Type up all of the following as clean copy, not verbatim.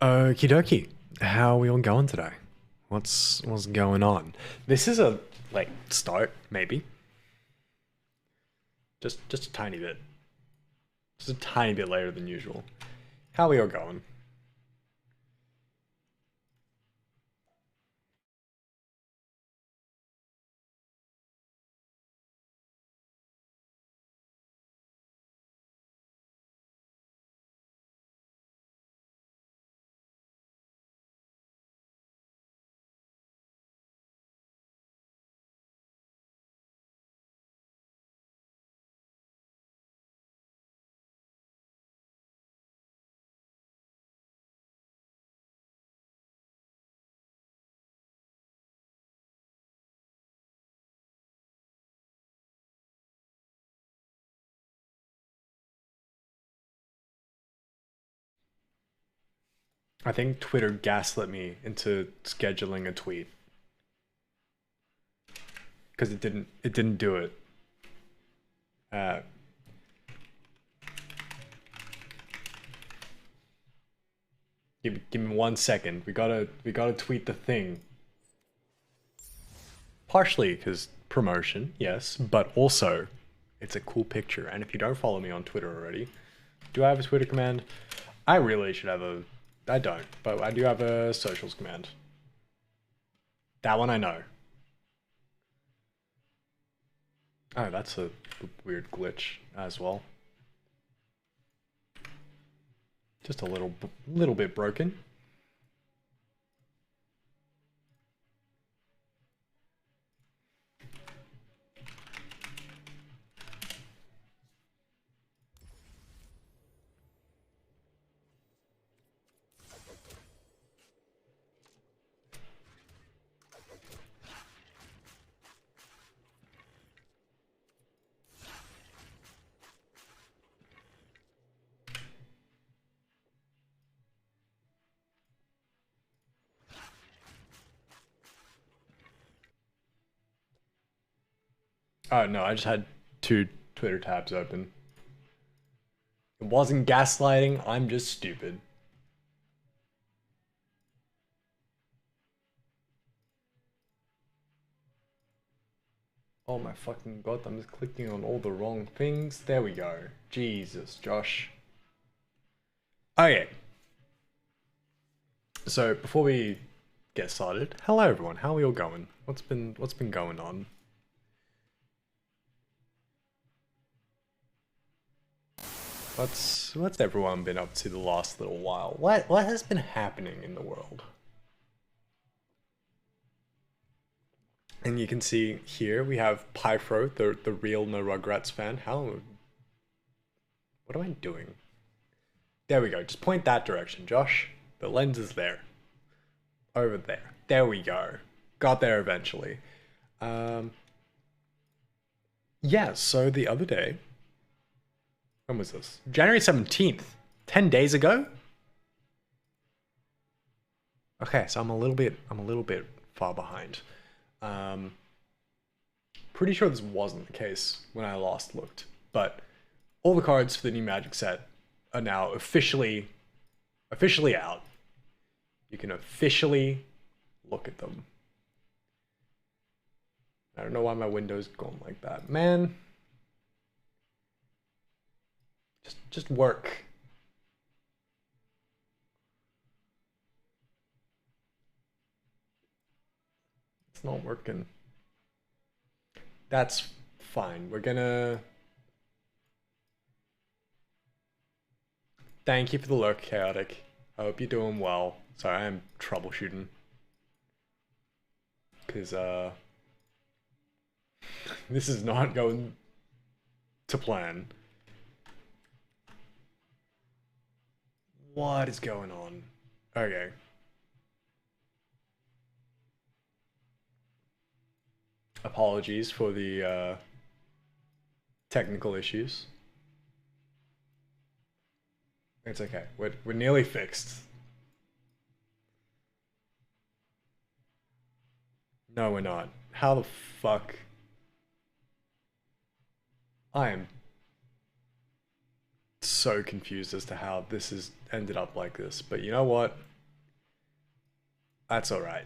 Okie dokie. How are we all going today? What's going on? This is a start, maybe. Just a tiny bit. Just a tiny bit later than usual. How are we all going? I think Twitter gaslit me into scheduling a tweet because it didn't do it. Uh, give me 1 second. We gotta tweet the thing. Partially because promotion, yes, but also it's a cool picture. And if you don't follow me on Twitter already, do I have a Twitter command? I really should have a. I don't, but I do have a socials command. That one I know. Oh, that's a weird glitch as well. Just a little bit broken. Oh no, I just had two Twitter tabs open. It wasn't gaslighting, I'm just stupid. Oh my fucking god, I'm just clicking on all the wrong things. There we go. Jesus, Josh. Okay. So before we get started, hello everyone, how are we all going? What's been going on? What's everyone been up to the last little while? What has been happening in the world? And you can see here we have Pyfro, the real No Rugrats fan. What am I doing? There we go. Just point that direction, Josh. The lens is there. Over there. There we go. Got there eventually. Um, yeah, so the other day, when was this? January 17th. 10 days ago? Okay, so I'm a little bit far behind. Um, Pretty sure this wasn't the case when I last looked, but all the cards for the new Magic set are now officially out. You can officially look at them. I don't know why my window's gone like that. Man, just work. It's not working. That's fine. We're gonna thank you for the lurk, Chaotic. I hope you're doing well. Sorry, I'm troubleshooting. Cause this is not going to plan. What is going on? Okay. Apologies for the technical issues. It's okay. We're nearly fixed. No, we're not. How the fuck? I am so confused as to how this has ended up like this. But you know what? That's all right.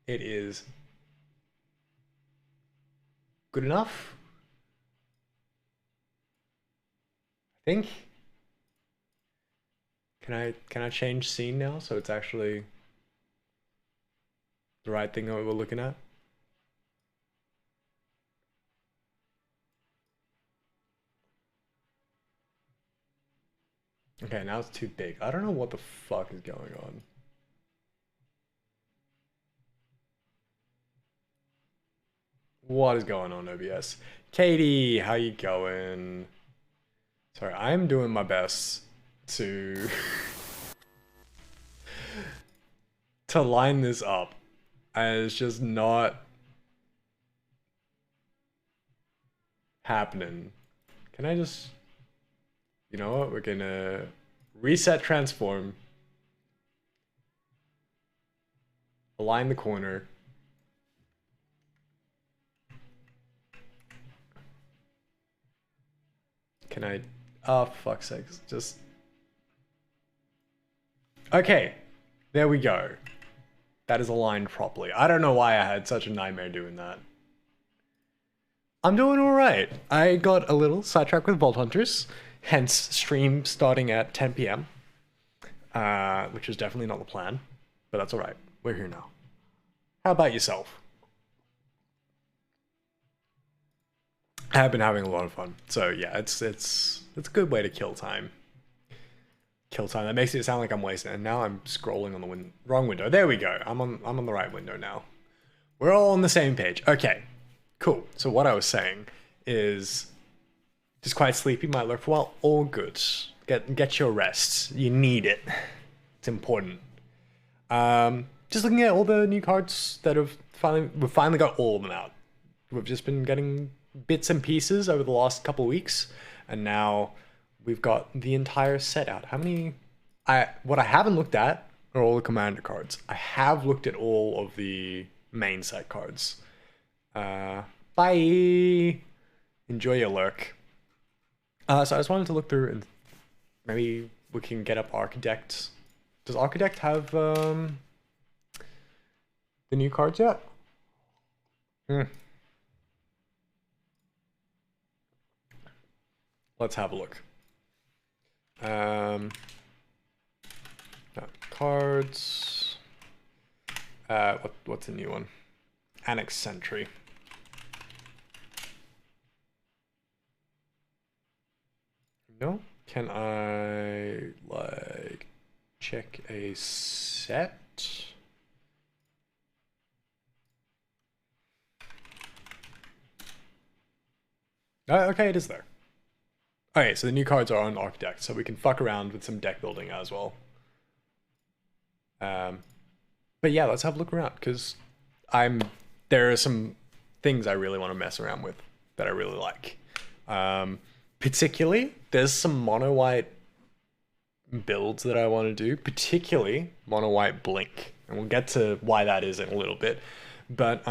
It is good enough, I think. Can I change scene now so it's actually the right thing that we're looking at? Okay, now it's too big. I don't know what the fuck is going on. What is going on, OBS? Katie, how you going? Sorry, I'm doing my best to to line this up, and it's just not happening. Can I just, you know what? We're gonna reset transform, align the corner. Can I, oh fuck's sakes, just, okay, there we go. That is aligned properly. I don't know why I had such a nightmare doing that. I'm doing all right. I got a little sidetracked with Vault Hunters, hence stream starting at 10 p.m., which was definitely not the plan, but that's all right. We're here now. How about yourself? I have been having a lot of fun. So yeah, it's a good way to kill time. Kill time. That makes it sound like I'm wasting. And now I'm scrolling on the wrong window. There we go. I'm on the right window now. We're all on the same page. Okay, cool. So what I was saying is, just quite sleepy, might lurk for a while. All good. Get your rest. You need it. It's important. Just looking at all the new cards that we've finally got all of them out. We've just been getting bits and pieces over the last couple of weeks, and now we've got the entire set out. How many? What I haven't looked at are all the commander cards. I have looked at all of the main set cards. Bye. Enjoy your lurk. So I just wanted to look through and maybe we can get up Architect. Does Architect have the new cards yet? Let's have a look. Cards. What's a new one? Annex Sentry. No? Can I like check a set? Oh, okay, it is there. Okay, so the new cards are on Architect, so we can fuck around with some deck building as well. But yeah, let's have a look around, because there are some things I really want to mess around with that I really like. Particularly, there's some mono white builds that I want to do, particularly mono white Blink, and we'll get to why that is in a little bit. But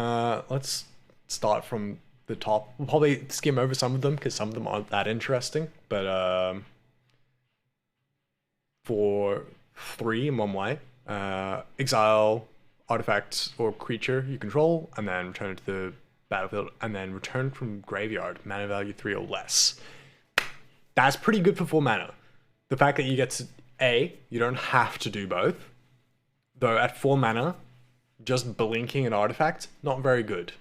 let's start from the top. We'll probably skim over some of them because some of them aren't that interesting. But for 3 and 1 white, exile artifact or creature you control, and then return it to the battlefield, and then return from graveyard, mana value 3 or less. That's pretty good for 4 mana. The fact that you get to you don't have to do both, though at 4 mana, just blinking an artifact, not very good.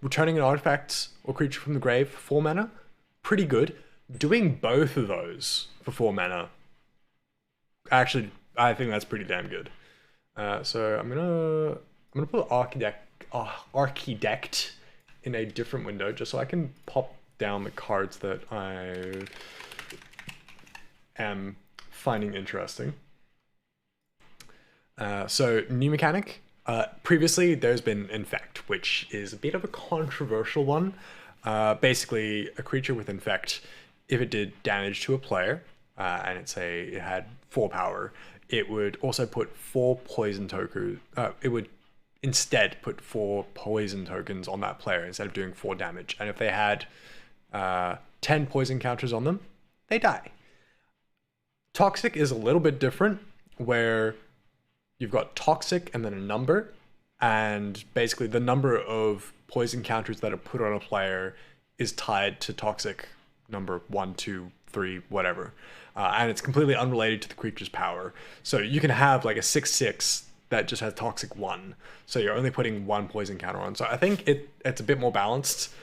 Returning an artifact or creature from the grave for 4 mana, pretty good. Doing both of those for 4 mana, actually, I think that's pretty damn good. So I'm gonna put Architect in a different window just so I can pop down the cards that I am finding interesting. So new mechanic. Previously, there's been Infect, which is a bit of a controversial one. Basically, a creature with Infect, if it did damage to a player, and it had 4 power, it would also put 4 poison tokens. It would instead put 4 poison tokens on that player instead of doing 4 damage. And if they had 10 poison counters on them, they die. Toxic is a little bit different, where you've got toxic and then a number, and basically the number of poison counters that are put on a player is tied to toxic number 1, 2, 3, whatever. And it's completely unrelated to the creature's power. So you can have like a 6/6 that just has toxic 1. So you're only putting 1 poison counter on. So I think it's a bit more balanced.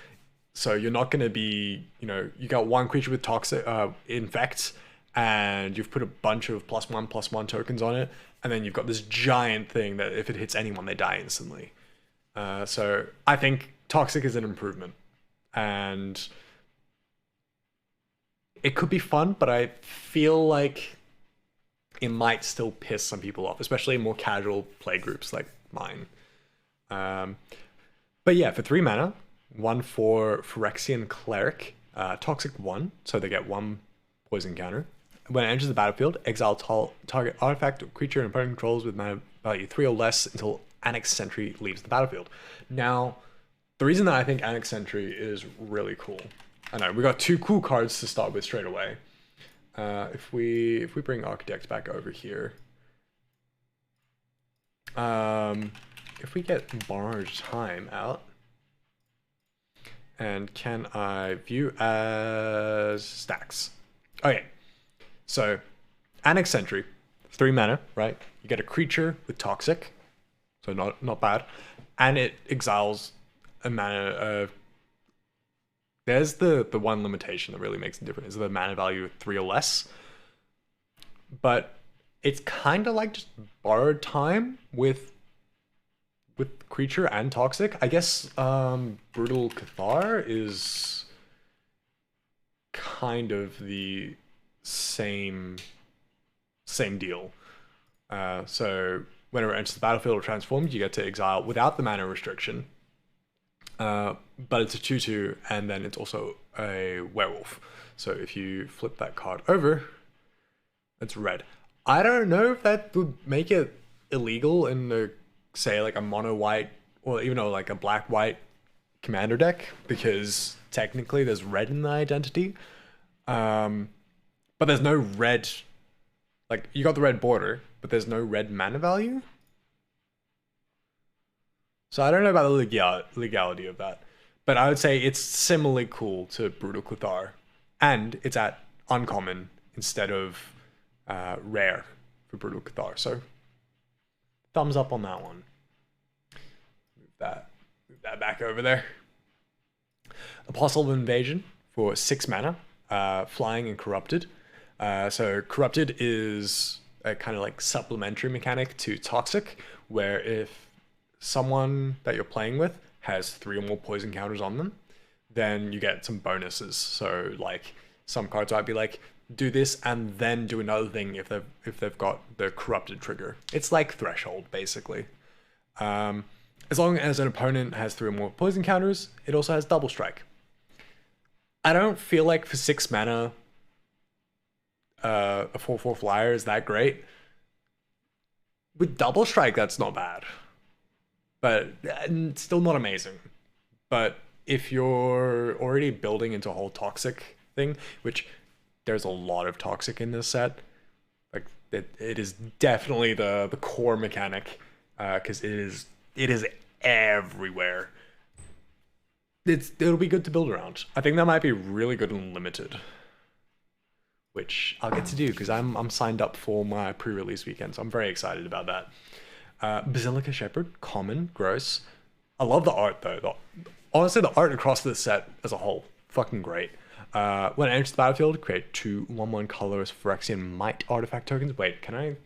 So you're not going to be, you got 1 creature with toxic infect, and you've put a bunch of +1/+1 tokens on it, and then you've got this giant thing that if it hits anyone, they die instantly. So I think toxic is an improvement, and it could be fun, but I feel like it might still piss some people off, especially in more casual play groups like mine. But yeah, for 3 mana, 1 for Phyrexian Cleric, toxic 1, so they get 1 poison counter. When it enters the battlefield, exile target artifact or creature and opponent controls with mana value 3 or less until Annex Sentry leaves the battlefield. Now, the reason that I think Annex Sentry is really cool, I know we got 2 cool cards to start with straight away. If we bring Architect back over here, if we get Borrowed Time out, and can I view as stacks? Okay, so Annex Sentry, 3 mana, right? You get a creature with toxic, so not bad, and it exiles a mana. There's the one limitation that really makes it different, is the mana value of 3 or less. But it's kind of like just Borrowed Time with creature and toxic. I guess Brutal Cathar is kind of the same deal. So whenever it enters the battlefield or transforms, you get to exile without the mana restriction. But it's a 2/2, and then it's also a werewolf. So if you flip that card over, it's red. I don't know if that would make it illegal in the, say, like a mono white or even like a black white commander deck, because technically there's red in the identity. But there's no red, like you got the red border, but there's no red mana value. So I don't know about the legality of that, but I would say it's similarly cool to Brutal Cathar, and it's at uncommon instead of rare for Brutal Cathar. So thumbs up on that one. Move that back over there. Apostle of Invasion for 6 mana, flying and corrupted. So corrupted is a kind of like supplementary mechanic to toxic, where if someone that you're playing with has 3 or more poison counters on them, then you get some bonuses. So like some cards might be like, do this and then do another thing if they've got the corrupted trigger. It's like Threshold, basically. As long as an opponent has 3 or more poison counters, it also has double strike. I don't feel like for 6 mana, a 4/4 flyer is that great. With double strike, that's not bad, but still not amazing. But if you're already building into a whole toxic thing, which there's a lot of toxic in this set, like it is definitely the core mechanic, because it is everywhere. It'll be good to build around. I think that might be really good and limited, which I'll get to do because I'm signed up for my pre-release weekend, so I'm very excited about that. Basilica Shepherd, common, gross. I love the art though. Honestly, the art across this set as a whole, fucking great. When it enters the battlefield, create 2 1/1 colorless Phyrexian Might artifact tokens. Wait, can I?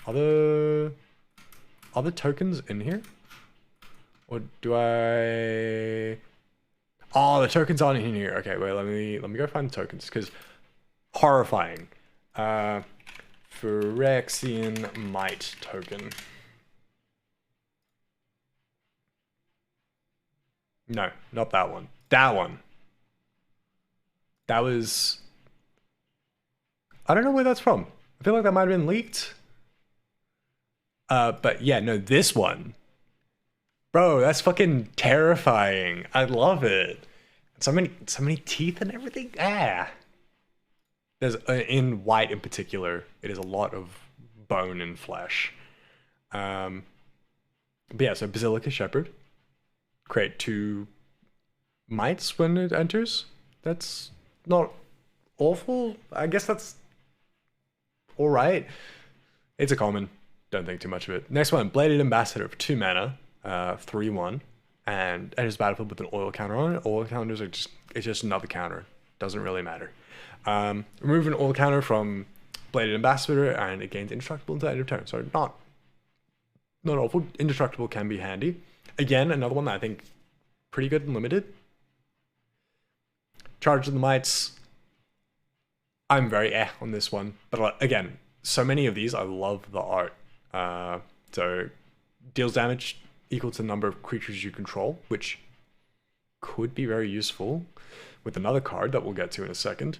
Are the tokens in here? Or do I? Oh, the tokens aren't in here. Okay, wait, let me go find the tokens, because horrifying. Phyrexian Might token. No, not that one. That one. That was... I don't know where that's from. I feel like that might have been leaked. But yeah, no, this one. Bro, that's fucking terrifying. I love it. So many teeth and everything. There's in white in particular, it is a lot of bone and flesh. But yeah, so Basilica Shepherd. Create 2 mites when it enters. That's not awful. I guess that's alright. It's a common. Don't think too much of it. Next one, Bladed Ambassador for 2 mana, 3/1, and enters battlefield with an oil counter on it. Oil counters are it's just another counter. Doesn't really matter. Remove an oil counter from Bladed Ambassador and it gains indestructible until end of turn. So not awful. Indestructible can be handy. Again, another one that I think pretty good and limited. Charge of the Mites. I'm very on this one, but again, so many of these, I love the art. So deals damage equal to the number of creatures you control, which could be very useful with another card that we'll get to in a second.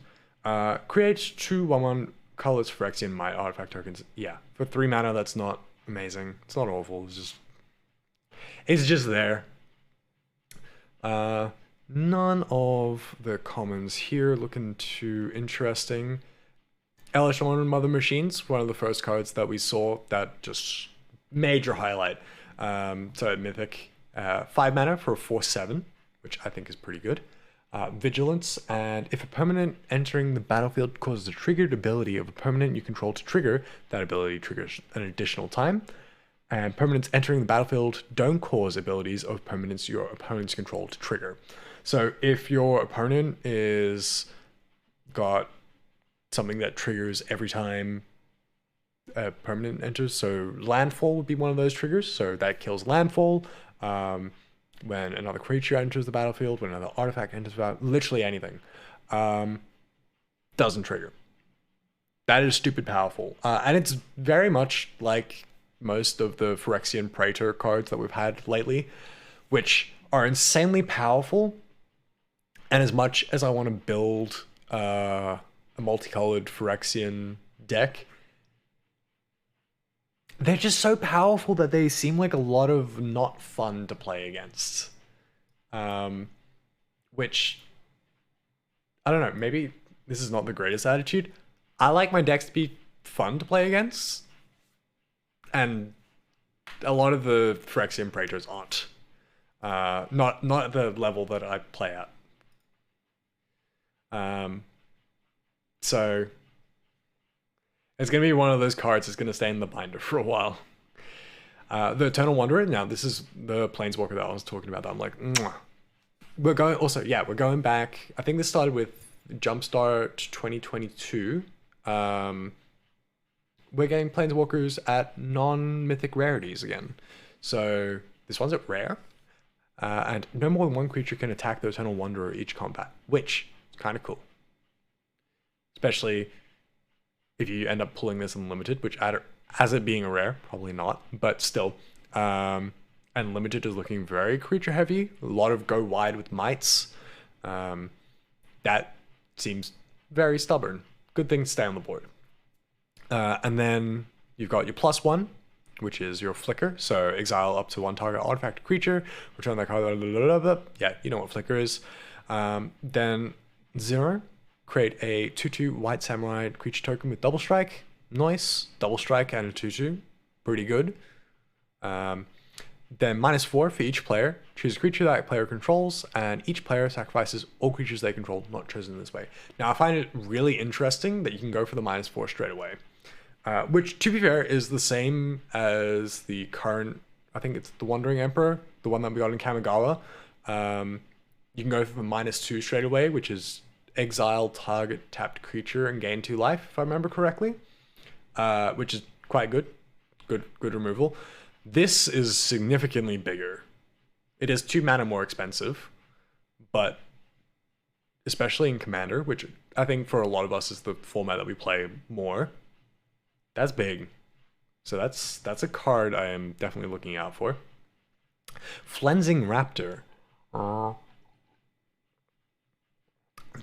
Creates 2 1/1 colorless Phyrexian Might artifact tokens. Yeah, for 3 mana, that's not amazing. It's not awful. It's just there. None of the commons here looking too interesting. Elishon and Mother Machines, one of the first cards that we saw that just major highlight. So Mythic, 5 mana for a 4/7, which I think is pretty good. Vigilance, and if a permanent entering the battlefield causes a triggered ability of a permanent you control to trigger, that ability triggers an additional time. And permanents entering the battlefield don't cause abilities of permanents your opponent's control to trigger. So if your opponent is got something that triggers every time a permanent enters, so landfall would be one of those triggers, so that kills landfall. When another creature enters the battlefield, when another artifact enters the battlefield, literally anything, doesn't trigger. That is stupid powerful. And it's very much like most of the Phyrexian Praetor cards that we've had lately, which are insanely powerful. And as much as I want to build a multicolored Phyrexian deck, they're just so powerful that they seem like a lot of not fun to play against. Which, I don't know, maybe this is not the greatest attitude. I like my decks to be fun to play against, and a lot of the Phyrexian Praetors aren't. Not at the level that I play at. So it's going to be one of those cards that's going to stay in the binder for a while. The Eternal Wanderer, now this is the Planeswalker that I was talking about that I'm like, mwah. We're going back. I think this started with Jumpstart 2022. We're getting Planeswalkers at non-mythic rarities again. So this one's at rare. And no more than one creature can attack the Eternal Wanderer each combat, which is kind of cool. Especially if you end up pulling this in limited, which as it being a rare, probably not, but still. And limited is looking very creature heavy. A lot of go wide with mites. That seems very stubborn. Good thing to stay on the board. And then you've got your +1, which is your flicker. So exile up to 1 target artifact creature, return that card. Yeah, you know what flicker is. Then 0. Create a 2/2 white samurai creature token with double strike. Nice. Double strike and a 2/2. Pretty good. Then -4 for each player. Choose a creature that player controls, and each player sacrifices all creatures they control not chosen this way. Now, I find it really interesting that you can go for the -4 straight away. Which, to be fair, is the same as the current, I think it's the Wandering Emperor, the one that we got in Kamigawa. You can go for the -2 straight away, which is exile target tapped creature and gain 2 life, if I remember correctly, which is quite good. Good removal. This is significantly bigger. It is 2 mana more expensive, but especially in Commander, which I think for a lot of us is the format that we play more, that's big. So that's a card I am definitely looking out for. Flensing Raptor.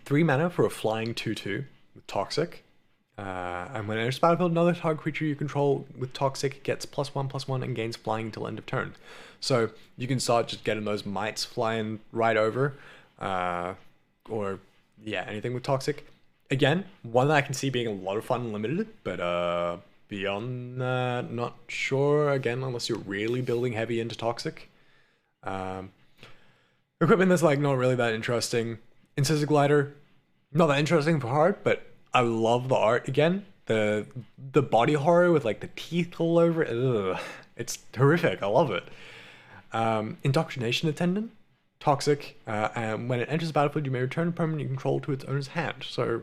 3 mana for a flying 2/2 with Toxic. And when it enters battlefield, another target creature you control with Toxic gets +1/+1 and gains flying until end of turn. So you can start just getting those mites flying right over. Or, yeah, anything with Toxic. Again, one that I can see being a lot of fun and limited, but Beyond that, not sure. Again, unless you're really building heavy into Toxic. Equipment that's like not really that interesting. Incisor Glider, not that interesting for hard, but I love the art again. The body horror with like the teeth all over it. Ugh, it's horrific. I love it. Indoctrination Attendant, Toxic, and when it enters the battlefield, you may return permanent control to its owner's hand. So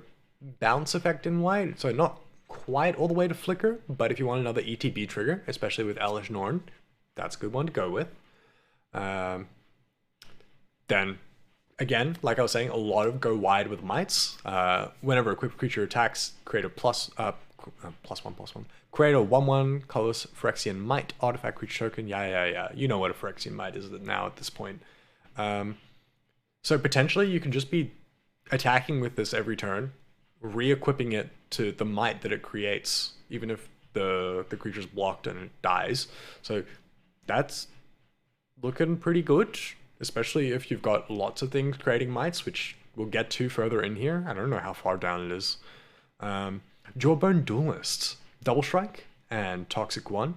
bounce effect in white. So not quite all the way to flicker, but if you want another ETB trigger, especially with Elish Norn, that's a good one to go with. Then again, like I was saying, a lot of go wide with mites. Whenever a equipped creature attacks, create a plus one. Create a 1/1 colorless Phyrexian Mite artifact creature token. Yeah. You know what a Phyrexian Mite is now at this point. So potentially you can just be attacking with this every turn, re-equipping it to the might that it creates, even if the creature's blocked and it dies. So that's looking pretty good, especially if you've got lots of things creating mites, which we'll get to further in here. I don't know how far down it is. Jawbone Duelist, Double Strike, and Toxic 1.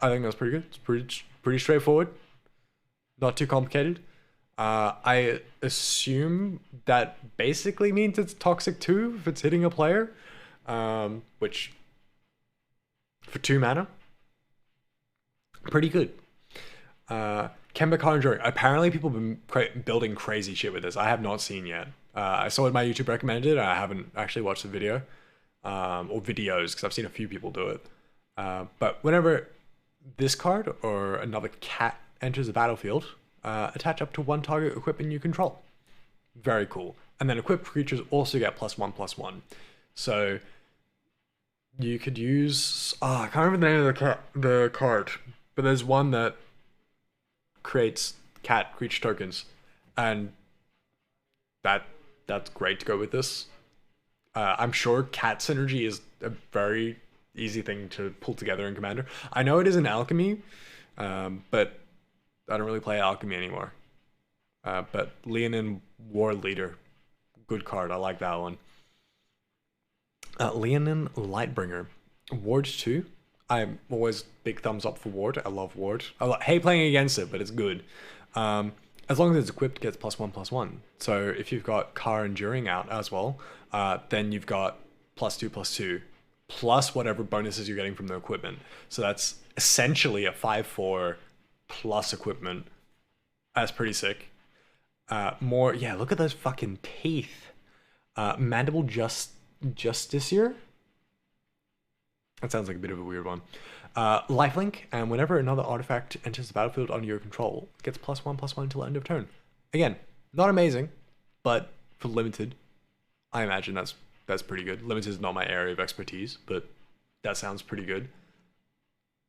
I think that's pretty good. It's pretty straightforward. Not too complicated. I assume that basically means it's Toxic 2 if it's hitting a player, which for 2 mana, pretty good. Kemba Conjuring. Apparently people have been building crazy shit with this. I have not seen yet. I saw it my YouTube recommended. I haven't actually watched the video or videos because I've seen a few people do it. But whenever this card or another cat enters the battlefield, attach up to 1 target equipment you control. Very cool. And then equipped creatures also get +1/+1. So you could use... I can't remember the name of the card, but there's one that creates cat creature tokens, and that's great to go with this. I'm sure cat synergy is a very easy thing to pull together in Commander. I know it is in Alchemy, but I don't really play Alchemy anymore. But Leonin War Leader, good card. I like that one. Leonin Lightbringer, Ward 2. I'm always big thumbs up for Ward. I love Ward. I hate playing against it, but it's good. As long as it's equipped, it gets +1/+1. So if you've got Car Enduring out as well, then you've got +2/+2, plus whatever bonuses you're getting from the equipment. So that's essentially a 5/4 plus equipment. That's pretty sick. Look at those fucking teeth. Mandible Justiciar? That sounds like a bit of a weird one. Lifelink, and whenever another artifact enters the battlefield under your control, it gets +1/+1 until end of turn. Again, not amazing, but for limited, I imagine that's pretty good. Limited is not my area of expertise, but that sounds pretty good.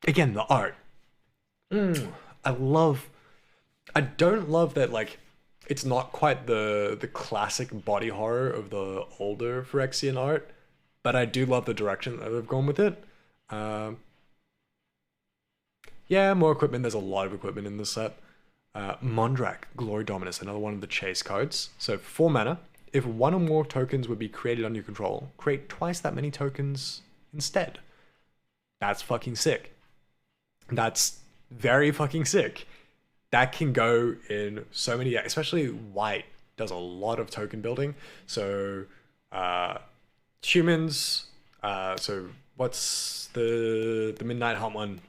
Again, the art. I don't love that, like, it's not quite the classic body horror of the older Phyrexian art, but I do love the direction that they've gone with it. Yeah, more equipment. There's a lot of equipment in this set. Mondrak, Glory Dominus, another one of the chase cards. So 4 mana. If 1 or more tokens would be created under your control, create twice that many tokens instead. That's fucking sick. That's very fucking sick. That can go in so many, especially white does a lot of token building. So humans, so what's the Midnight Hunt one?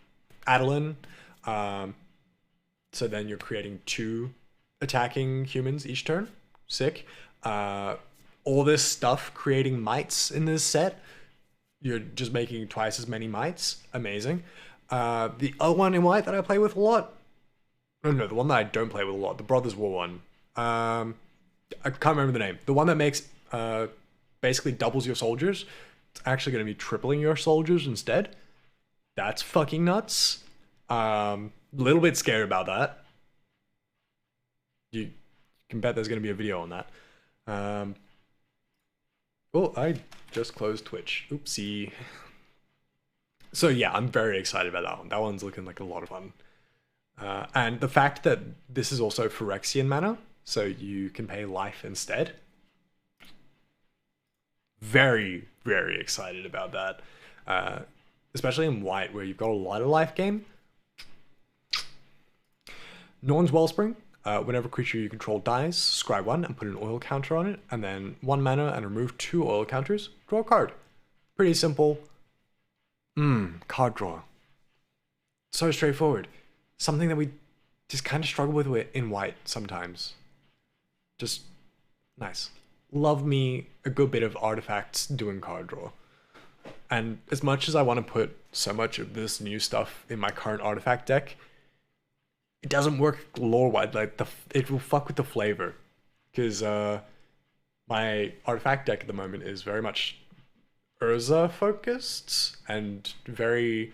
Adeline. So then you're creating 2 attacking humans each turn. Sick. All this stuff creating mites in this set. You're just making twice as many mites. Amazing. The other one in white that I play with a lot. No, the one that I don't play with a lot. The Brothers War one. I can't remember the name. The one that makes basically doubles your soldiers. It's actually going to be tripling your soldiers instead. That's fucking nuts. Little bit scared about that. You can bet there's going to be a video on that. Oh, I just closed Twitch. Oopsie. So yeah, I'm very excited about that one. That one's looking like a lot of fun. And the fact that this is also Phyrexian mana, so you can pay life instead. Very, very excited about that. Especially in white where you've got a lot of life gain. Norn's Wellspring. Whenever a creature you control dies, scry 1 and put an oil counter on it, and then 1 mana and remove 2 oil counters. Draw a card. Pretty simple. Card draw. So straightforward. Something that we just kind of struggle with in white sometimes. Just nice. Love me a good bit of artifacts doing card draw. And as much as I want to put so much of this new stuff in my current artifact deck, it doesn't work lore-wide. Like it will fuck with the flavor, because my artifact deck at the moment is very much Urza focused and very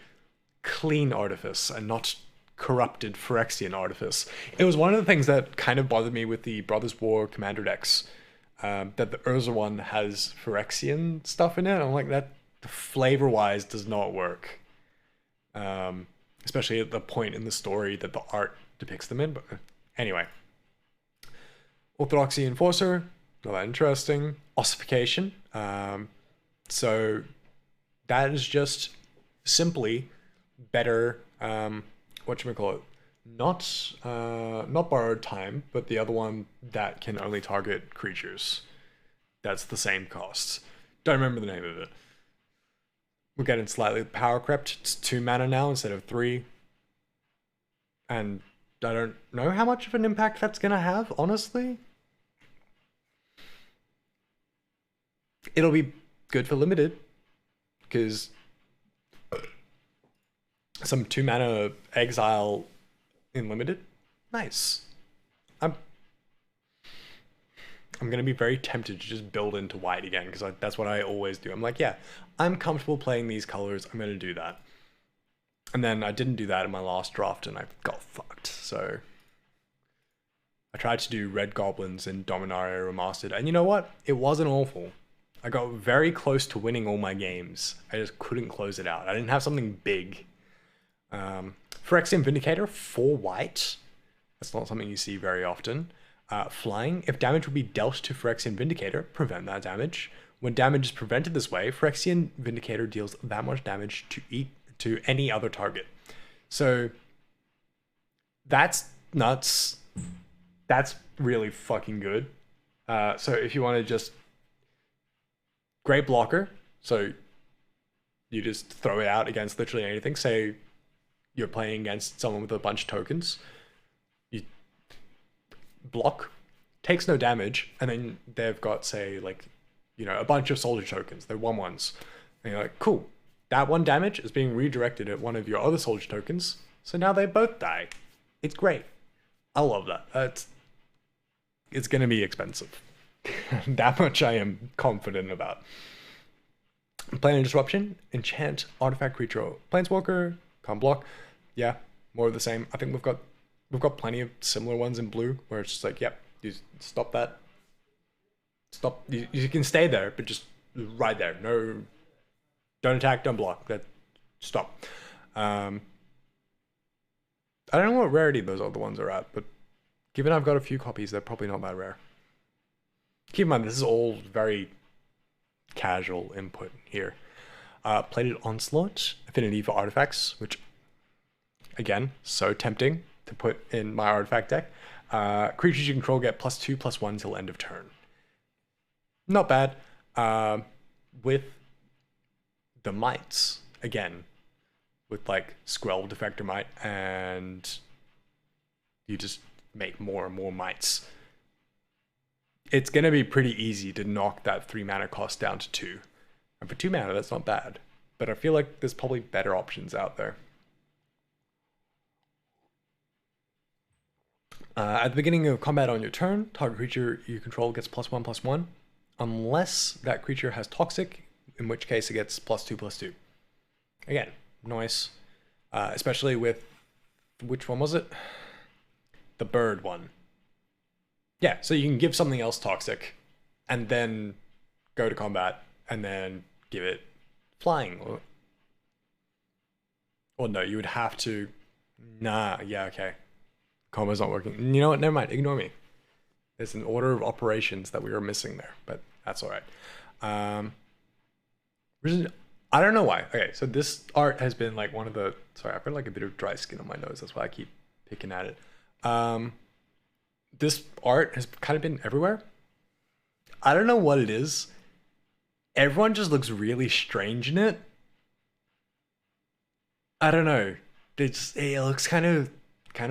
clean artifice and not corrupted Phyrexian artifice. It was one of the things that kind of bothered me with the Brothers War commander decks, that the Urza one has Phyrexian stuff in it. I'm like, that flavor-wise does not work. Especially at the point in the story that the art depicts them in. But anyway. Orthodoxy Enforcer, not that interesting. Ossification. So that is just simply better, whatchamacallit, not borrowed time, but the other one that can only target creatures. That's the same cost. Don't remember the name of it. We're getting slightly power crept. It's 2 mana now instead of 3. And I don't know how much of an impact that's going to have, honestly. It'll be good for limited, because some 2 mana exile in limited, nice. I'm going to be very tempted to just build into white again, because that's what I always do. I'm like, yeah, I'm comfortable playing these colors. I'm going to do that. And then I didn't do that in my last draft, and I got fucked. So I tried to do Red Goblins and Dominaria Remastered, and you know what? It wasn't awful. I got very close to winning all my games. I just couldn't close it out. I didn't have something big. Phyrexian Vindicator, 4 white. That's not something you see very often. Flying. If damage would be dealt to Phyrexian Vindicator, prevent that damage. When damage is prevented this way, Phyrexian Vindicator deals that much damage to any other target. So that's nuts. That's really fucking good. So if you want to just great blocker, so you just throw it out against literally anything. Say you're playing against someone with a bunch of tokens, you block, takes no damage, and then they've got, say, like, you know, a bunch of soldier tokens. They're 1/1s. And you're like, cool. That 1 damage is being redirected at one of your other soldier tokens, so now they both die. It's great. I love that. It's going to be expensive. That much I am confident about. Planar Disruption, enchant artifact creature, planeswalker, can't block. Yeah, more of the same. I think we've got plenty of similar ones in blue where it's just like, yep, you stop that. Stop. You can stay there, but just right there. No, don't attack, don't block. That stop. I don't know what rarity those other ones are at, but given I've got a few copies, they're probably not that rare. Keep in mind, this is all very casual input here. Plated Onslaught, affinity for artifacts, which, again, so tempting to put in my artifact deck. Creatures you control get +2/+1 till end of turn. Not bad. With the mites, again, with like Squell Defector Mite, and you just make more and more mites. It's going to be pretty easy to knock that 3 mana cost down to 2. And for 2 mana, that's not bad. But I feel like there's probably better options out there. At the beginning of combat on your turn, target creature you control gets +1/+1. Unless that creature has Toxic, in which case it gets +2/+2. Again, nice. Especially with, which one was it? The bird one. Yeah, so you can give something else Toxic, and then go to combat, and then give it flying. Or no, you would have to... Nah, yeah, okay. Combo's not working. You know what, never mind, ignore me. There's an order of operations that we were missing there, but that's all right. I don't know why. Okay, so this art has been like one of the. Sorry, I've got like a bit of dry skin on my nose. That's why I keep picking at it. Um, this art has kind of been everywhere. I don't know what it is. Everyone just looks really strange in it. I don't know. It looks kind of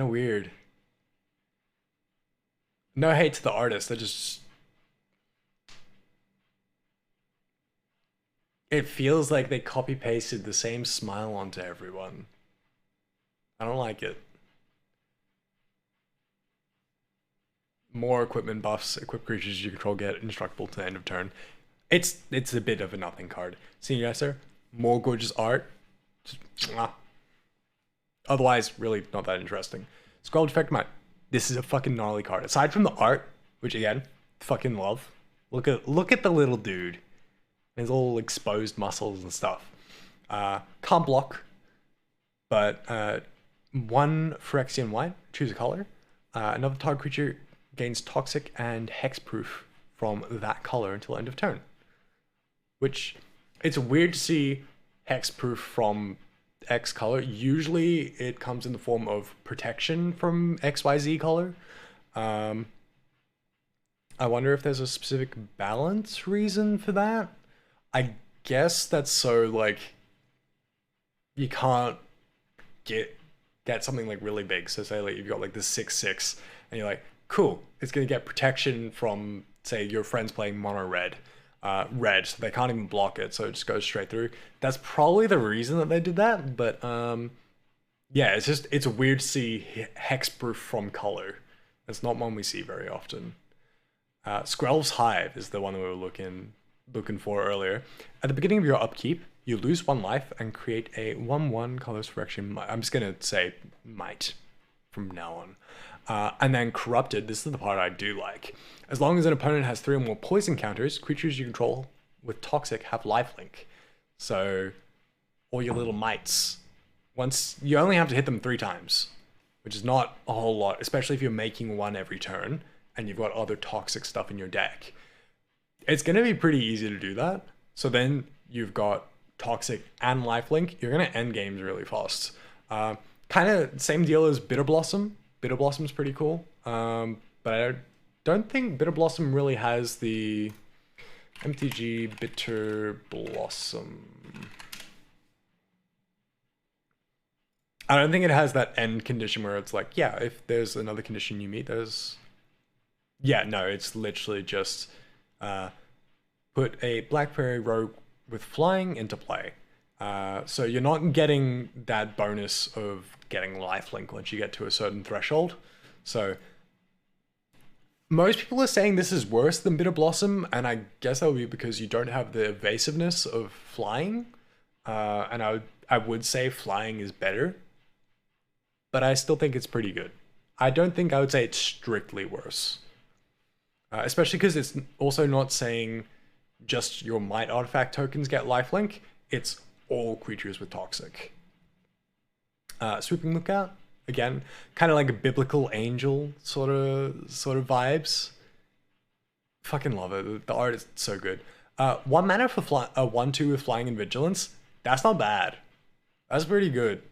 weird. No hate to the artist. They're just it feels like they copy pasted the same smile onto everyone. I don't like it. More equipment buffs, equip creatures you control get indestructible to the end of turn. It's a bit of a nothing card. Senior Esser, more gorgeous art. Just, mwah. Otherwise, really not that interesting. Scroll Defect Might. This is a fucking gnarly card. Aside from the art, which again, fucking love. Look at the little dude. His all exposed muscles and stuff. Can't block, but one Phyrexian white, choose a color. Another target creature gains toxic and hexproof from that color until end of turn. Which, it's weird to see hexproof from X color. Usually it comes in the form of protection from XYZ color. I wonder if there's a specific balance reason for that. I guess that's so like you can't get something like really big. So say like you've got like this 6/6 and you're like, cool, it's gonna get protection from say your friends playing mono red. Red, so they can't even block it, so it just goes straight through. That's probably the reason that they did that, but yeah, it's weird to see hexproof from color. It's not one we see very often. Skrelv's Hive is the one that we were looking for earlier. At the beginning of your upkeep, you lose 1 life and create a 1/1 colorless Phyrexian. I'm just gonna say might from now on. And then Corrupted, this is the part I do like. As long as an opponent has 3 or more poison counters, creatures you control with Toxic have lifelink. So, all your little mites. Once you only have to hit them 3 times, which is not a whole lot, especially if you're making 1 every turn and you've got other toxic stuff in your deck. It's going to be pretty easy to do that. So then you've got Toxic and lifelink. You're going to end games really fast. Kind of same deal as Bitter Blossom. Bitter Blossom's pretty cool. But I don't think Bitter Blossom really has the MTG Bitter Blossom. I don't think it has that end condition where it's like, yeah, if there's another condition you meet, there's... Yeah, no, it's literally just put a Black Fairy Rogue with flying into play. So you're not getting that bonus of getting lifelink once you get to a certain threshold. So most people are saying this is worse than Bitter Blossom, and I guess that would be because you don't have the evasiveness of flying. And I would say flying is better, but I still think it's pretty good. I don't think I would say it's strictly worse. Especially because it's also not saying just your Might artifact tokens get lifelink. It's all creatures with Toxic. Swooping Lookout, again, kind of like a biblical angel sort of vibes. Fucking love it. The art is so good. 1 mana for 1/2 with flying and vigilance. That's not bad. That's pretty good.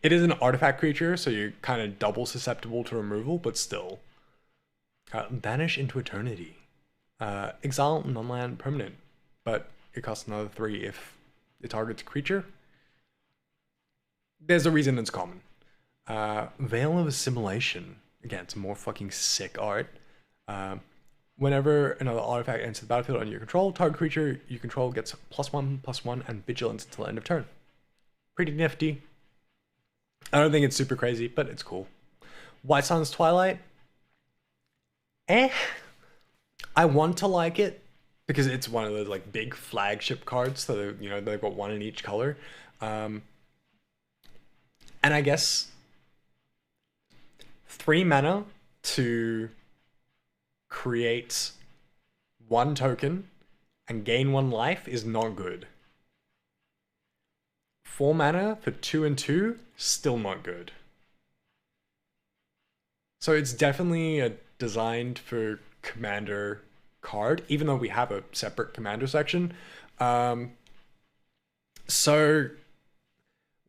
It is an artifact creature, so you're kind of double susceptible to removal, but still. Vanish into Eternity. Exile non-land permanent, but it costs another 3 if it targets a creature. There's a reason it's common. Veil of Assimilation. Again, it's more fucking sick art. Whenever another artifact enters the battlefield under your control, target creature you control gets +1/+1 and vigilance until end of turn. Pretty nifty. I don't think it's super crazy, but it's cool. White Sun's Twilight. I want to like it because it's one of those like big flagship cards, so you know they've got 1 in each color. And I guess 3 mana to create 1 token and gain 1 life is not good. 4 mana for 2 and 2, still not good. So it's definitely a designed for commander card, even though we have a separate commander section. So,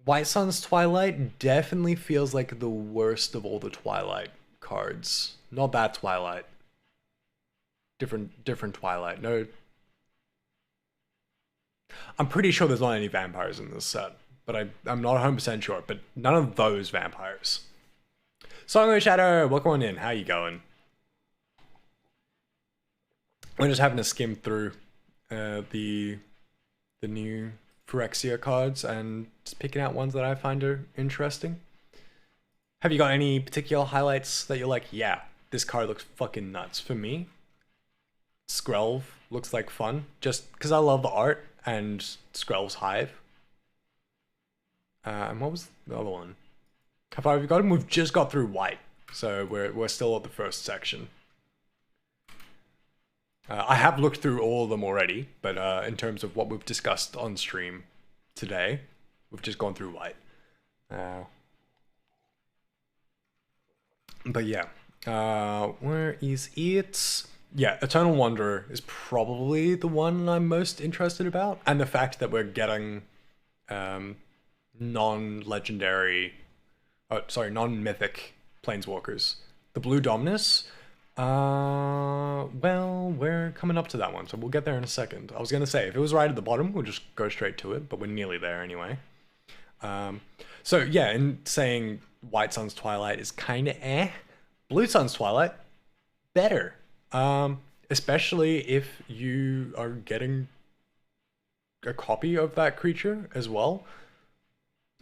White Sun's Twilight definitely feels like the worst of all the Twilight cards. Not that Twilight. Different Twilight. No, I'm pretty sure there's not any vampires in this set, but I'm not 100% sure. But none of those vampires. Song of the Shadow, welcome on in. How you going? We're just having to skim through the new Phyrexia cards and just picking out ones that I find are interesting. Have you got any particular highlights that you're like, yeah, this card looks fucking nuts? For me, Skrelv looks like fun, just because I love the art and Skrelv's Hive. And what was the other one? How far have you got him? We've just got through white, so we're still at the first section. I have looked through all of them already, but in terms of what we've discussed on stream today, we've just gone through white. But yeah, where is it? Yeah, Eternal Wanderer is probably the one I'm most interested about, and the fact that we're getting non-legendary, non-mythic planeswalkers. The Blue Dominus. Well, we're coming up to that one, so we'll get there in a second. I was gonna say, if it was right at the bottom, we'll just go straight to it, but we're nearly there anyway. So yeah, in saying White Sun's Twilight is kinda eh, Blue Sun's Twilight, better. Especially if you are getting a copy of that creature as well.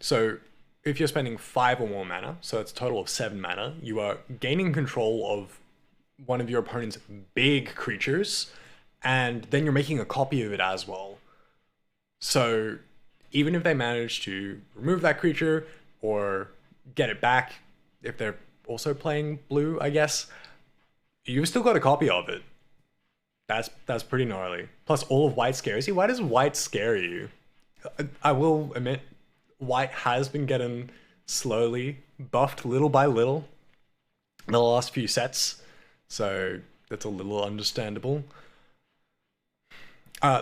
So if you're spending 5 or more mana, so it's a total of 7 mana, you are gaining control of one of your opponent's big creatures, and then you're making a copy of it as well. So even if they manage to remove that creature or get it back, if they're also playing blue, I guess, you've still got a copy of it. That's pretty gnarly. Plus all of white scares you. Why does white scare you? I will admit, white has been getting slowly buffed little by little in the last few sets, so that's a little understandable.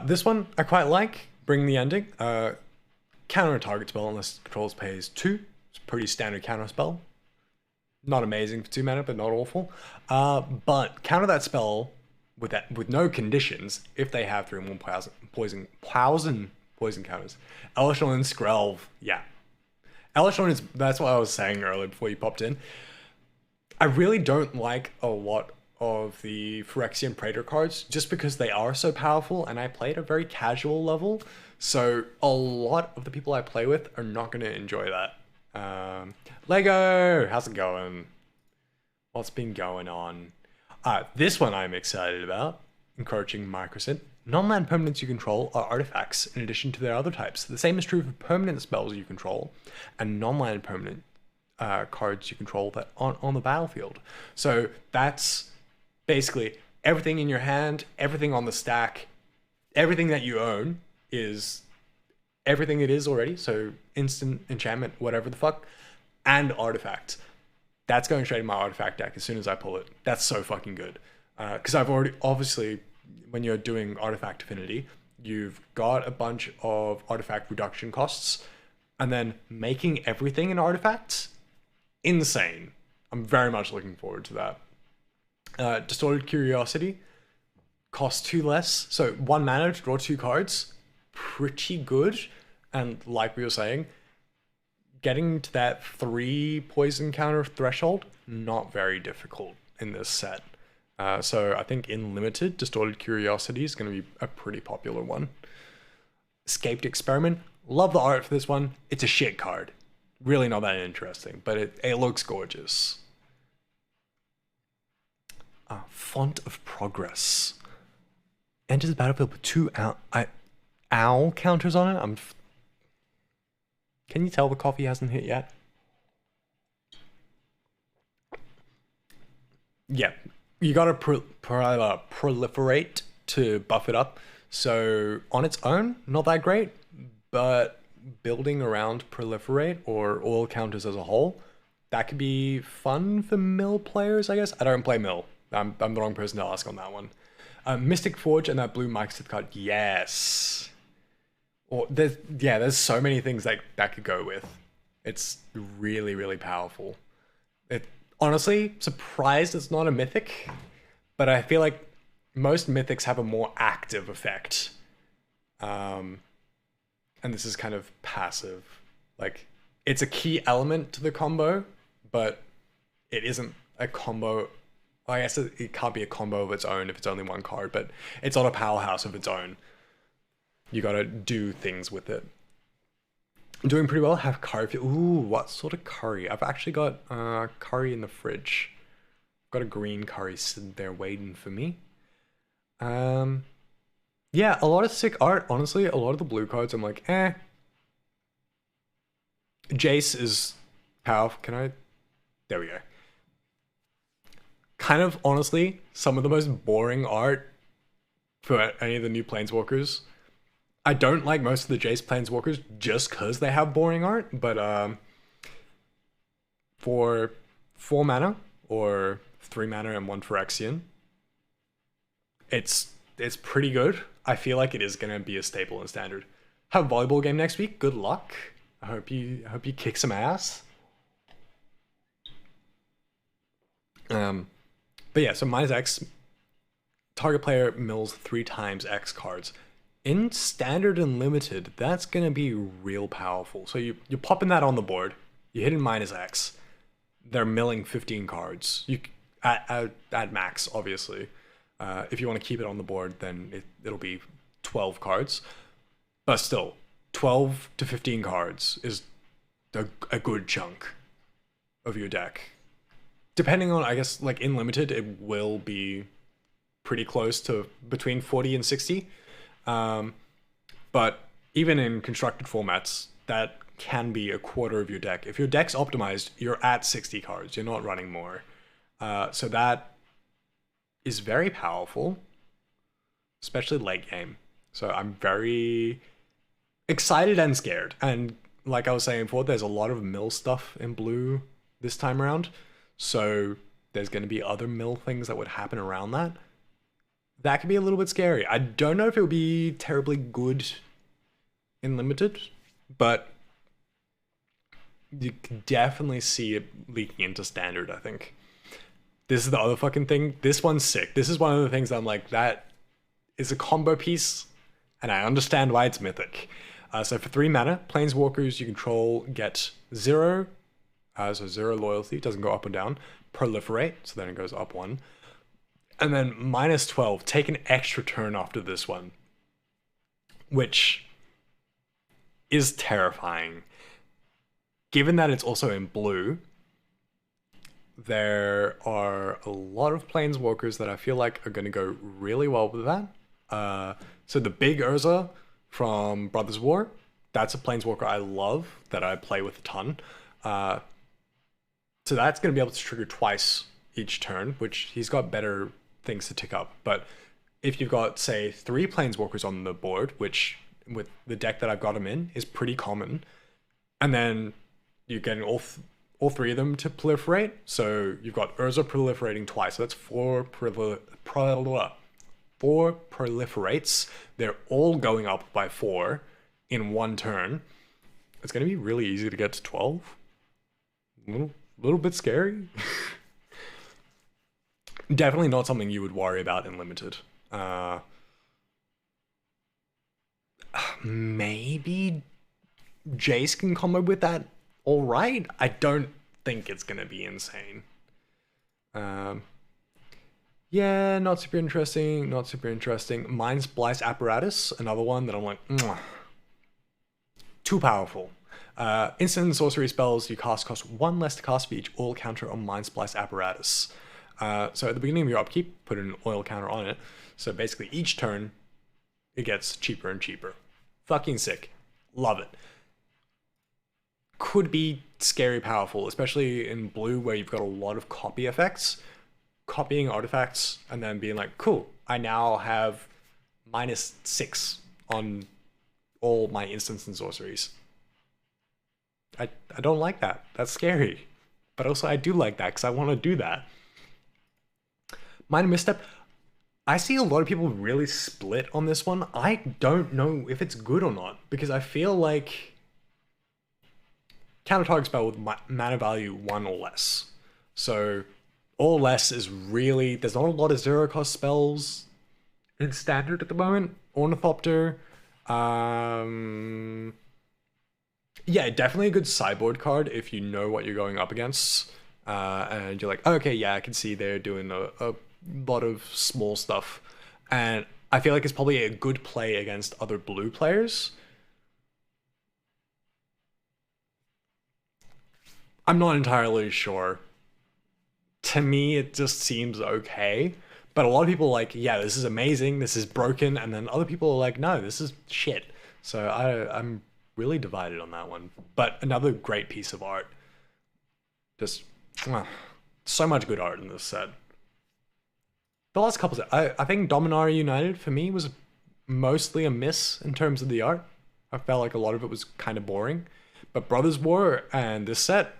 This one I quite like. Bring the Ending. Counter a target spell unless controls pays 2. It's a pretty standard counter spell. Not amazing for 2 mana, but not awful. But counter that spell with no conditions if they have 3 or more poison counters. Elishon and Skrelv, yeah. Elishon is, that's what I was saying earlier before you popped in. I really don't like a lot of the Phyrexian Praetor cards just because they are so powerful, and I play at a very casual level, so a lot of the people I play with are not going to enjoy that. Lego, how's it going? What's been going on? This one I'm excited about. Encroaching Microsynth. Non-land permanents you control are artifacts in addition to their other types. The same is true for permanent spells you control and non-land permanent cards you control that aren't on the battlefield. So that's basically everything in your hand, everything on the stack, everything that you own is everything it is already. So instant, enchantment, whatever the fuck, and artifacts. That's going straight in my artifact deck as soon as I pull it. That's so fucking good. Because I've already, obviously, when you're doing artifact affinity, you've got a bunch of artifact reduction costs, and then making everything an artifact, insane. I'm very much looking forward to that. Distorted Curiosity costs 2 less, so 1 mana to draw 2 cards, pretty good. And like we were saying, getting to that 3 poison counter threshold, not very difficult in this set. So I think in Limited, Distorted Curiosity is going to be a pretty popular one. Escaped Experiment, love the art for this one. It's a shit card. Really not that interesting, but it looks gorgeous. Font of Progress. Enters the battlefield with 2 owl counters on it. Can you tell the coffee hasn't hit yet? Yeah, you gotta proliferate to buff it up. So on its own, not that great, but building around proliferate or all counters as a whole, that could be fun for mill players, I guess. I don't play mill. I'm the wrong person to ask on that one. Mystic Forge and that blue Microsynth card, yes. Or there's so many things that could go with. It's really, really powerful. It honestly surprised it's not a mythic, but I feel like most mythics have a more active effect. And this is kind of passive. Like, it's a key element to the combo, but it isn't a combo. I guess it can't be a combo of its own if it's only one card, but it's not a powerhouse of its own. You gotta do things with it. I'm doing pretty well. Have curry. Ooh, what sort of curry? I've actually got curry in the fridge. Got a green curry sitting there waiting for me. Yeah, a lot of sick art. Honestly, a lot of the blue cards, I'm like, eh. Jace is powerful. Can I? There we go. Kind of, honestly, some of the most boring art for any of the new Planeswalkers. I don't like most of the Jace Planeswalkers just because they have boring art, but for 4 mana or 3 mana and 1 Phyrexian, it's pretty good. I feel like it is gonna be a staple in standard. Have a volleyball game next week. Good luck. I hope you kick some ass. But yeah, so minus X. Target player mills 3 times X cards. In standard and limited, that's gonna be real powerful. So you're popping that on the board. You hit in minus X. They're milling 15 cards. You at max, obviously. If you want to keep it on the board, then it'll be 12 cards. But still, 12 to 15 cards is a good chunk of your deck. Depending on, I guess, like in limited, it will be pretty close to between 40 and 60. But even in constructed formats, that can be a quarter of your deck. If your deck's optimized, you're at 60 cards. You're not running more. So that is very powerful, especially late game. So I'm very excited and scared. And like I was saying before, there's a lot of mill stuff in blue this time around. So there's going to be other mill things that would happen around that. That could be a little bit scary. I don't know if it would be terribly good in limited, but you can definitely see it leaking into standard, I think. This is the other fucking thing. This one's sick. This is one of the things I'm like, that is a combo piece, and I understand why it's mythic. So for 3 mana, Planeswalkers you control get 0, so 0 loyalty, doesn't go up or down. Proliferate, so then it goes up 1. And then minus 12, take an extra turn after this one, which is terrifying. Given that it's also in blue, there are a lot of Planeswalkers that I feel like are going to go really well with that. So the big Urza from Brothers War, that's a Planeswalker I love, that I play with a ton. So that's going to be able to trigger twice each turn, which he's got better things to tick up. But if you've got, say, 3 Planeswalkers on the board, which with the deck that I've got them in is pretty common, and then you're getting all 3 of them to proliferate. So you've got Urza proliferating twice. So that's 4 proliferates. They're all going up by 4 in 1 turn. It's going to be really easy to get to 12. Little bit scary. Definitely not something you would worry about in limited. Maybe Jace can combo with that all right. I don't think it's gonna be insane. Yeah, not super interesting. Not super interesting. Mind Splice Apparatus, another one that I'm like, too powerful. Instant and sorcery spells you cast cost 1 less to cast for each oil counter on Mind Splice Apparatus. So at the beginning of your upkeep, put an oil counter on it. So basically each turn, it gets cheaper and cheaper. Fucking sick. Love it. Could be scary powerful, especially in blue where you've got a lot of copy effects. Copying artifacts and then being like, cool, I now have -6 on all my instants and sorceries. I don't like that. That's scary. But also I do like that because I want to do that. Minor misstep. I see a lot of people really split on this one. I don't know if it's good or not because I feel like counter target spell with mana value 1 or less. So or less is really, there's not a lot of zero cost spells in standard at the moment. Ornithopter, yeah, definitely a good sideboard card if you know what you're going up against. And you're like, okay, yeah, I can see they're doing a lot of small stuff. And I feel like it's probably a good play against other blue players. I'm not entirely sure. To me, it just seems okay. But a lot of people are like, yeah, this is amazing, this is broken. And then other people are like, no, this is shit. So I'm really divided on that one. But another great piece of art. Just so much good art in this set. The last couple, I think Dominaria United for me was mostly a miss in terms of the art. I felt like a lot of it was kind of boring. But Brothers War and this set,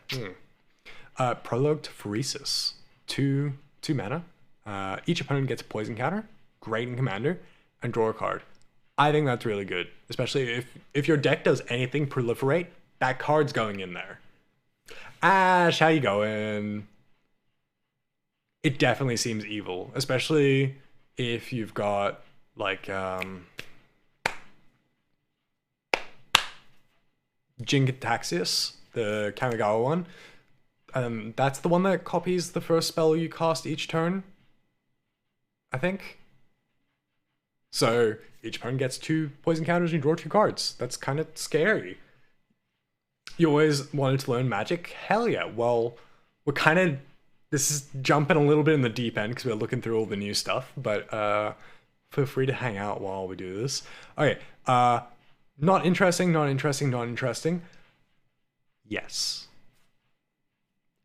Prologue to Phyrexia, two mana. Each opponent gets a poison counter, great in Commander, and draw a card. I think that's really good, especially if your deck does anything proliferate, that card's going in there. Ash, how you going? It definitely seems evil, especially if you've got like Jin-Gitaxias, the Kamigawa one. That's the one that copies the first spell you cast each turn, I think. So each opponent gets 2 poison counters and you draw 2 cards. That's kind of scary. You always wanted to learn Magic? Hell yeah. Well, we're kind of, this is jumping a little bit in the deep end because we're looking through all the new stuff, but feel free to hang out while we do this. Okay, not interesting, not interesting, not interesting. Yes.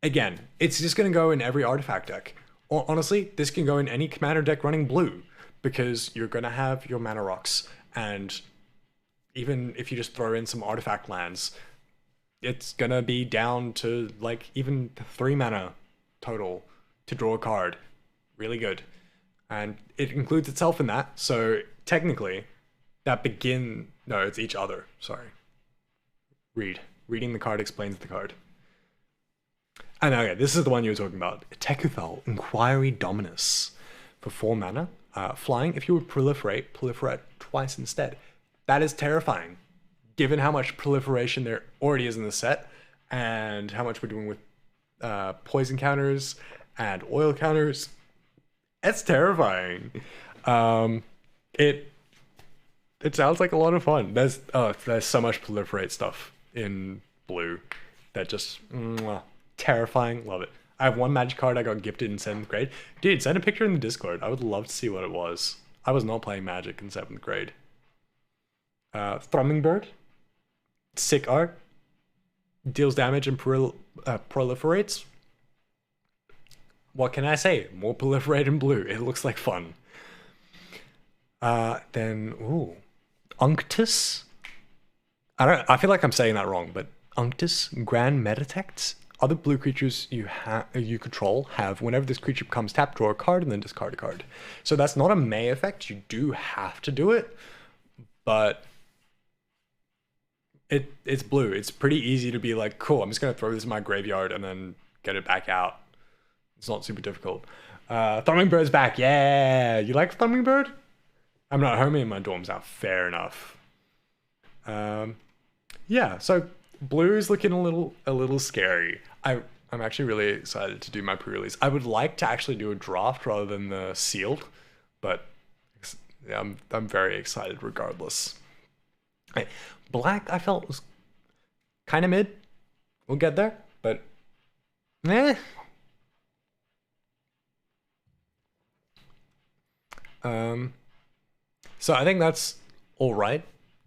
Again, it's just going to go in every artifact deck. Honestly, this can go in any commander deck running blue because you're going to have your mana rocks, and even if you just throw in some artifact lands, it's going to be down to like even 3 mana total to draw a card. Really good. And it includes itself in that, so technically that no, it's each other, sorry. Reading the card explains the card. And okay, this is the one you were talking about. Tekuthal, Inquiry Dominus. For 4 mana, flying, if you would proliferate twice instead. That is terrifying, given how much proliferation there already is in the set, and how much we're doing with poison counters and oil counters. It's terrifying. It sounds like a lot of fun. There's so much proliferate stuff in blue that just terrifying. Love it. I have one magic card I got gifted in 7th grade. Dude, send a picture in the Discord. I would love to see what it was. I was not playing Magic in 7th grade. Thrumming Bird. Sick art. Deals damage and proliferates. What can I say? More proliferate in blue. It looks like fun. Then, Unctus. I feel like I'm saying that wrong, but Unctus, Grand Meditect. Other blue creatures you control have, whenever this creature becomes tapped, draw a card and then discard a card. So that's not a May effect. You do have to do it, but it's blue. It's pretty easy to be like, cool, I'm just going to throw this in my graveyard and then get it back out. It's not super difficult. Thrumming Bird's back. Yeah, you like Thrumming Bird? I'm not homie in my dorms now. Fair enough. Yeah, so blue is looking a little scary. I'm actually really excited to do my pre-release. I would like to actually do a draft rather than the sealed, but yeah, I'm very excited regardless. Okay. Black I felt was kind of mid. We'll get there, but so I think that's all right.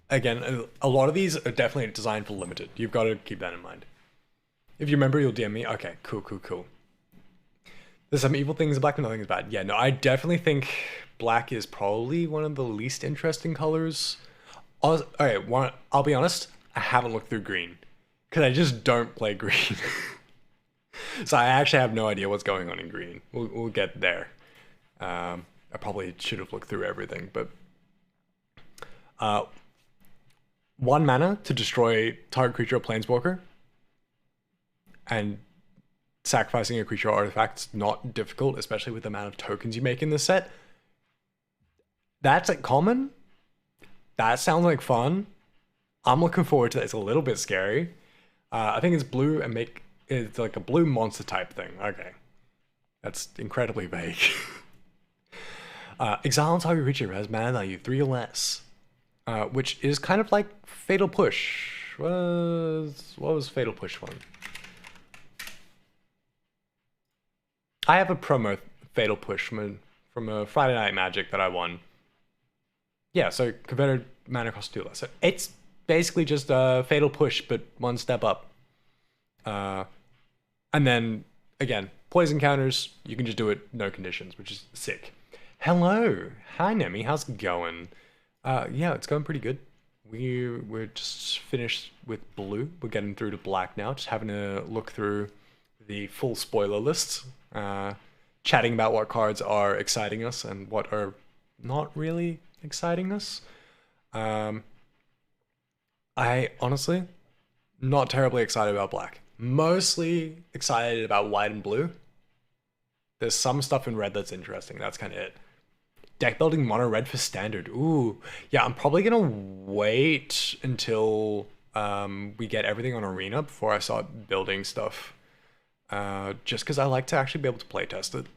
Again, a lot of these are definitely designed for limited. You've got to keep that in mind. If you remember, you'll DM me. Okay, cool. There's some evil things in black, but nothing is bad. Yeah, no, I definitely think black is probably one of the least interesting colors. Okay, I'll be honest, I haven't looked through green because I just don't play green. So I actually have no idea what's going on in green. We'll get there. I probably should have looked through everything, but 1 mana to destroy target creature or planeswalker, and sacrificing a creature or artifact's not difficult, especially with the amount of tokens you make in this set. That's at common. That sounds like fun. I'm looking forward to that. It's a little bit scary. I think it's blue and it's like a blue monster type thing. Okay. That's incredibly vague. Exile target creature has mana value 3 or less. Which is kind of like Fatal Push. What was Fatal Push one? I have a promo Fatal Push from a Friday Night Magic that I won. Yeah, so converted mana cost 2 less. So it's basically just a Fatal Push, but 1 step up. And then, again, poison counters, you can just do it, no conditions, which is sick. Hello. Hi, Nemi. How's it going? Yeah, it's going pretty good. We're just finished with blue. We're getting through to black now. Just having a look through the full spoiler list. Chatting about what cards are exciting us and what are not really exciting us. I honestly, not terribly excited about black. Mostly excited about white and blue. There's some stuff in red that's interesting. That's kind of it. Deck building mono red for standard. Ooh, yeah, I'm probably gonna wait until we get everything on arena before I start building stuff. Just because I like to actually be able to play test it.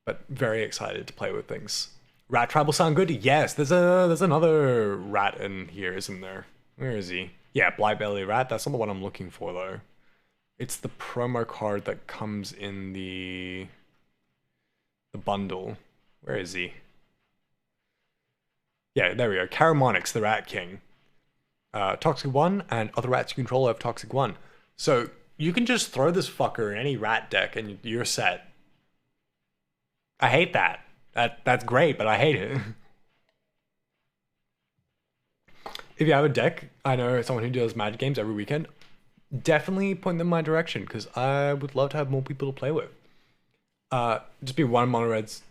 But very excited to play with things. Rat tribal sound good? Yes, there's another rat in here, isn't there? Where is he? Yeah, Blightbelly Rat. That's not the one I'm looking for though. It's the promo card that comes in the bundle. Where is he? Yeah, there we go. Caramonix, the Rat King. Toxic 1 and other rats you control have Toxic 1. So you can just throw this fucker in any rat deck and you're set. I hate that. That's great, but I hate it. If you have a deck, I know someone who does Magic games every weekend, definitely point them in my direction because I would love to have more people to play with. Just be 1 mono reds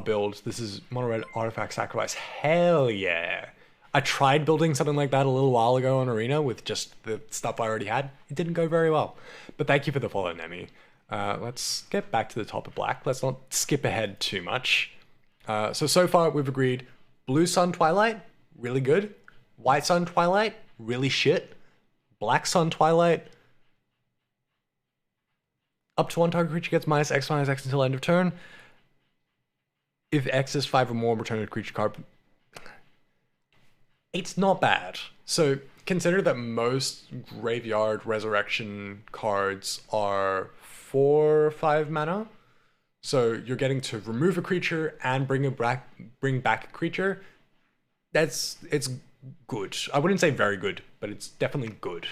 build. This is mono red artifact sacrifice. Hell yeah. I tried building something like that a little while ago on Arena with just the stuff I already had. It didn't go very well. But thank you for the follow, Nemi. Let's get back to the top of black. Let's not skip ahead too much. So far we've agreed Blue Sun Twilight, really good. White Sun Twilight, really shit. Black Sun Twilight, up to 1 target creature gets -X -X until end of turn. If X is 5 or more, return a creature card. It's not bad. So consider that most graveyard resurrection cards are 4 or 5 mana. So you're getting to remove a creature and bring back a creature. It's good. I wouldn't say very good, but it's definitely good.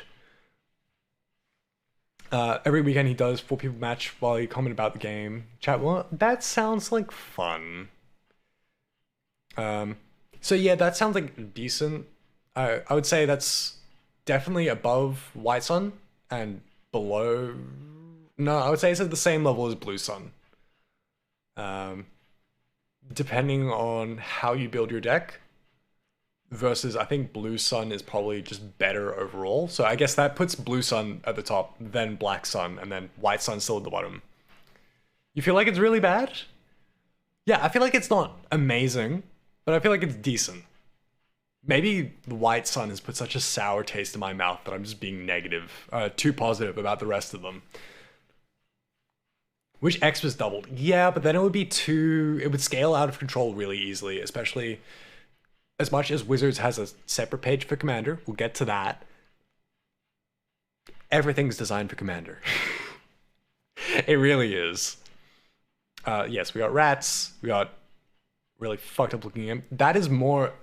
Every weekend he does 4 people match while he comment about the game. Chat, well, that sounds like fun. So yeah, that sounds like decent. I would say that's definitely above White Sun and below. No, I would say it's at the same level as Blue Sun. Depending on how you build your deck. Versus, I think Blue Sun is probably just better overall. So I guess that puts Blue Sun at the top, then Black Sun, and then White Sun still at the bottom. You feel like it's really bad? Yeah, I feel like it's not amazing, but I feel like it's decent. Maybe the White Sun has put such a sour taste in my mouth that I'm just being negative, too positive about the rest of them. Wish X was doubled. Yeah, but then it would scale out of control really easily, especially as much as Wizards has a separate page for Commander. We'll get to that. Everything's designed for Commander. It really is. Yes, we got rats. We got really fucked up looking. That is more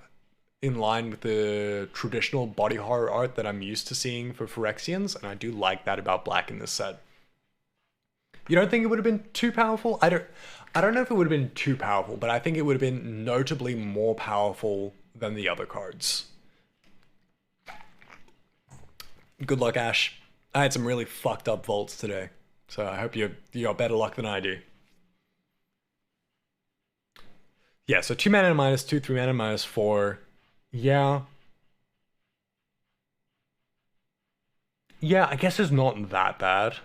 in line with the traditional body horror art that I'm used to seeing for Phyrexians, and I do like that about black in this set. You don't think it would have been too powerful? I don't know if it would have been too powerful, but I think it would have been notably more powerful than the other cards. Good luck, Ash. I had some really fucked up vaults today, so I hope you got better luck than I do. Yeah, so 2 mana -2, 3 mana -4. Yeah. Yeah, I guess it's not that bad.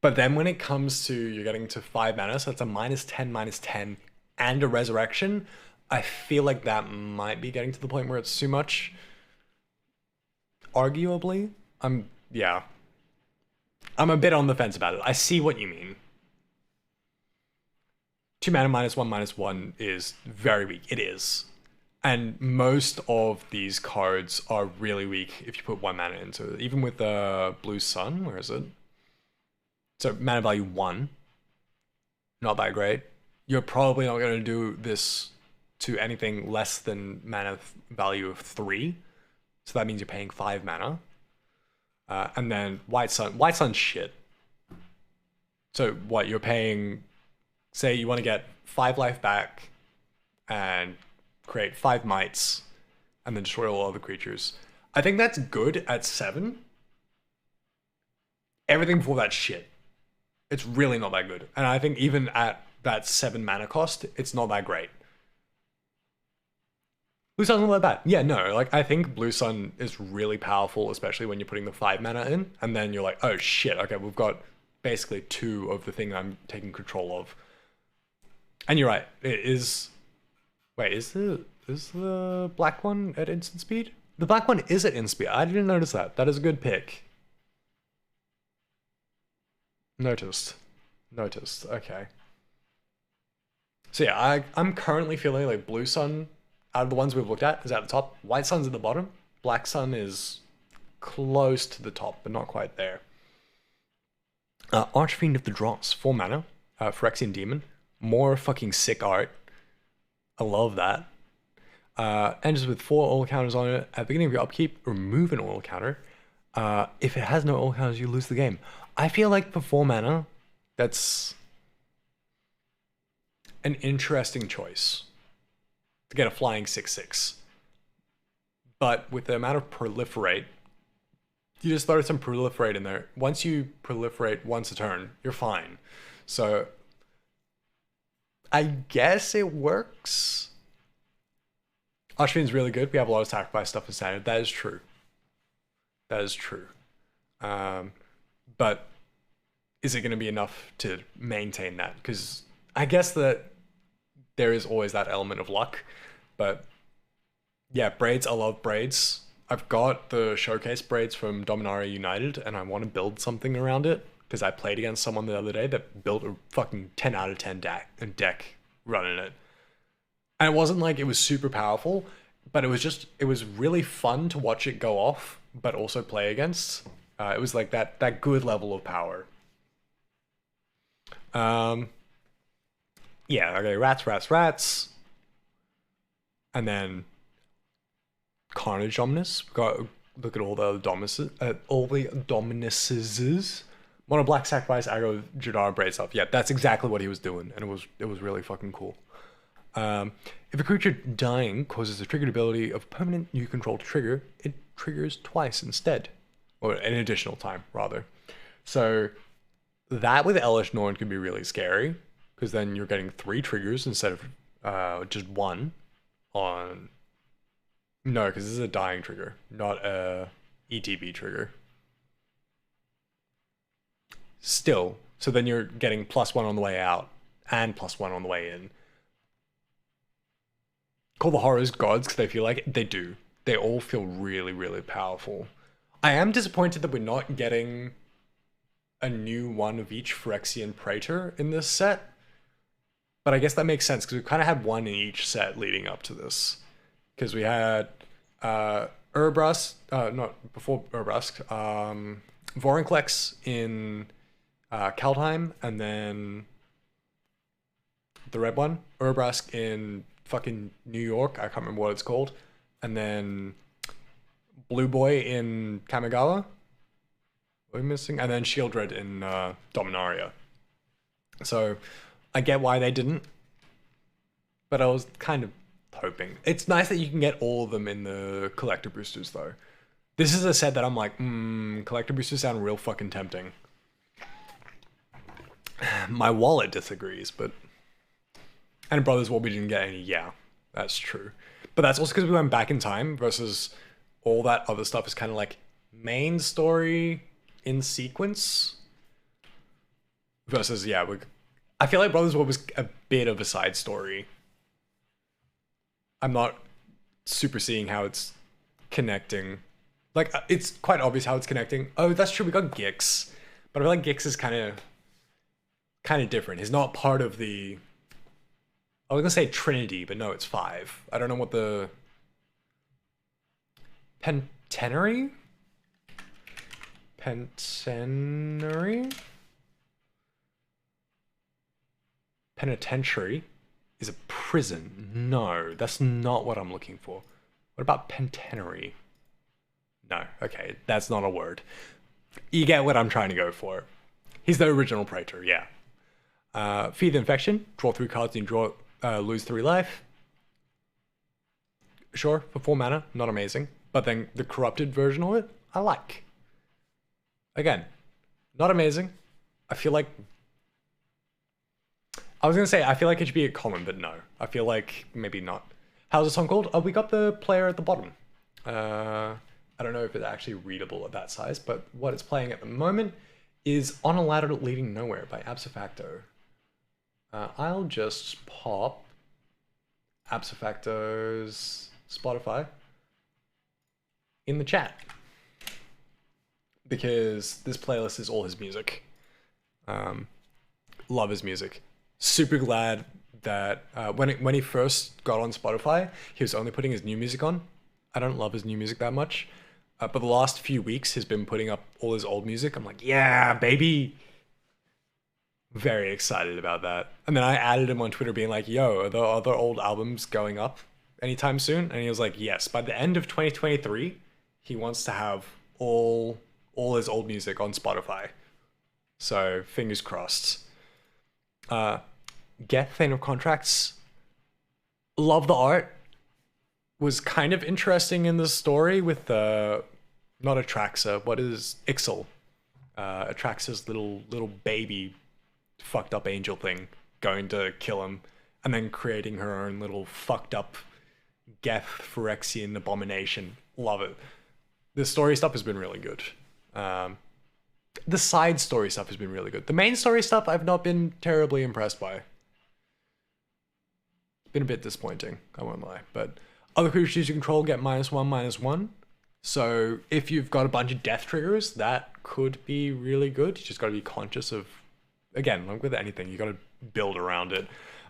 But then when it comes to you're getting to 5 mana, so it's a -10, -10, and a resurrection, I feel like that might be getting to the point where it's too much. Arguably. Yeah. I'm a bit on the fence about it. I see what you mean. 2 mana -1/-1 is very weak. It is. And most of these cards are really weak if you put 1 mana into it. Even with the Blue Sun, where is it? So mana value 1. Not that great. You're probably not going to do this to anything less than mana value of 3. So that means you're paying 5 mana. And then White Sun. White Sun's shit. So what, you're paying... Say you want to get 5 life back and create 5 mites and then destroy all other creatures. I think that's good at 7. Everything before that's shit. It's really not that good. And I think even at that 7 mana cost, it's not that great. Blue Sun's not that bad. Yeah, no, like I think Blue Sun is really powerful, especially when you're putting the 5 mana in, and then you're like, oh shit, okay, we've got basically 2 of the thing I'm taking control of. And you're right, it is... Wait, is the black one at instant speed? The black one is at instant speed. I didn't notice that. That is a good pick. Noticed. Okay. So yeah, I'm currently feeling like Blue Sun, out of the ones we've looked at, is at the top. White Sun's at the bottom. Black Sun is close to the top, but not quite there. Archfiend of the Dross, 4 mana. Phyrexian Demon. More fucking sick art. I love that. Enters with 4 oil counters on it. At the beginning of your upkeep, remove an oil counter. If it has no oil counters, you lose the game. I feel like for 4 mana, that's an interesting choice to get a flying 6/6. But with the amount of proliferate, you just throw some proliferate in there. Once you proliferate once a turn, you're fine. So I guess it works. Archfiend's really good. We have a lot of sacrifice stuff in standard. That is true. That is true. But is it going to be enough to maintain that? Because I guess that there is always that element of luck. But yeah, braids, I love braids. I've got the showcase braids from Dominaria United, and I want to build something around it. Because I played against someone the other day that built a fucking 10 out of 10 deck running it. And it wasn't like it was super powerful, but it was really fun to watch it go off, but also play against. It was like that good level of power. Yeah, okay, rats. And then Carnage Dominus. Got look at all the other Dominuses. Mono black sacrifice aggro Jadar braids up. Yeah, that's exactly what he was doing, and it was really fucking cool. If a creature dying causes a triggered ability of permanent you control to trigger, it triggers twice instead. Or an additional time, rather. So that with Elish Norn could be really scary, because then you're getting 3 triggers instead of just 1 on... No, because this is a dying trigger, not a ETB trigger. Still, so then you're getting +1 on the way out, and +1 on the way in. Call the horrors gods because they feel like it. They do. They all feel really, really powerful. I am disappointed that we're not getting a new one of each Phyrexian Praetor in this set. But I guess that makes sense because we kind of had one in each set leading up to this. Because we had Urbrask, not before Urbrask, Vorinclex in Kaldheim, and then the red one, Urbrask in fucking New York, I can't remember what it's called, and then Blue Boy in Kamigawa. What are we missing? And then Shieldred in Dominaria. So I get why they didn't, but I was kind of hoping. It's nice that you can get all of them in the collector boosters though. This is a set that I'm like, collector boosters sound real fucking tempting. My wallet disagrees, but And Brothers War we didn't get any. Yeah, that's true. But that's also because we went back in time versus all that other stuff is kind of like main story in sequence. Versus, yeah, I feel like Brothers War was a bit of a side story. I'm not super seeing how it's connecting. Like, it's quite obvious how it's connecting. Oh, that's true, we got Gix. But I feel like Gix is kind of different. He's not part of the... I was gonna say Trinity, but no, it's 5. I don't know what the... Pentenary? Pentenary? Penitentiary is a prison. No, that's not what I'm looking for. What about pentenary? No, okay, that's not a word. You get what I'm trying to go for. He's the original Praetor, yeah. Feed the Infection, draw 3 cards and lose 3 life. Sure, for 4 mana, not amazing. But then the corrupted version of it, I like. Again, not amazing. I feel like... I was going to say, I feel like it should be a common, but no. I feel like maybe not. How's the song called? Oh, we got the player at the bottom. I don't know if it's actually readable at that size, but what it's playing at the moment is On a Ladder Leading Nowhere by Absifacto. I'll just pop Absifacto's Spotify in the chat because this playlist is all his music. Love his music. Super glad that when he first got on Spotify, he was only putting his new music on. I don't love his new music that much. But the last few weeks, he's been putting up all his old music. I'm like, yeah, baby. Very excited about that. And then I added him on Twitter being like, yo, are the other old albums going up anytime soon? And he was like, yes. By the end of 2023, he wants to have all his old music on Spotify. So fingers crossed. Get Thane of Contracts. Love the art. Was kind of interesting in the story with not Atraxa. What is Ixal? Atraxa's little baby fucked up angel thing going to kill him, and then creating her own little fucked up Geth Phyrexian abomination. Love it. The story stuff has been really good. The side story stuff has been really good. The main story stuff I've not been terribly impressed by. It's been a bit disappointing, I won't lie. But other creatures you control get -1/-1. So if you've got a bunch of death triggers, that could be really good. You just got to be conscious of, again, like with anything, you got to build around it.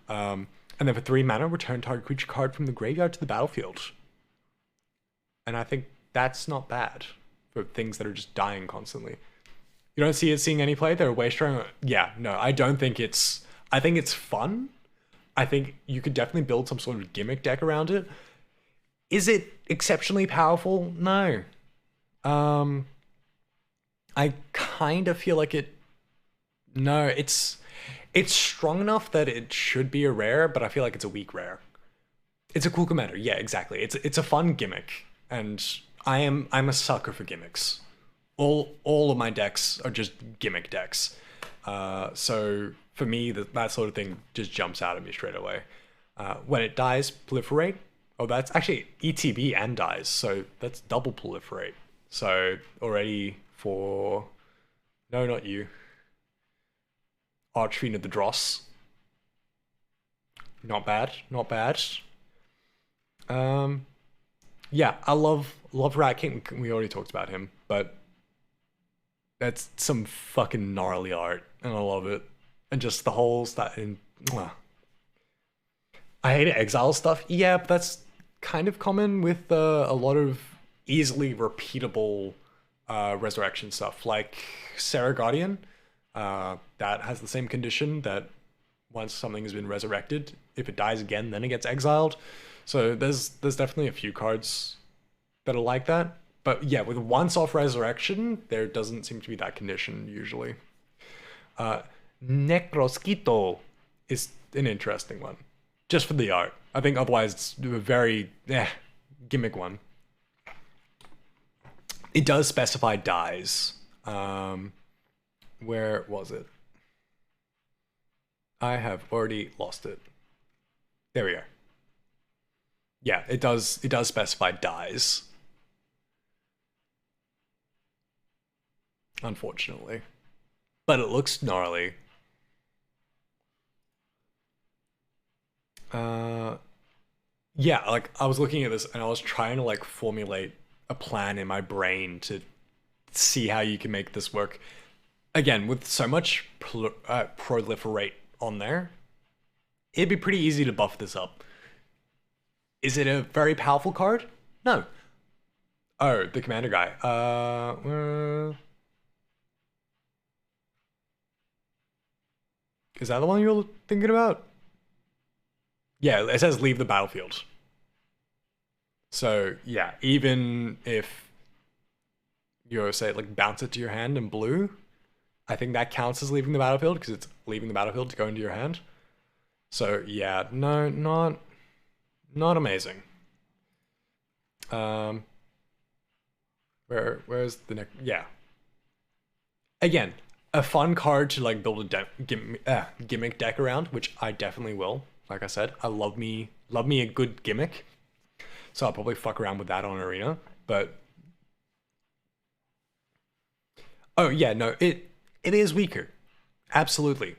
And then for 3 mana, return target creature card from the graveyard to the battlefield. And I think that's not bad for things that are just dying constantly. You don't see it seeing any play? They're way strong. Yeah, no, I don't think it's... I think it's fun. I think you could definitely build some sort of gimmick deck around it. Is it exceptionally powerful? No. I kind of feel like it... No, it's strong enough that it should be a rare, but I feel like it's a weak rare. It's a cool commander. Yeah, exactly. It's a fun gimmick, and I'm a sucker for gimmicks. All of my decks are just gimmick decks. So for me, that sort of thing just jumps out at me straight away. When it dies, proliferate. Oh, that's actually ETB and dies, so that's double proliferate. So already for... No, not you. Archfiend the Dross. Not bad, not bad. Yeah, I love Rat King. We already talked about him, but that's some fucking gnarly art, and I love it. And just the whole stuff in... I hate exile stuff. Yeah, but that's kind of common with a lot of easily repeatable resurrection stuff, like Sarah Guardian. That has the same condition that once something has been resurrected, if it dies again, then it gets exiled. So there's definitely a few cards that are like that. But yeah, with once off resurrection, there doesn't seem to be that condition usually. Necrosquito is an interesting one, just for the art. I think otherwise it's a very gimmick one. It does specify dies. Where was it? I have already lost it. There we go. Yeah, it does specify dies. Unfortunately. But it looks gnarly. Yeah, like I was looking at this and I was trying to like formulate a plan in my brain to see how you can make this work. Again, with so much proliferate on there, it'd be pretty easy to buff this up. Is it a very powerful card? No. Oh, the commander guy. Is that the one you were thinking about? Yeah, it says leave the battlefield. So yeah, even if you say like bounce it to your hand in blue, I think that counts as leaving the battlefield because it's leaving the battlefield to go into your hand. So yeah, no, not amazing. Where's the next? Yeah. Again, a fun card to like build a gimmick deck around, which I definitely will. Like I said, I love me a good gimmick, so I'll probably fuck around with that on Arena. But oh yeah, no, it is weaker, absolutely.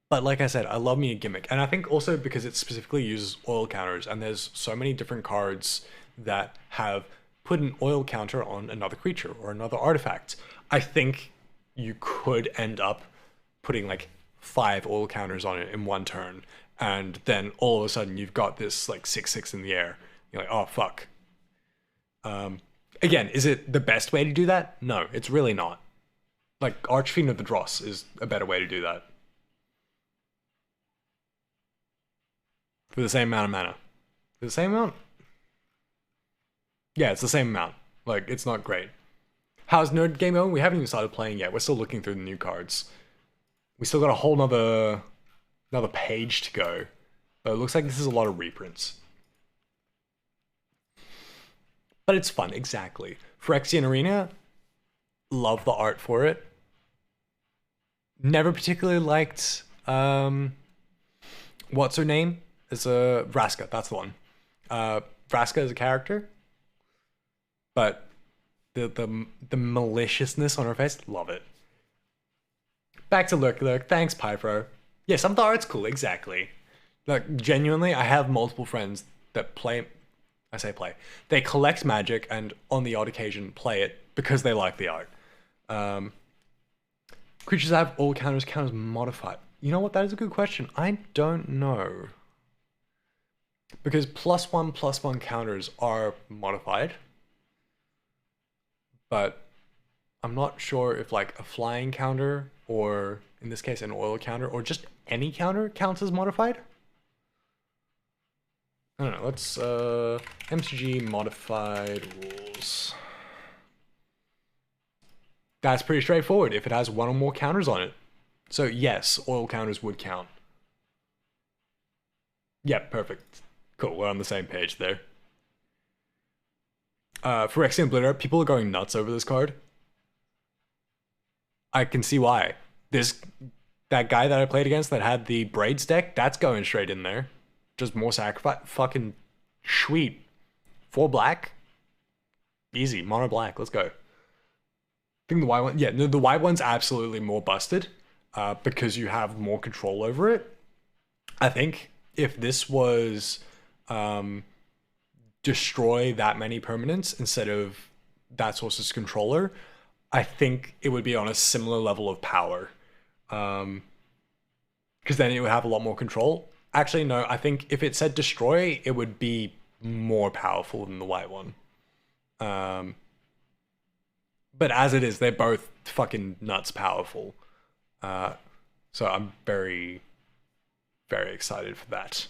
But like I said, I love me a gimmick, and I think also because it specifically uses oil counters, and there's so many different cards that have put an oil counter on another creature or another artifact. I think you could end up putting like 5 oil counters on it in one turn, and then all of a sudden you've got this like 6/6 in the air. You're like, oh fuck. Again, is it the best way to do that? No, it's really not. Like Archfiend of the Dross is a better way to do that. For the same amount of mana. For the same amount? Yeah, it's the same amount. Like, it's not great. How's Nerd Game going? We haven't even started playing yet. We're still looking through the new cards. We still got a whole another page to go. But it looks like this is a lot of reprints. But it's fun, exactly. Phyrexia Arena, love the art for it. Never particularly liked, what's her name? It's Vraska, that's the one. Vraska is a character. But the maliciousness on her face, love it. Back to Lurk. Thanks, Pyro. Yeah, some of the art's cool, exactly. Like, genuinely, I have multiple friends that play... I say play. They collect Magic and, on the odd occasion, play it because they like the art. Creatures that have all counters count as modified. You know what? That is a good question. I don't know. Because +1/+1 counters are modified. But I'm not sure if like a flying counter or in this case an oil counter or just any counter counts as modified. I don't know, let's MCG modified rules. That's pretty straightforward if it has 1 or more counters on it. So yes, oil counters would count. Yeah, perfect. Cool, we're on the same page there. Phyrexia and Blitter, people are going nuts over this card. I can see why. That guy that I played against that had the Braids deck, that's going straight in there. Just more sacrifice. Fucking sweet. 4 black. Easy. Mono black. Let's go. I think the white one... Yeah, no, the white one's absolutely more busted. Because you have more control over it. I think if this was... destroy that many permanents instead of that source's controller, I think it would be on a similar level of power. Because then it would have a lot more control. Actually, no, I think if it said destroy, it would be more powerful than the white one. But as it is, they're both fucking nuts powerful. So I'm very, very excited for that.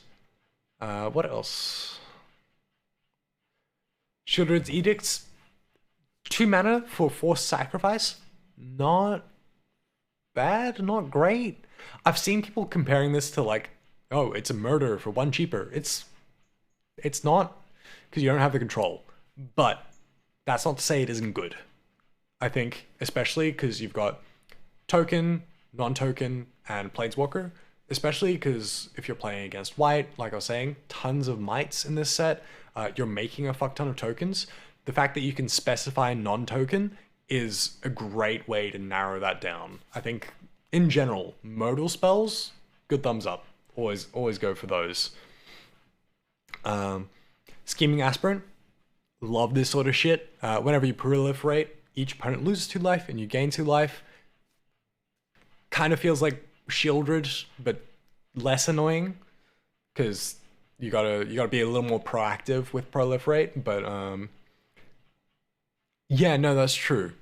What else? Shieldred's Edicts, 2 mana for Forced Sacrifice. Not bad, not great. I've seen people comparing this to like, oh, it's a murder for 1 cheaper. It's not, because you don't have the control. But that's not to say it isn't good. I think, especially because you've got token, non-token, and Planeswalker. especially because if you're playing against white, like I was saying, tons of mites in this set, you're making a fuck ton of tokens. The fact that you can specify non-token is a great way to narrow that down. I think, in general, modal spells, good thumbs up. Always go for those. Scheming Aspirant, love this sort of shit. Whenever you proliferate, each opponent loses 2 life and you gain 2 life. Kind of feels like Shieldred, but less annoying, because you gotta be a little more proactive with proliferate. But yeah, no, that's true.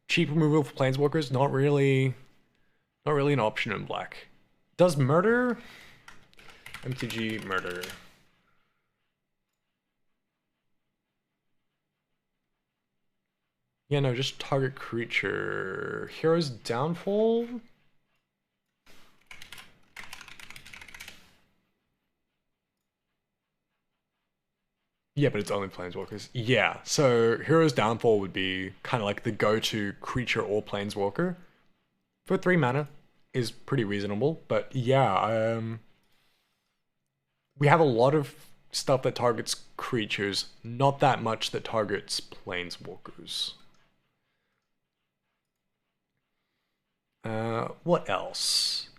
Cheap removal for planeswalkers, not really an option in black. Does murder? MTG murder. Yeah, no, just target creature. Hero's Downfall? Yeah, but it's only planeswalkers. Yeah, so Hero's Downfall would be kind of like the go-to creature or planeswalker. For 3 mana is pretty reasonable, but yeah, we have a lot of stuff that targets creatures, not that much that targets planeswalkers. What else?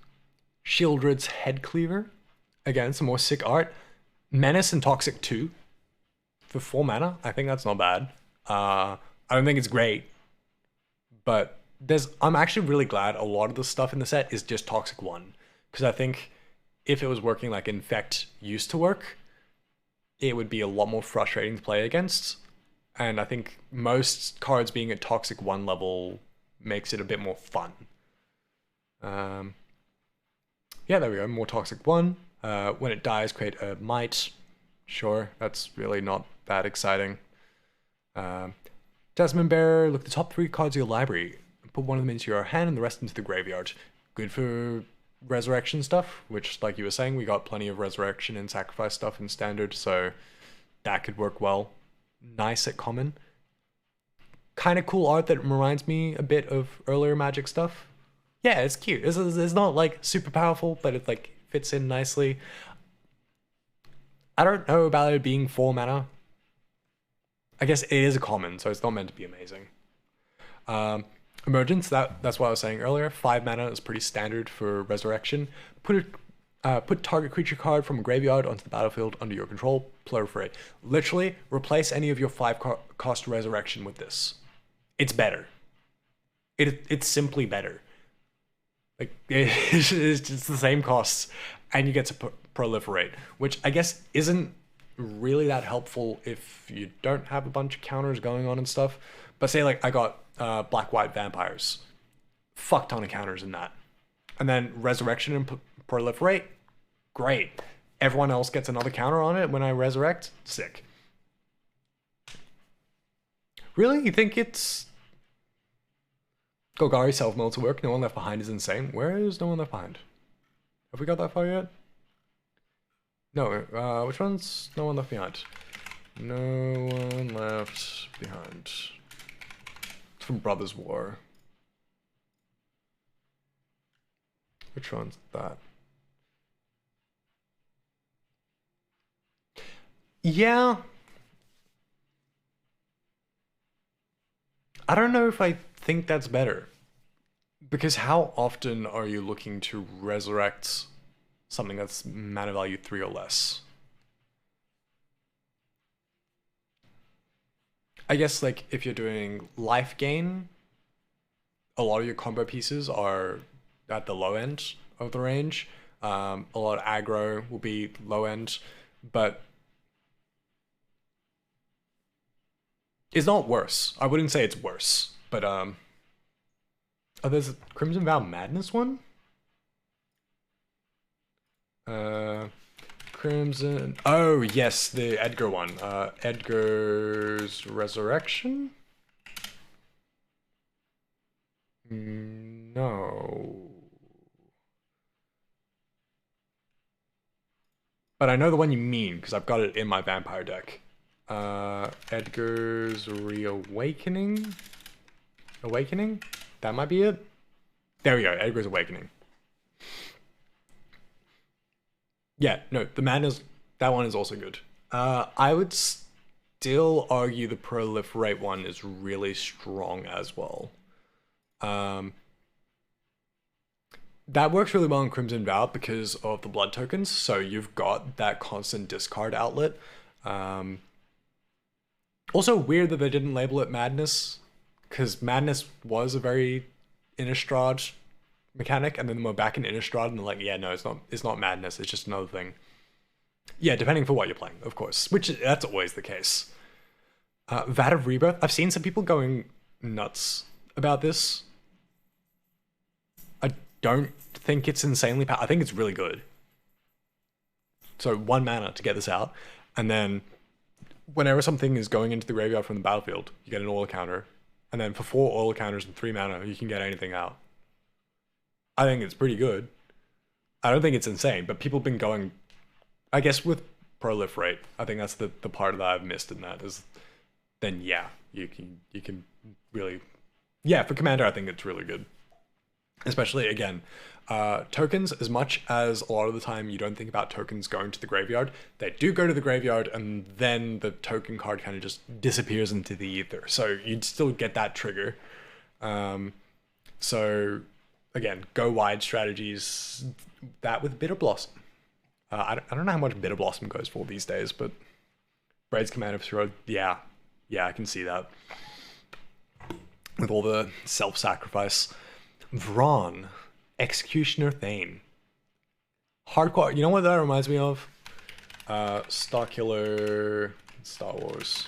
Shieldred's Headcleaver. Again, some more sick art. Menace and Toxic 2. For 4 mana, I think that's not bad. I don't think it's great, but I'm actually really glad a lot of the stuff in the set is just Toxic 1. Because I think if it was working like Infect used to work, it would be a lot more frustrating to play against. And I think most cards being at Toxic 1 level makes it a bit more fun. Yeah, there we go, more Toxic 1. When it dies, create a Might. Sure, that's really not that exciting. Jasmine Bearer, look at the top 3 cards of your library. Put one of them into your hand and the rest into the graveyard. Good for resurrection stuff, which, like you were saying, we got plenty of resurrection and sacrifice stuff in standard, so that could work well. Nice at common. Kind of cool art that reminds me a bit of earlier Magic stuff. Yeah, it's cute. It's not like super powerful, but it like fits in nicely. I don't know about it being 4 mana. I guess it is a common, so it's not meant to be amazing. Emergence, that's what I was saying earlier. 5 mana is pretty standard for resurrection. Put target creature card from a graveyard onto the battlefield under your control. Proliferate. Literally, replace any of your 5-cost resurrection with this. It's better. It's simply better. Like, it's just the same costs, and you get to proliferate, which I guess isn't really that helpful if you don't have a bunch of counters going on and stuff. But say like I got black-white vampires, fuck ton of counters in that, and then resurrection and proliferate, great. Everyone else gets another counter on it when I resurrect, sick. Really, you think it's Golgari self-mill to work? No One Left Behind is insane. Where is No One Left Behind? Have we got that far yet? No, which one's No One Left Behind? No One Left Behind. It's from Brothers War. Which one's that? Yeah. I don't know if I think that's better. Because how often are you looking to resurrect something that's mana value 3 or less? I guess like if you're doing life gain, a lot of your combo pieces are at the low end of the range. A lot of aggro will be low end, but it's not worse. I wouldn't say it's worse, but oh, there's a Crimson Vow Madness one? Crimson... Oh, yes, the Edgar one. Edgar's Resurrection? No. But I know the one you mean, because I've got it in my vampire deck. Edgar's Reawakening? Awakening? That might be it. There we go, Edgar's Awakening. Yeah, no, the madness, that one is also good. I would still argue the proliferate one is really strong as well. Um, that works really well in Crimson Vow because of the blood tokens. So you've got that constant discard outlet. Um, Also weird that they didn't label it Madness, because Madness was a very Innistrad mechanic, and then we're back in Innistrad, and they're like, yeah, no, it's not Madness, it's just another thing. Yeah, depending for what you're playing, of course, which that's always the case. Vat of Rebirth, I've seen some people going nuts about this. I don't think it's insanely powerful. I think it's really good. So 1 mana to get this out, and then whenever something is going into the graveyard from the battlefield, you get an oil counter. And then for 4 oil counters and 3 mana, you can get anything out. I think it's pretty good. I don't think it's insane, but people have been going, I guess with proliferate, I think that's the part that I've missed in that is then yeah, you can really, yeah, for Commander I think it's really good. Especially again, tokens, as much as a lot of the time you don't think about tokens going to the graveyard, they do go to the graveyard and then the token card kind of just disappears into the ether. So you'd still get that trigger. So again, go wide strategies, that with Bitter Blossom. I don't know how much Bitter Blossom goes for these days, but Braid's Command of Throw, yeah, I can see that. With all the self-sacrifice. Vron, Executioner Thane. Hardcore, you know what that reminds me of? Starkiller, Star Wars.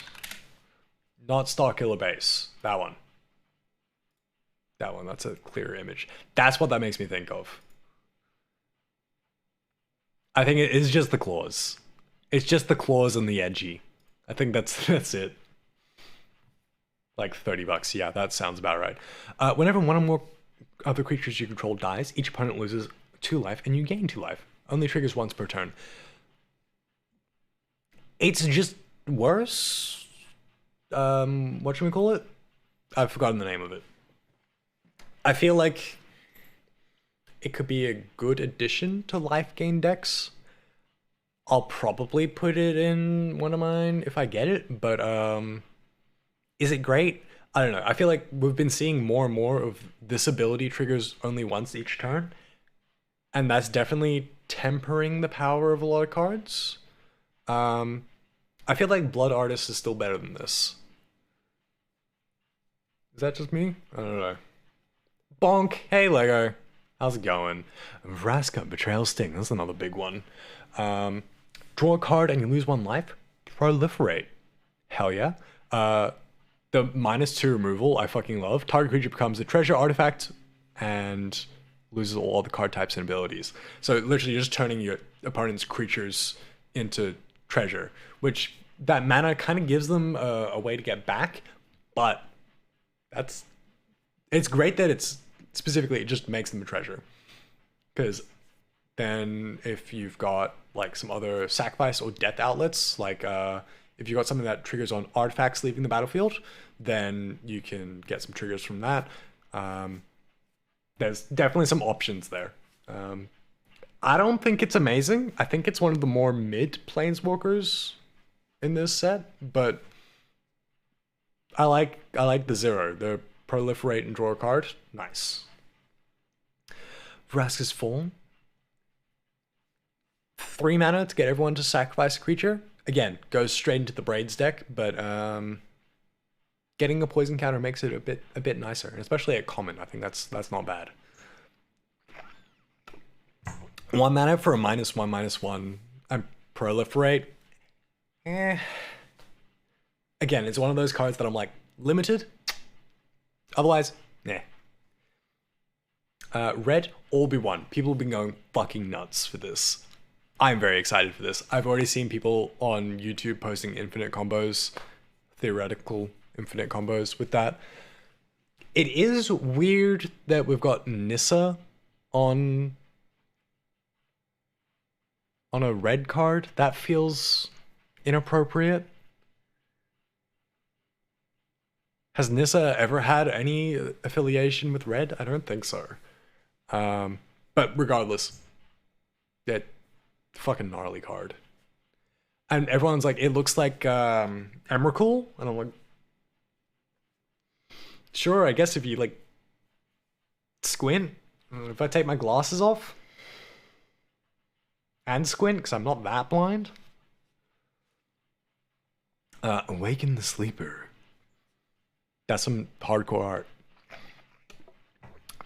Not Starkiller Base, that one. That one, that's a clearer image. That's what that makes me think of. I think it is just the claws. It's just the claws and the edgy. I think that's it. Like $30, yeah, that sounds about right. Whenever one or more other creatures you control dies, each opponent loses 2 life and you gain 2 life. Only triggers once per turn. It's just worse. What should we call it? I've forgotten the name of it. I feel like it could be a good addition to life gain decks. I'll probably put it in one of mine if I get it, but is it great? I don't know. I feel like we've been seeing more and more of this ability triggers only once each turn. And that's definitely tempering the power of a lot of cards. I feel like Blood Artist is still better than this. Is that just me? I don't know. Bonk! Hey Lego! How's it going? Vraska, Betrayal Sting. That's another big one. Draw a card and you lose 1 life. Proliferate. Hell yeah. The -2 removal, I fucking love. Target creature becomes a treasure artifact and loses all the card types and abilities. So literally you're just turning your opponent's creatures into treasure, which that mana kind of gives them a way to get back, but it's great that it's specifically, it just makes them a treasure. Because then if you've got like some other sacrifice or death outlets, like if you've got something that triggers on artifacts leaving the battlefield, then you can get some triggers from that. There's definitely some options there. I don't think it's amazing. I think it's one of the more mid planeswalkers in this set, but I like the 0, the proliferate and draw a card. Nice. Vraska's Fall. 3 mana to get everyone to sacrifice a creature. Again, goes straight into the Braids deck, but getting a poison counter makes it a bit nicer, and especially at common. I think that's not bad. 1 mana for a -1/-1 and proliferate. Again, it's one of those cards that I'm like limited. Otherwise, nah. Red Obi-Wan. People have been going fucking nuts for this. I'm very excited for this. I've already seen people on YouTube posting infinite combos, theoretical infinite combos with that. It is weird that we've got Nissa on a red card. That feels inappropriate. Has Nissa ever had any affiliation with red? I don't think so. But regardless, Fucking gnarly card. And everyone's like, it looks like Emrakul, and I'm like, sure, I guess if you like squint. If I take my glasses off and squint, because I'm not that blind. Awaken the Sleeper. That's some hardcore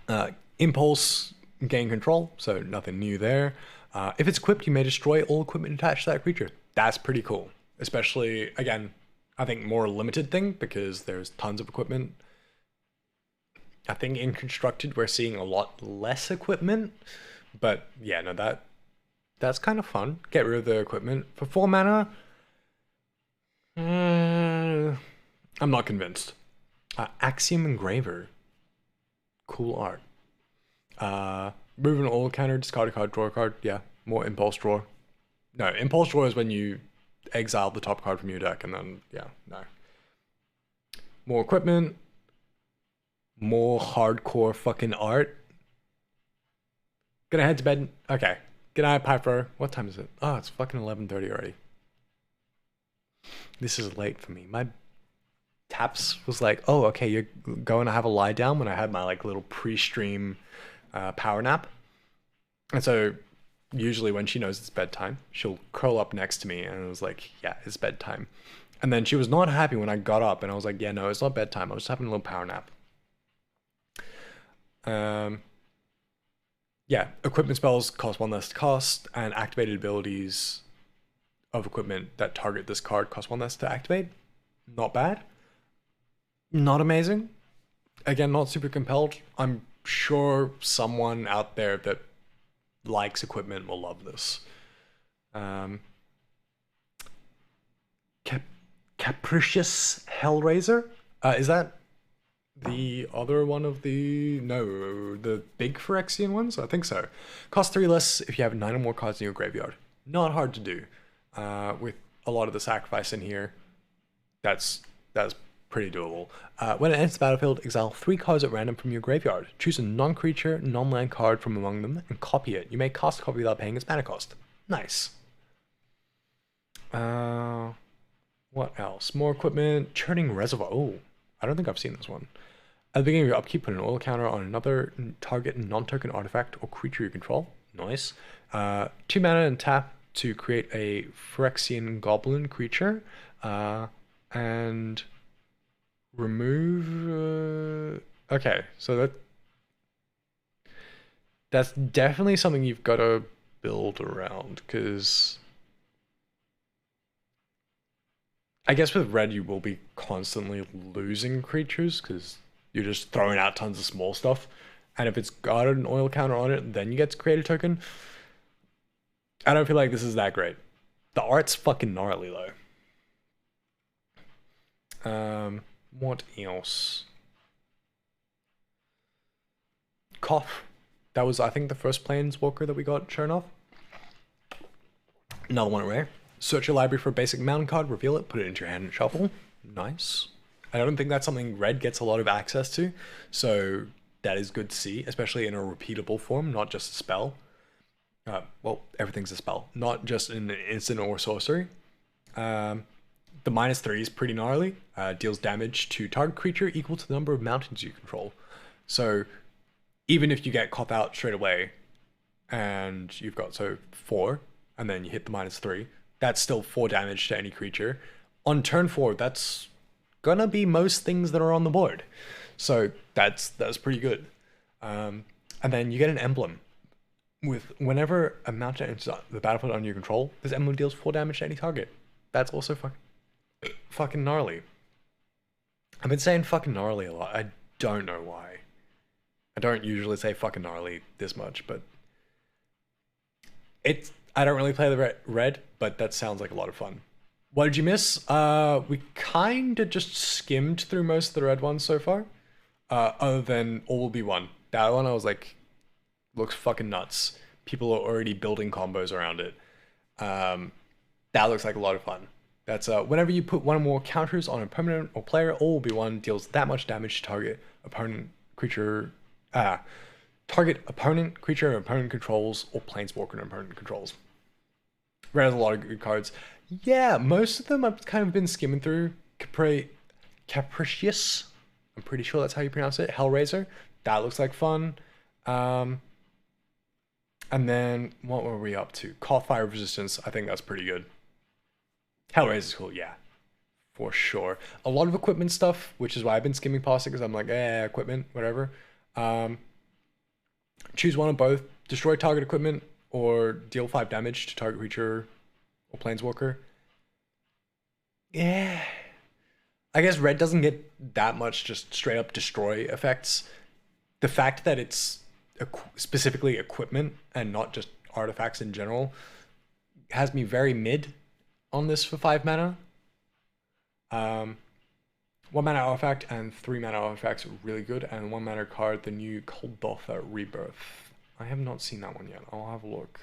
art. Impulse, gain control, so nothing new there. If it's equipped, you may destroy all equipment attached to that creature. That's pretty cool. Especially, again, I think more limited thing because there's tons of equipment. I think in Constructed, we're seeing a lot less equipment. But yeah, no, that's kind of fun. Get rid of the equipment. For 4 mana, I'm not convinced. Axiom Engraver. Cool art. Move an all counter, discard a card, draw a card. Yeah, more impulse draw. No, impulse draw is when you exile the top card from your deck, and then yeah, no. More equipment. More hardcore fucking art. Gonna head to bed. Okay. Good night, Piper. What time is it? Oh, it's fucking 11:30 already. This is late for me. My Taps was like, oh, okay, you're going to have a lie down when I had my like little pre-stream power nap. And so usually when she knows it's bedtime, she'll curl up next to me and I was like, yeah, it's bedtime. And then she was not happy when I got up and I was like, yeah, no, it's not bedtime. I was just having a little power nap. Yeah, equipment spells cost 1 less to cast, and activated abilities of equipment that target this card cost 1 less to activate. Not bad. Not amazing. Again, not super compelled. I'm sure someone out there that likes equipment will love this. Capricious Hellraiser? Is that the other one of the big Phyrexian ones? I think so. Cost 3 less if you have 9 or more cards in your graveyard. Not hard to do. With a lot of the sacrifice in here, that's pretty doable. When it enters the battlefield, exile 3 cards at random from your graveyard. Choose a non-creature, non-land card from among them and copy it. You may cast a copy without paying its mana cost. Nice. What else? More equipment. Churning Reservoir. Oh, I don't think I've seen this one. At the beginning of your upkeep, put an oil counter on another target non-token artifact or creature you control. Nice. 2 mana and tap to create a Phyrexian goblin creature. And remove... okay, so that's definitely something you've got to build around, because I guess with red you will be constantly losing creatures because you're just throwing out tons of small stuff, and if it's got an oil counter on it, then you get to create a token. I don't feel like this is that great. The art's fucking gnarly though. What else? Cough. That was, I think, the first Planeswalker that we got shown off. Another one at rare. Search your library for a basic mountain card, reveal it, put it into your hand and shuffle. Nice. I don't think that's something red gets a lot of access to, so that is good to see, especially in a repeatable form, not just a spell. Well, everything's a spell, not just in an instant or sorcery. The -3 is pretty gnarly. Deals damage to target creature equal to the number of mountains you control. So even if you get caught out straight away and you've got 4 and then you hit the -3, that's still 4 damage to any creature. On turn 4, that's gonna be most things that are on the board. So that's pretty good. And then you get an emblem. With whenever a mountain enters the battlefield under your control, this emblem deals 4 damage to any target. That's also fucking gnarly. I've been saying fucking gnarly a lot. I don't know why. I don't usually say fucking gnarly this much, but I don't really play the red, but that sounds like a lot of fun. What did you miss? We kind of just skimmed through most of the red ones so far. Other than All Will Be One. That one I was like, looks fucking nuts. People are already building combos around it. That looks like a lot of fun. That's whenever you put 1 or more counters on a permanent or player, All Will Be One deals that much damage to target opponent creature. Target opponent creature and opponent controls, or planeswalker and opponent controls. Red has a lot of good cards. Yeah, most of them I've kind of been skimming through. Capricious. I'm pretty sure that's how you pronounce it. Hellraiser. That looks like fun. And then what were we up to? Call Fire Resistance. I think that's pretty good. Hellraiser's cool, yeah. For sure. A lot of equipment stuff, which is why I've been skimming past it, because I'm like, equipment, whatever. Choose one of both. Destroy target equipment or deal 5 damage to target creature or planeswalker. Yeah. I guess red doesn't get that much just straight up destroy effects. The fact that it's specifically equipment and not just artifacts in general has me very mid on this for 5 mana. 1 mana artifact and 3 mana artifacts are really good, and 1 mana card, the new Kuldotha Rebirth. I have not seen that one yet. I'll have a look.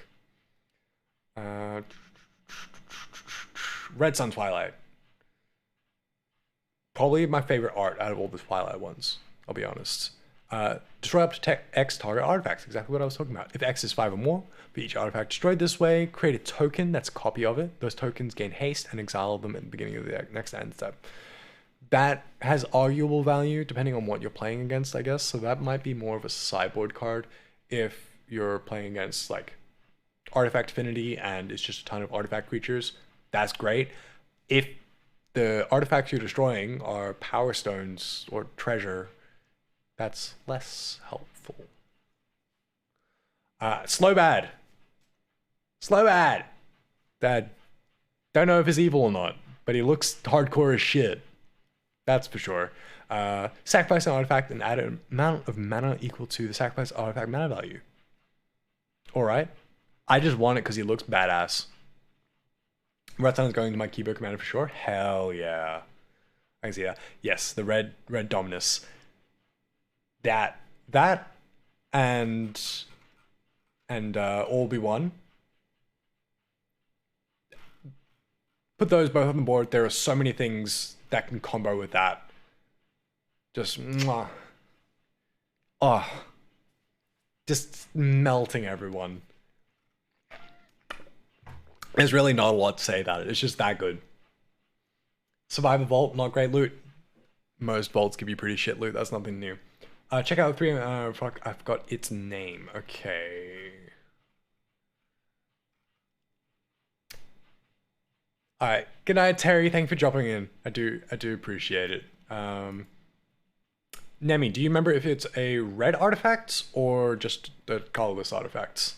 Red Sun Twilight. Probably my favorite art out of all the Twilight ones, I'll be honest. Destroy up to X target artifacts, exactly what I was talking about. If X is 5 or more, for each artifact destroyed this way, create a token that's a copy of it. Those tokens gain haste and exile them at the beginning of the next end step. That has arguable value depending on what you're playing against, I guess. So that might be more of a sideboard card if you're playing against like Artifact Affinity and it's just a ton of artifact creatures. That's great. If the artifacts you're destroying are Power Stones or treasure, that's less helpful. Slow Bad. That don't know if he's evil or not, but he looks hardcore as shit. That's for sure. Sacrifice an artifact and add an amount of mana equal to the sacrifice artifact mana value. Alright. I just want it because he looks badass. Red Sun's going to my keyboard commander for sure. Hell yeah. I can see that. Yes, the red Dominus. That and all be one. Put those both on the board. There are so many things that can combo with that. Just mwah. Oh, just melting everyone. There's really not a lot to say about it. It's just that good. Survive a vault, not great loot. Most vaults give you pretty shit loot. That's nothing new. Check out 3. Fuck, I forgot its name. Okay. All right. Good night, Terry. Thank you for dropping in. I do appreciate it. Nemi, do you remember if it's a red artifact or just the colorless artifacts?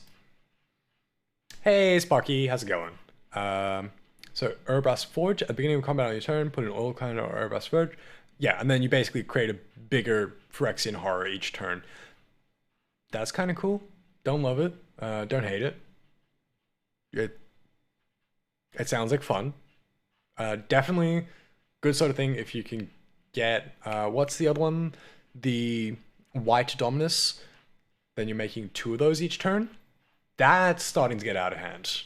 Hey, Sparky, how's it going? So Erebras Forge, at the beginning of combat on your turn, put an oil counter or Erebras Forge. Yeah, and then you basically create a bigger Phyrexian horror each turn. That's kind of cool. Don't love it. Don't hate it. It sounds like fun. Definitely good sort of thing if you can get, what's the other one? The white Dominus. Then you're making 2 of those each turn. That's starting to get out of hand.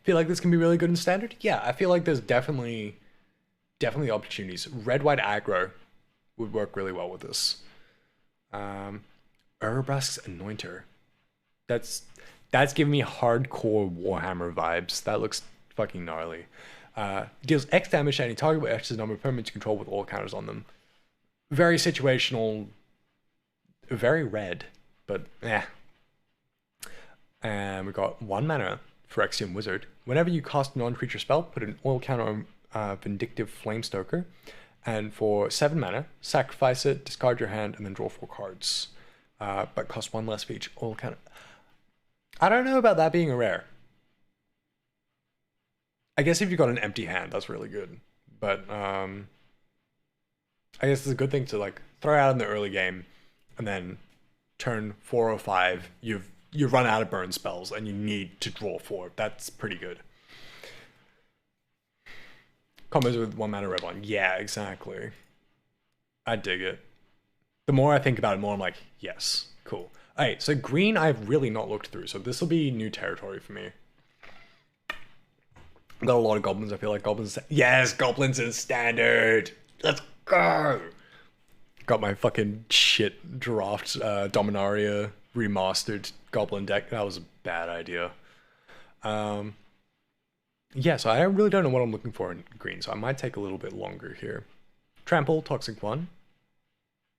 Feel like this can be really good in standard? Yeah, I feel like there's definitely opportunities. Red-white aggro would work really well with this. Erebrask's Anointer. That's giving me hardcore Warhammer vibes. That looks fucking gnarly. Deals X damage to any target with X's number of permanents you control with all counters on them. Very situational. Very red, but yeah. And we got 1 mana Phyrexian Wizard. Whenever you cast a non-creature spell, put an oil counter on Vindictive Flamestoker. And for 7 mana, sacrifice it, discard your hand, and then draw 4 cards. But cost 1 less for each oil counter. I don't know about that being a rare. I guess if you've got an empty hand, that's really good. But I guess it's a good thing to like throw out in the early game, and then turn 4 or 5, you run out of burn spells and you need to draw 4. That's pretty good. Combos with 1 mana red one. Yeah, exactly. I dig it. The more I think about it, more I'm like, yes, cool. Alright, so green I've really not looked through, so this will be new territory for me. Got a lot of goblins. I feel like goblins. Yes, goblins in standard. Let's go. Got my fucking shit draft Dominaria remastered goblin deck. That was a bad idea. Yeah, so I really don't know what I'm looking for in green, so I might take a little bit longer here. Trample, Toxic 1.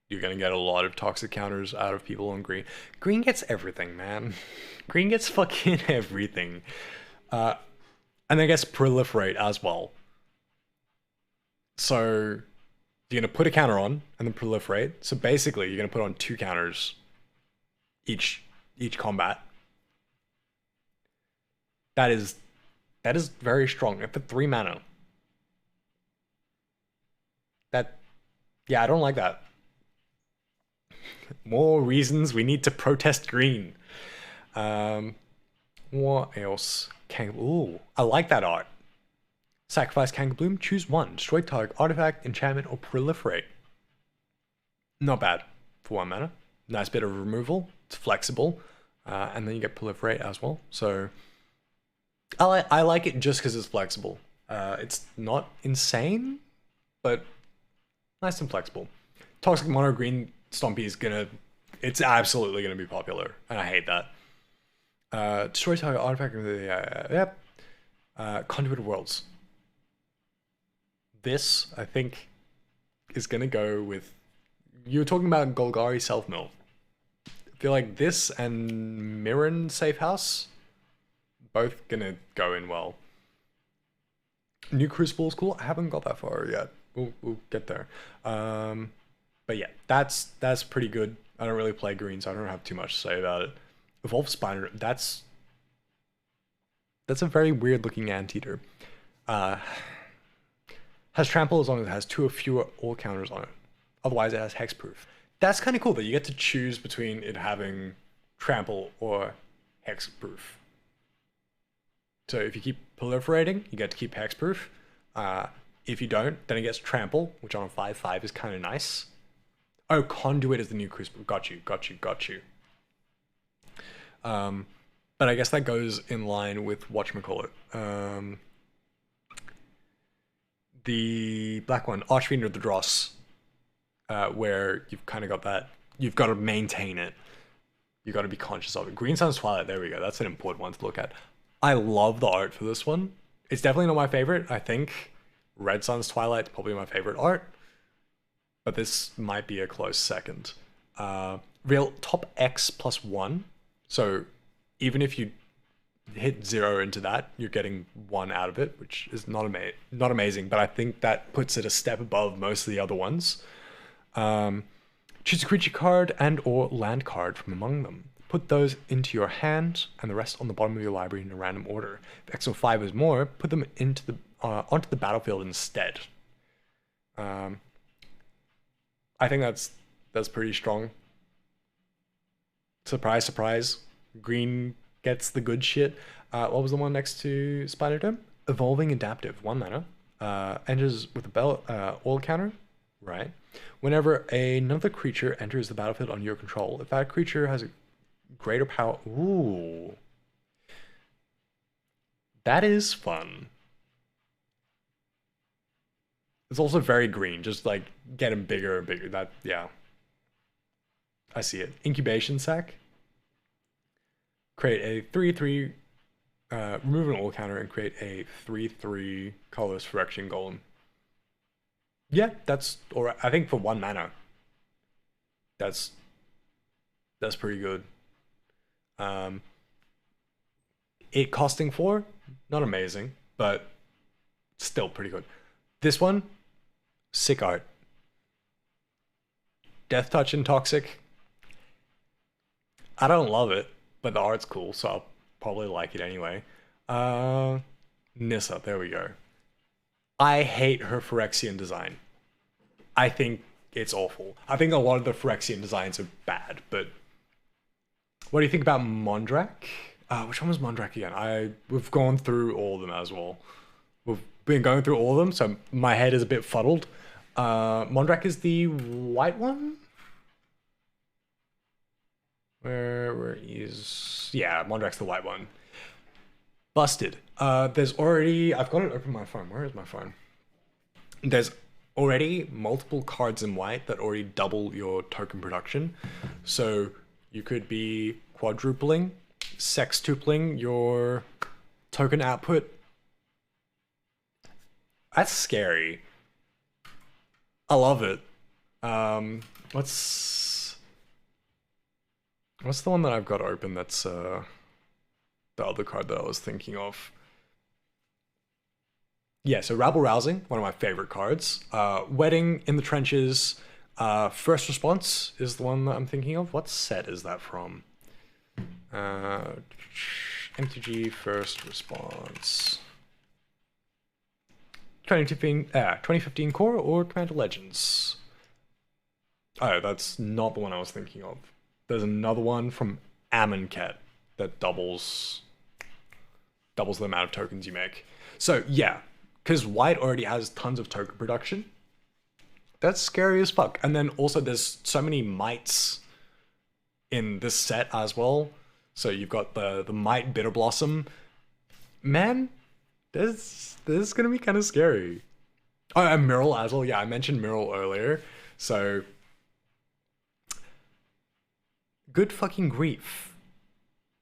You're going to get a lot of toxic counters out of people on green. Green gets everything, man. Green gets fucking everything. And I guess proliferate as well. So you're going to put a counter on and then proliferate. So basically, you're going to put on 2 counters each combat. That is very strong. And for 3 mana. Yeah, I don't like that. More reasons we need to protest green. What else? Ooh, I like that art. Sacrifice Kangabloom, choose 1. Destroy target artifact, enchantment, or proliferate. Not bad for 1 mana. Nice bit of removal. It's flexible. And then you get proliferate as well. So I like it just because it's flexible. It's not insane, but nice and flexible. Toxic Mono Green Stompy is it's absolutely gonna be popular, and I hate that. Destroy target artifact. Yep. Conduit of Worlds. This, I think, is gonna go with. You were talking about Golgari Self Mill. I feel like this and Mirren Safe House, both gonna go in well. New Crucible is cool. I haven't got that far yet. We'll get there. But yeah, that's pretty good. I don't really play green, so I don't have too much to say about it. Evolved Spider, that's a very weird looking anteater. Has trample as long as it has 2 or fewer all counters on it. Otherwise, it has hexproof. That's kind of cool that you get to choose between it having trample or hexproof. So if you keep proliferating, you get to keep hexproof. If you don't, then it gets trample, which on a 5/5 is kind of nice. Oh, conduit is the new crucible. Got you. But I guess that goes in line with whatchamacallit. The black one, Archfiend of the Dross, where you've kind of got that. You've got to maintain it. You've got to be conscious of it. Green Sun's Twilight, there we go. That's an important one to look at. I love the art for this one. It's definitely not my favorite. I think Red Sun's Twilight is probably my favorite art. But this might be a close second. Real top X plus 1. So even if you hit 0 into that, you're getting 1 out of it, which is not amazing, but I think that puts it a step above most of the other ones. Choose a creature card and or land card from among them. Put those into your hand and the rest on the bottom of your library in a random order. If X or 5 is more, put them into the onto the battlefield instead. I think that's pretty strong. Surprise, surprise. Green gets the good shit. What was the one next to Spider Dome? Evolving Adaptive, 1 mana. Enters with a all counter. Right. Whenever another creature enters the battlefield on your control, if that creature has a greater power. Ooh. That is fun. It's also very green, just like getting bigger and bigger. That, yeah. I see it. Incubation Sac. Create a 3/3, remove an all counter and create a 3/3 colorless Phyrexian Golem. Yeah, that's alright. I think for 1 mana, that's pretty good. It costing 4, not amazing, but still pretty good. This one, sick art. Death Touch and Toxic. I don't love it, but the art's cool, so I'll probably like it anyway. Nissa, there we go. I hate her Phyrexian design. I think it's awful. I think a lot of the Phyrexian designs are bad, but what do you think about Mondrak? Which one was Mondrak again? We've gone through all of them as well. We've been going through all of them, so my head is a bit fuddled. Mondrak is the white one? Where is... Yeah, Mondrak's the white one. Busted. There's already... I've got it open on my phone. Where is my phone? There's already multiple cards in white that already double your token production. So you could be quadrupling, sextupling your token output That's scary. I love it. What's the one that I've got open that's the other card that I was thinking of? Yeah, so Rabble Rousing, one of my favorite cards. Wedding in the Trenches, First Response is the one that I'm thinking of. What set is that from? MTG First Response. 2015 Core or Commander Legends? Oh, that's not the one I was thinking of. There's another one from Amonkhet that doubles the amount of tokens you make. So yeah, because white already has tons of token production. That's scary as fuck. And then also there's so many mites in this set as well. So you've got the Might Bitter Blossom. Man, this is gonna be kind of scary. Oh, and Miral as well. Yeah, I mentioned Miral earlier. So good fucking grief.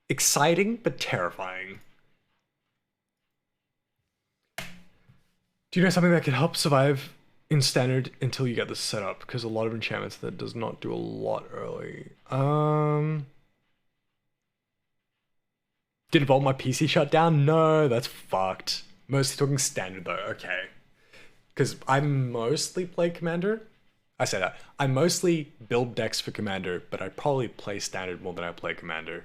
Exciting but terrifying. Do you know something that could help survive in standard until you get this set up? Because a lot of enchantments that does not do a lot early. Did Vault my PC shut down? No, that's fucked. Mostly talking standard though, okay. Because I mostly play Commander. I say that. I mostly build decks for Commander, but I probably play standard more than I play Commander.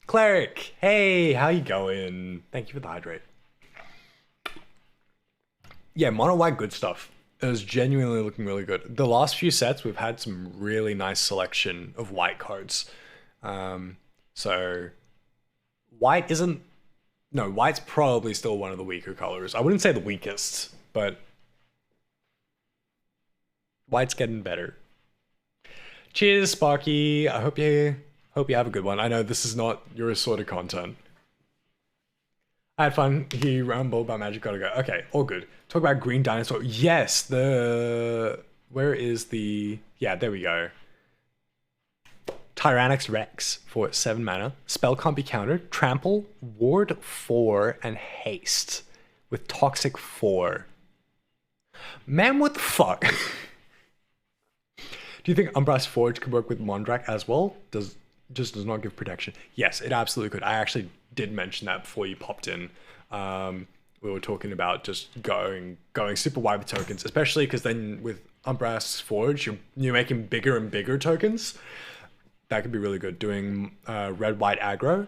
Cleric, hey, how you going? Thank you for the hydrate. Yeah, mono white, good stuff. It was genuinely looking really good. The last few sets, we've had some really nice selection of white cards. So white isn't... No, white's probably still one of the weaker colors. I wouldn't say the weakest, but white's getting better. Cheers, Sparky. I hope you have a good one. I know this is not your sort of content. I had fun. He rambled about Magic. Gotta go. Okay, all good. Talk about Green Dinosaur. Yes, where is the... Yeah, there we go. Tyrannix Rex for 7 mana. Spell can't be countered. Trample, Ward 4, and Haste with Toxic 4. Man, what the fuck? Do you think Umbras Forge could work with Mondrak as well? Just does not give protection. Yes, it absolutely could. I actually did mention that before you popped in. We were talking about just going super wide with tokens, especially because then with Umbras Forge, you're making bigger and bigger tokens. That could be really good. Doing red-white aggro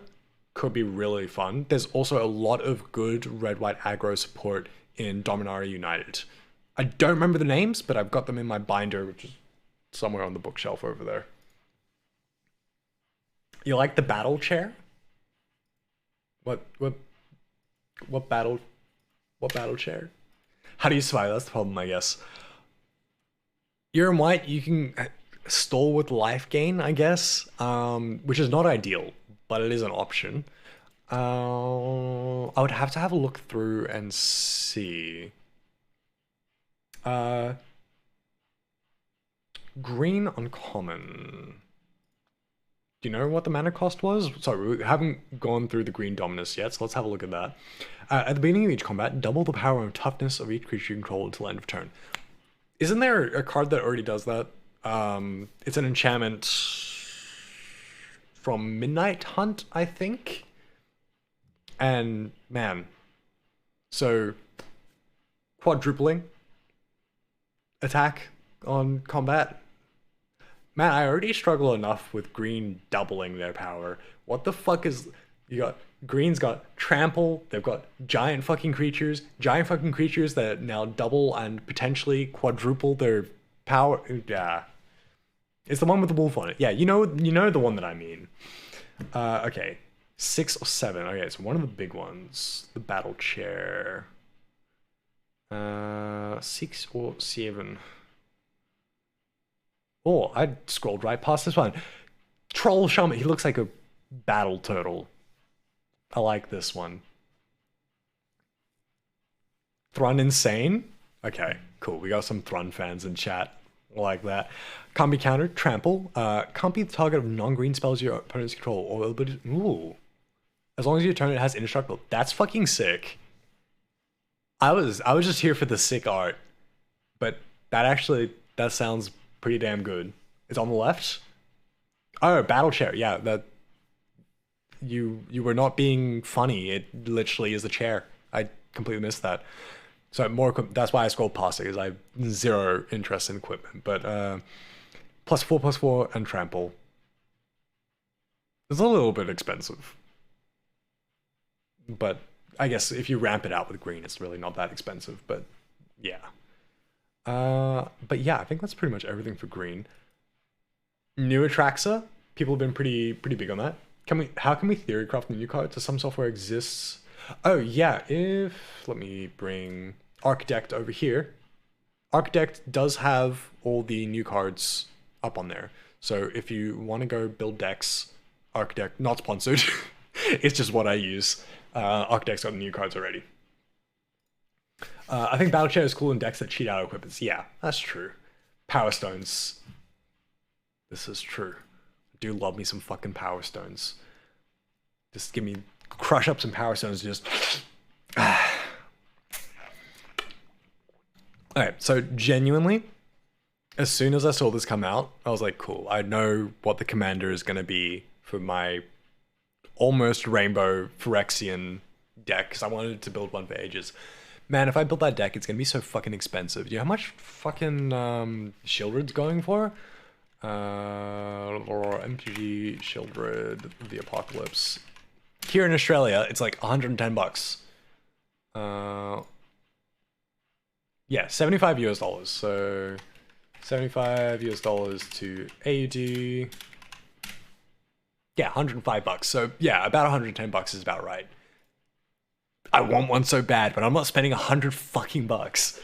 could be really fun. There's also a lot of good red-white aggro support in Dominaria United. I don't remember the names, but I've got them in my binder, which is somewhere on the bookshelf over there. You like the battle chair? What battle chair? How do you survive? That's the problem, I guess. You're in white, you can stall with life gain, I guess, which is not ideal, but it is an option. I would have to have a look through and see. Green uncommon. Do you know what the mana cost was? Sorry, we haven't gone through the green dominus yet, so let's have a look at that. At the beginning of each combat, double the power and toughness of each creature you control until end of turn. Isn't there a card that already does that? It's an enchantment from Midnight Hunt, I think. And man, so quadrupling attack on combat. Man, I already struggle enough with green doubling their power. What the fuck is... You got... Green's got trample, they've got giant fucking creatures that now double and potentially quadruple their power. Yeah. It's the one with the wolf on it. Yeah, you know the one that I mean. Okay. 6 or 7. Okay, so one of the big ones. The battle chair. 6 or 7. Oh, I scrolled right past this one. Troll Shaman. He looks like a battle turtle. I like this one. Thrun Insane? Okay, cool. We got some Thrun fans in chat. I like that. Can't be countered. Trample. Can't be the target of non-green spells your opponents control. Or ooh. As long as your opponent has indestructible. That's fucking sick. I was just here for the sick art, but that sounds pretty damn good. It's on the left. Oh, battle chair. Yeah, that you were not being funny. It literally is a chair. I completely missed that. So that's why I scrolled past it because I have zero interest in equipment. But plus four, and trample. It's a little bit expensive, but I guess if you ramp it out with green, it's really not that expensive. But yeah. But yeah, I think that's pretty much everything for green. New Atraxa, people have been pretty big on that. How can we theory craft a new card? So some software exists. Oh yeah, let me bring Architect over here. Architect does have all the new cards up on there. So if you want to go build decks, Architect, not sponsored, it's just what I use. Architect's got the new cards already. I think Battle Chair is cool in decks that cheat out equipments. Yeah, that's true. Power Stones. This is true. I do love me some fucking Power Stones. Just crush up some Power Stones, just... Alright, so genuinely, as soon as I saw this come out, I was like, cool, I know what the commander is going to be for my almost rainbow Phyrexian deck, because I wanted to build one for ages. Man, if I build that deck, it's going to be so fucking expensive. Do you know how much fucking Shieldred's going for? MTG Shieldred, the Apocalypse. Here in Australia, it's like 110 bucks. Yeah, 75 US dollars. So 75 US dollars to AUD. Yeah, 105 bucks. So yeah, about 110 bucks is about right. I want one so bad, but I'm not spending 100 fucking bucks.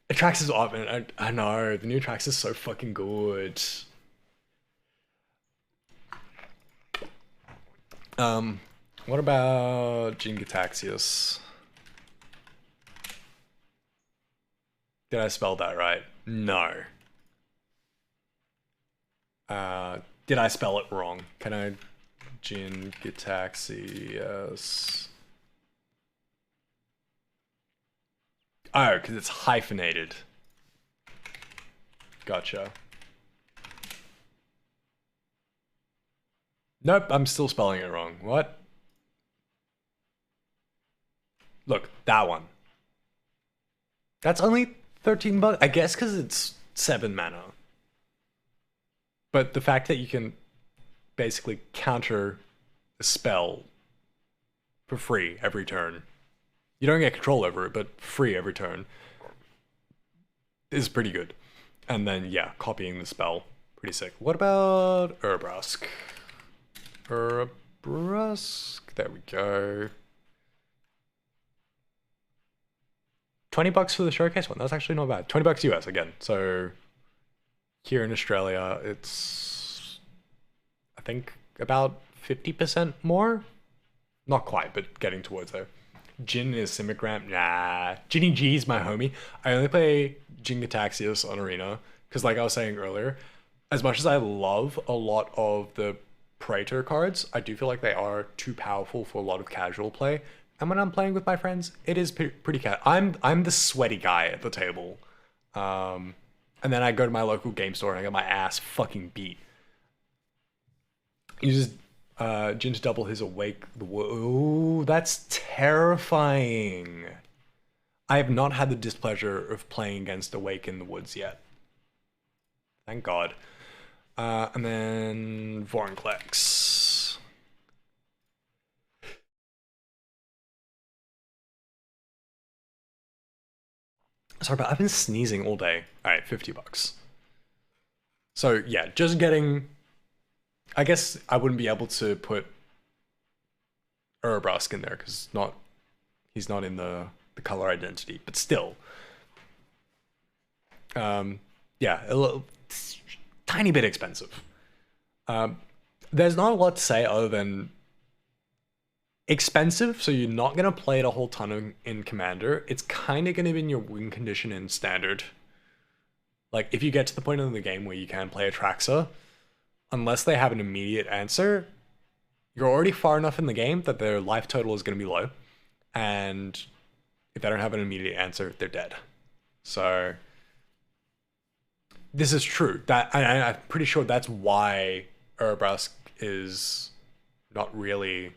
Atrax is off, man. I know, the new Atrax is so fucking good. What about Jingataxius? Did I spell that right? No. Did I spell it wrong? Can I... Jingataxius... Oh, because it's hyphenated. Gotcha. Nope, I'm still spelling it wrong. What? Look, that one. That's only 13 bucks. I guess because it's 7 mana. But the fact that you can basically counter a spell for free every turn. You don't get control over it, but free every turn is pretty good. And then, yeah, copying the spell, pretty sick. What about Urbrask? Urbrask, there we go. 20 bucks for the showcase one, that's actually not bad. 20 bucks US again, so here in Australia, it's, I think, about 50% more? Not quite, but getting towards there. Jin is Simic Nah. Ginny G's my homie. I only play Jingataxius on Arena because, like I was saying earlier, as much as I love a lot of the Praetor cards, I do feel like they are too powerful for a lot of casual play. And when I'm playing with my friends, it is pretty I'm the sweaty guy at the table. And then I go to my local game store and I get my ass fucking beat. You just Jin to double his awake. Ooh, that's terrifying. I have not had the displeasure of playing against Awake in the Woods yet. Thank God. And then Vorinclex. Sorry, but I've been sneezing all day. All right, 50 bucks. So yeah, just getting... I guess I wouldn't be able to put Urbrask in there because he's not in the color identity, but still. Yeah, a little tiny bit expensive. There's not a lot to say other than expensive, so you're not gonna play it a whole ton in Commander. It's kind of gonna be in your win condition in Standard. Like if you get to the point in the game where you can play Atraxa, unless they have an immediate answer, you're already far enough in the game that their life total is going to be low. And if they don't have an immediate answer, they're dead. So this is true. That I'm pretty sure that's why Erebus is not really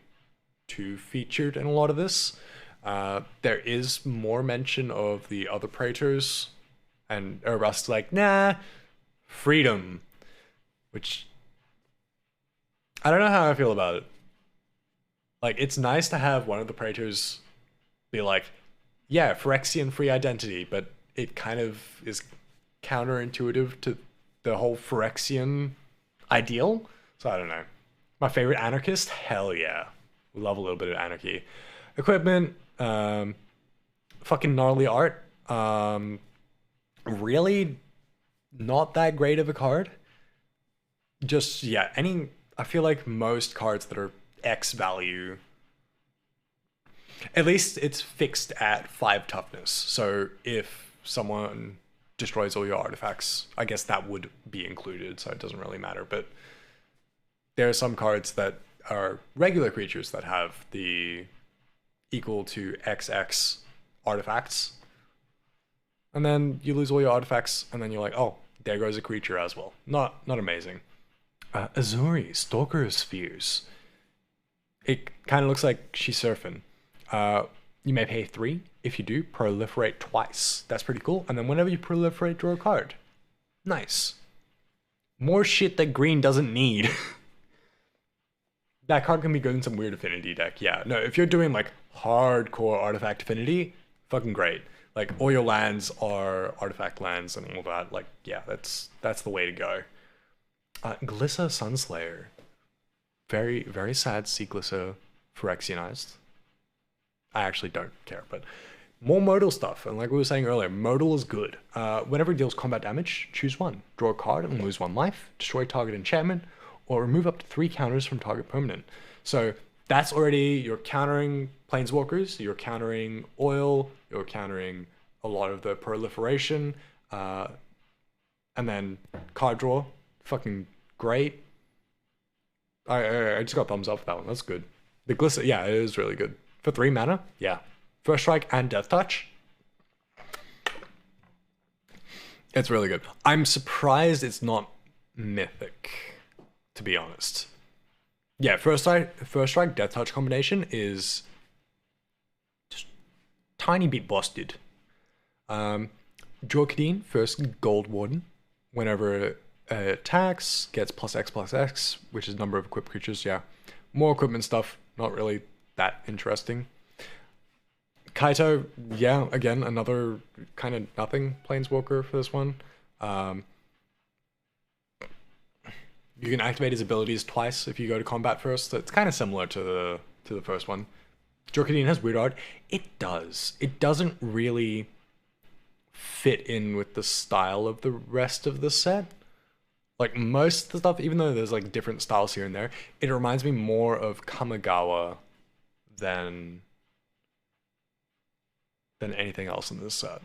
too featured in a lot of this. There is more mention of the other Praetors, and Erebus is like, nah, freedom. Which, I don't know how I feel about it. Like, it's nice to have one of the Praetors be like, yeah, Phyrexian free identity, but it kind of is counterintuitive to the whole Phyrexian ideal. So I don't know. My favorite anarchist? Hell yeah. We love a little bit of anarchy. Equipment, fucking gnarly art. Really not that great of a card. Just, yeah, I feel like most cards that are X value, at least it's fixed at 5 toughness. So if someone destroys all your artifacts, I guess that would be included, so it doesn't really matter. But there are some cards that are regular creatures that have the equal to XX artifacts, and then you lose all your artifacts, and then you're like, oh, there goes a creature as well. Not amazing. Azuri, Stalker of Spheres. It kind of looks like she's surfing. You may pay 3. If you do, proliferate twice. That's pretty cool. And then whenever you proliferate, draw a card. Nice. More shit that green doesn't need. That card can be good in some weird affinity deck. Yeah, no, if you're doing like hardcore artifact affinity, fucking great. Like all your lands are artifact lands and all that. Like, yeah, that's the way to go. Glissa Sunslayer. Very, very sad to see Glissa Phyrexianized. I actually don't care, but more modal stuff. And like we were saying earlier, modal is good. Whenever it deals combat damage, choose 1. Draw a card and lose 1 life. Destroy target enchantment, or remove up to 3 counters from target permanent. So that's already, you're countering planeswalkers, you're countering oil, you're countering a lot of the proliferation, and then card draw, fucking great. I just got thumbs up for that one. That's good. The Glissa, yeah, it is really good. For 3 mana, yeah. First Strike and Death Touch. It's really good. I'm surprised it's not Mythic, to be honest. Yeah, First Strike, Death Touch combination is just tiny bit busted. Jorkadine, first Gold Warden. Whenever it attacks, gets +X/+X, which is number of equipped creatures, yeah. More equipment stuff, not really that interesting. Kaito, yeah, again, another kind of nothing planeswalker for this one. You can activate his abilities twice if you go to combat first. So it's kind of similar to the first one. Jorkadine has weird art. It does. It doesn't really fit in with the style of the rest of the set. Like most of the stuff, even though there's like different styles here and there, it reminds me more of Kamigawa than anything else in this set.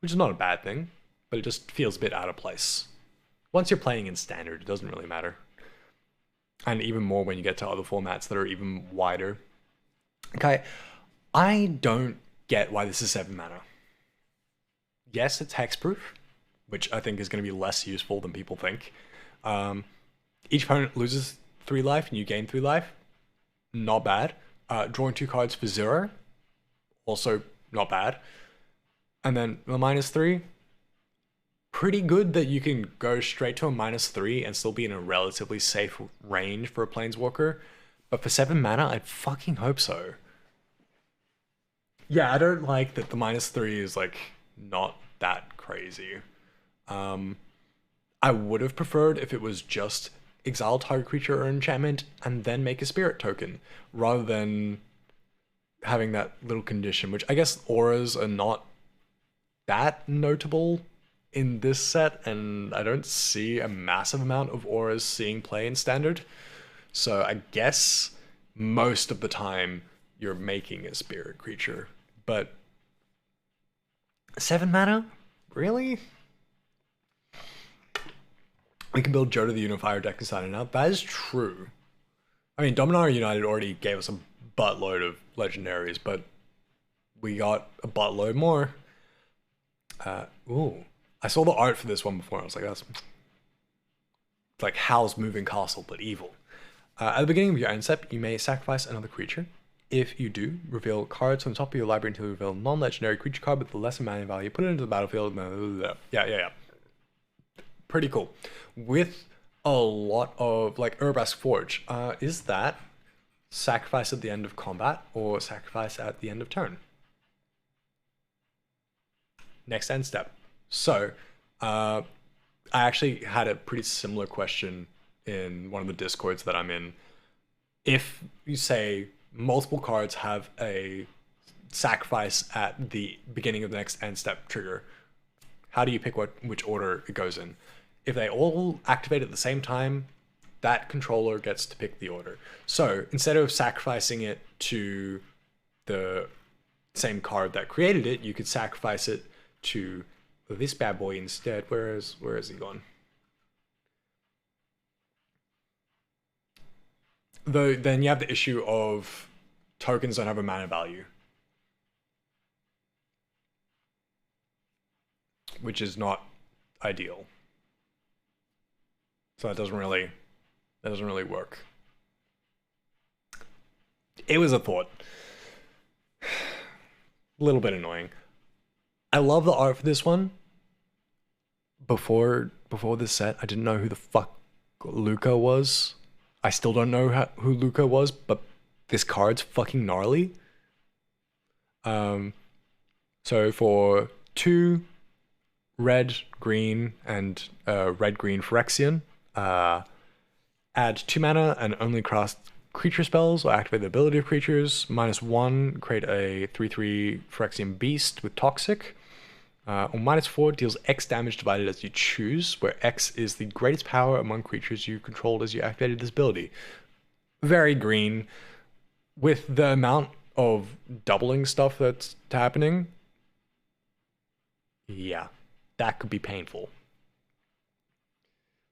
Which is not a bad thing, but it just feels a bit out of place. Once you're playing in standard, it doesn't really matter. And even more when you get to other formats that are even wider. Okay, I don't get why this is 7 mana. Yes, it's hexproof, which I think is going to be less useful than people think. Each opponent loses 3 life and you gain 3 life. Not bad. Drawing 2 cards for 0. Also not bad. And then the -3. Pretty good that you can go straight to a -3 and still be in a relatively safe range for a planeswalker. But for 7 mana, I'd fucking hope so. Yeah, I don't like that the -3 is like not that crazy. I would have preferred if it was just exile target creature or enchantment and then make a spirit token, rather than having that little condition, which I guess auras are not that notable in this set, and I don't see a massive amount of auras seeing play in standard. So I guess most of the time you're making a spirit creature, but 7 mana? Really? We can build Joda the Unifier deck inside and out. That is true. I mean, Dominaria United already gave us a buttload of legendaries, but we got a buttload more. Ooh, I saw the art for this one before. I was like, that's like Hal's moving castle, but evil. At the beginning of your end step, you may sacrifice another creature. If you do, reveal cards from the top of your library until you reveal a non-legendary creature card with the lesser mana value. Put it into the battlefield. Yeah. Pretty cool. With a lot of like Urbask Forge. Is that sacrifice at the end of combat or sacrifice at the end of turn? Next end step. So, I actually had a pretty similar question in one of the discords that I'm in. If you say multiple cards have a sacrifice at the beginning of the next end step trigger, how do you pick which order it goes in? If they all activate at the same time, that controller gets to pick the order. So instead of sacrificing it to the same card that created it, you could sacrifice it to this bad boy instead. Where is he gone? Though then you have the issue of tokens don't have a mana value, which is not ideal. So that doesn't really work. It was a thought. A little bit annoying. I love the art for this one. Before this set, I didn't know who the fuck Luca was. I still don't know who Luca was, but this card's fucking gnarly. So for 2 red, green, and red-green Phyrexian, add 2 mana and only cast creature spells or activate the ability of creatures. -1, create a 3/3 Phyrexian beast with toxic. Or -4, deals X damage divided as you choose, where X is the greatest power among creatures you controlled as you activated this ability. Very green. With the amount of doubling stuff that's happening, yeah, that could be painful.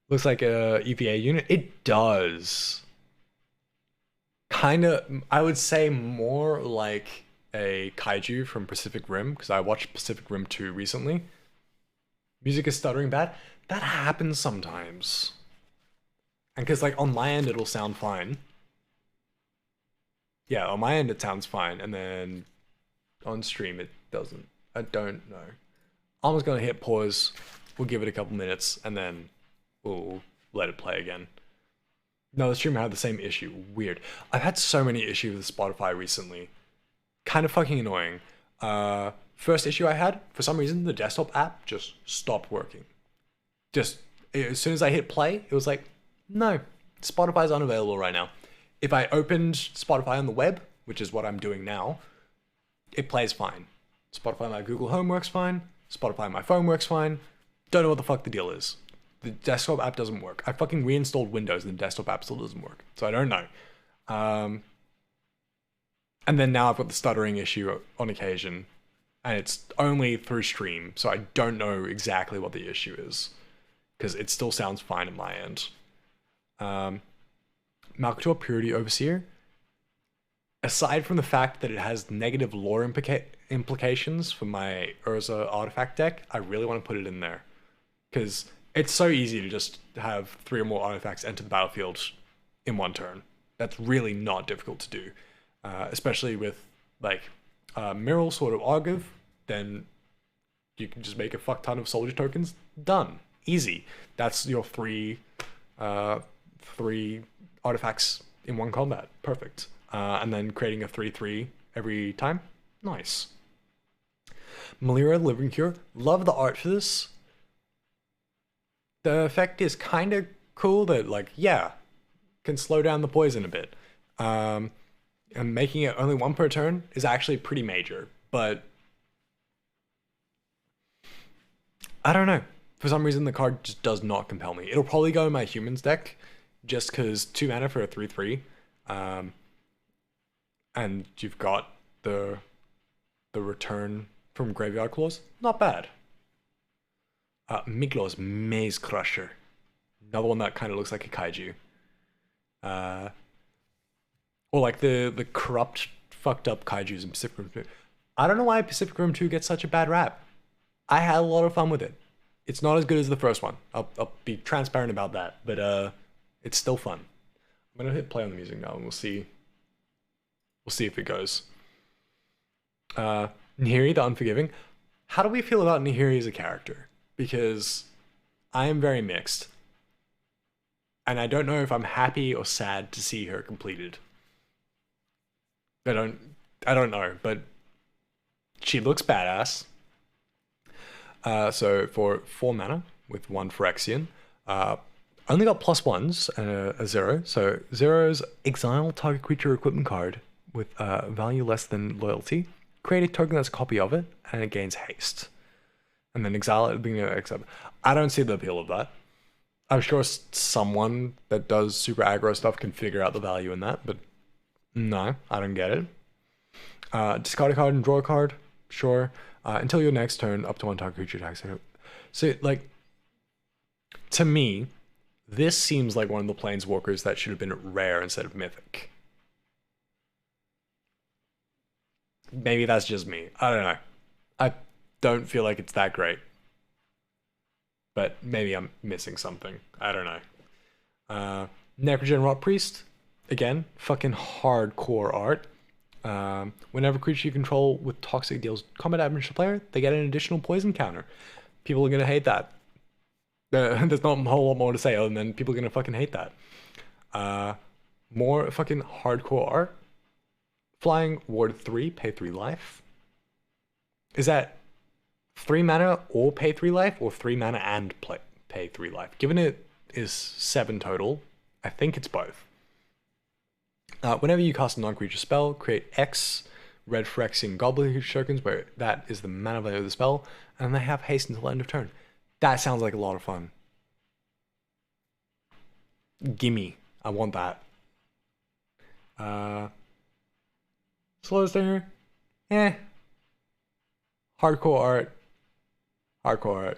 Looks like a EVA unit. It does. Kind of, I would say more like a kaiju from Pacific Rim, because I watched Pacific Rim 2 recently. Music is stuttering bad. That happens sometimes. And because like on my end it'll sound fine. Yeah, on my end it sounds fine, and then on stream it doesn't. I don't know. I'm just gonna hit pause. We'll give it a couple minutes, and then we'll let it play again. No, the streamer had the same issue. Weird. I've had so many issues with Spotify recently. Kind of fucking annoying. First issue I had, for some reason, the desktop app just stopped working. Just as soon as I hit play, it was like, no, Spotify's unavailable right now. If I opened Spotify on the web, which is what I'm doing now, it plays fine. Spotify on my Google Home works fine. Spotify on my phone works fine. Don't know what the fuck the deal is. The desktop app doesn't work. I fucking reinstalled Windows and the desktop app still doesn't work. So I don't know. And then now I've got the stuttering issue on occasion. And it's only through stream. So I don't know exactly what the issue is. Because it still sounds fine at my end. Malcator Purity Overseer. Aside from the fact that it has negative lore implications for my Urza artifact deck, I really want to put it in there. Because it's so easy to just have 3 or more artifacts enter the battlefield in one turn. That's really not difficult to do. Especially with like Miral Sword of Argiv, then you can just make a fuck ton of soldier tokens. Done. Easy. That's your 3 artifacts in one combat. Perfect. And then creating a 3/3 every time. Nice. Malira Living Cure. Love the art for this. The effect is kind of cool that, like, yeah, can slow down the poison a bit. And making it only 1 per turn is actually pretty major, but I don't know. For some reason, the card just does not compel me. It'll probably go in my humans deck just because 2 mana for a 3/3. And you've got the return from Graveyard Clause. Not bad. Miglo's Maze Crusher. Another one that kind of looks like a kaiju. Or like the corrupt, fucked up kaijus in Pacific Rim. I don't know why Pacific Rim 2 gets such a bad rap. I had a lot of fun with it. It's not as good as the first one. I'll be transparent about that, but it's still fun. I'm gonna hit play on the music now, and we'll see if it goes. Nihiri the Unforgiving. How do we feel about Nihiri as a character? Because I am very mixed. And I don't know if I'm happy or sad to see her completed. I don't know, but she looks badass. So for 4 mana with 1 Phyrexian, only got +1s and a 0. So 0's exile target creature equipment card with value less than loyalty. Create a token that's a copy of it, and it gains haste. And then exile it at the beginning of exile. I don't see the appeal of that. I'm sure someone that does super aggro stuff can figure out the value in that, but no, I don't get it. Discard a card and draw a card, sure. Until your next turn, up to 1 target creature attacks. So, like, to me, this seems like one of the planeswalkers that should have been rare instead of mythic. Maybe that's just me. I don't know. I don't feel like it's that great. But maybe I'm missing something. I don't know. Necrogen Rot Priest. Again, fucking hardcore art. Whenever creature you control with toxic deals combat damage to player, they get an additional poison counter. People are gonna hate that. There's not a whole lot more to say other than people are gonna fucking hate that. More fucking hardcore art. Flying Ward 3, pay 3 life. Is that 3 mana or pay 3 life, or 3 mana and pay 3 life? Given it is 7 total, I think it's both. Whenever you cast a non-creature spell, create X red Phyrexian Goblin creature tokens, where that is the mana value of the spell, and they have haste until end of turn. That sounds like a lot of fun. Gimme. I want that. Slow Stinger. Hardcore art. Hardcore art.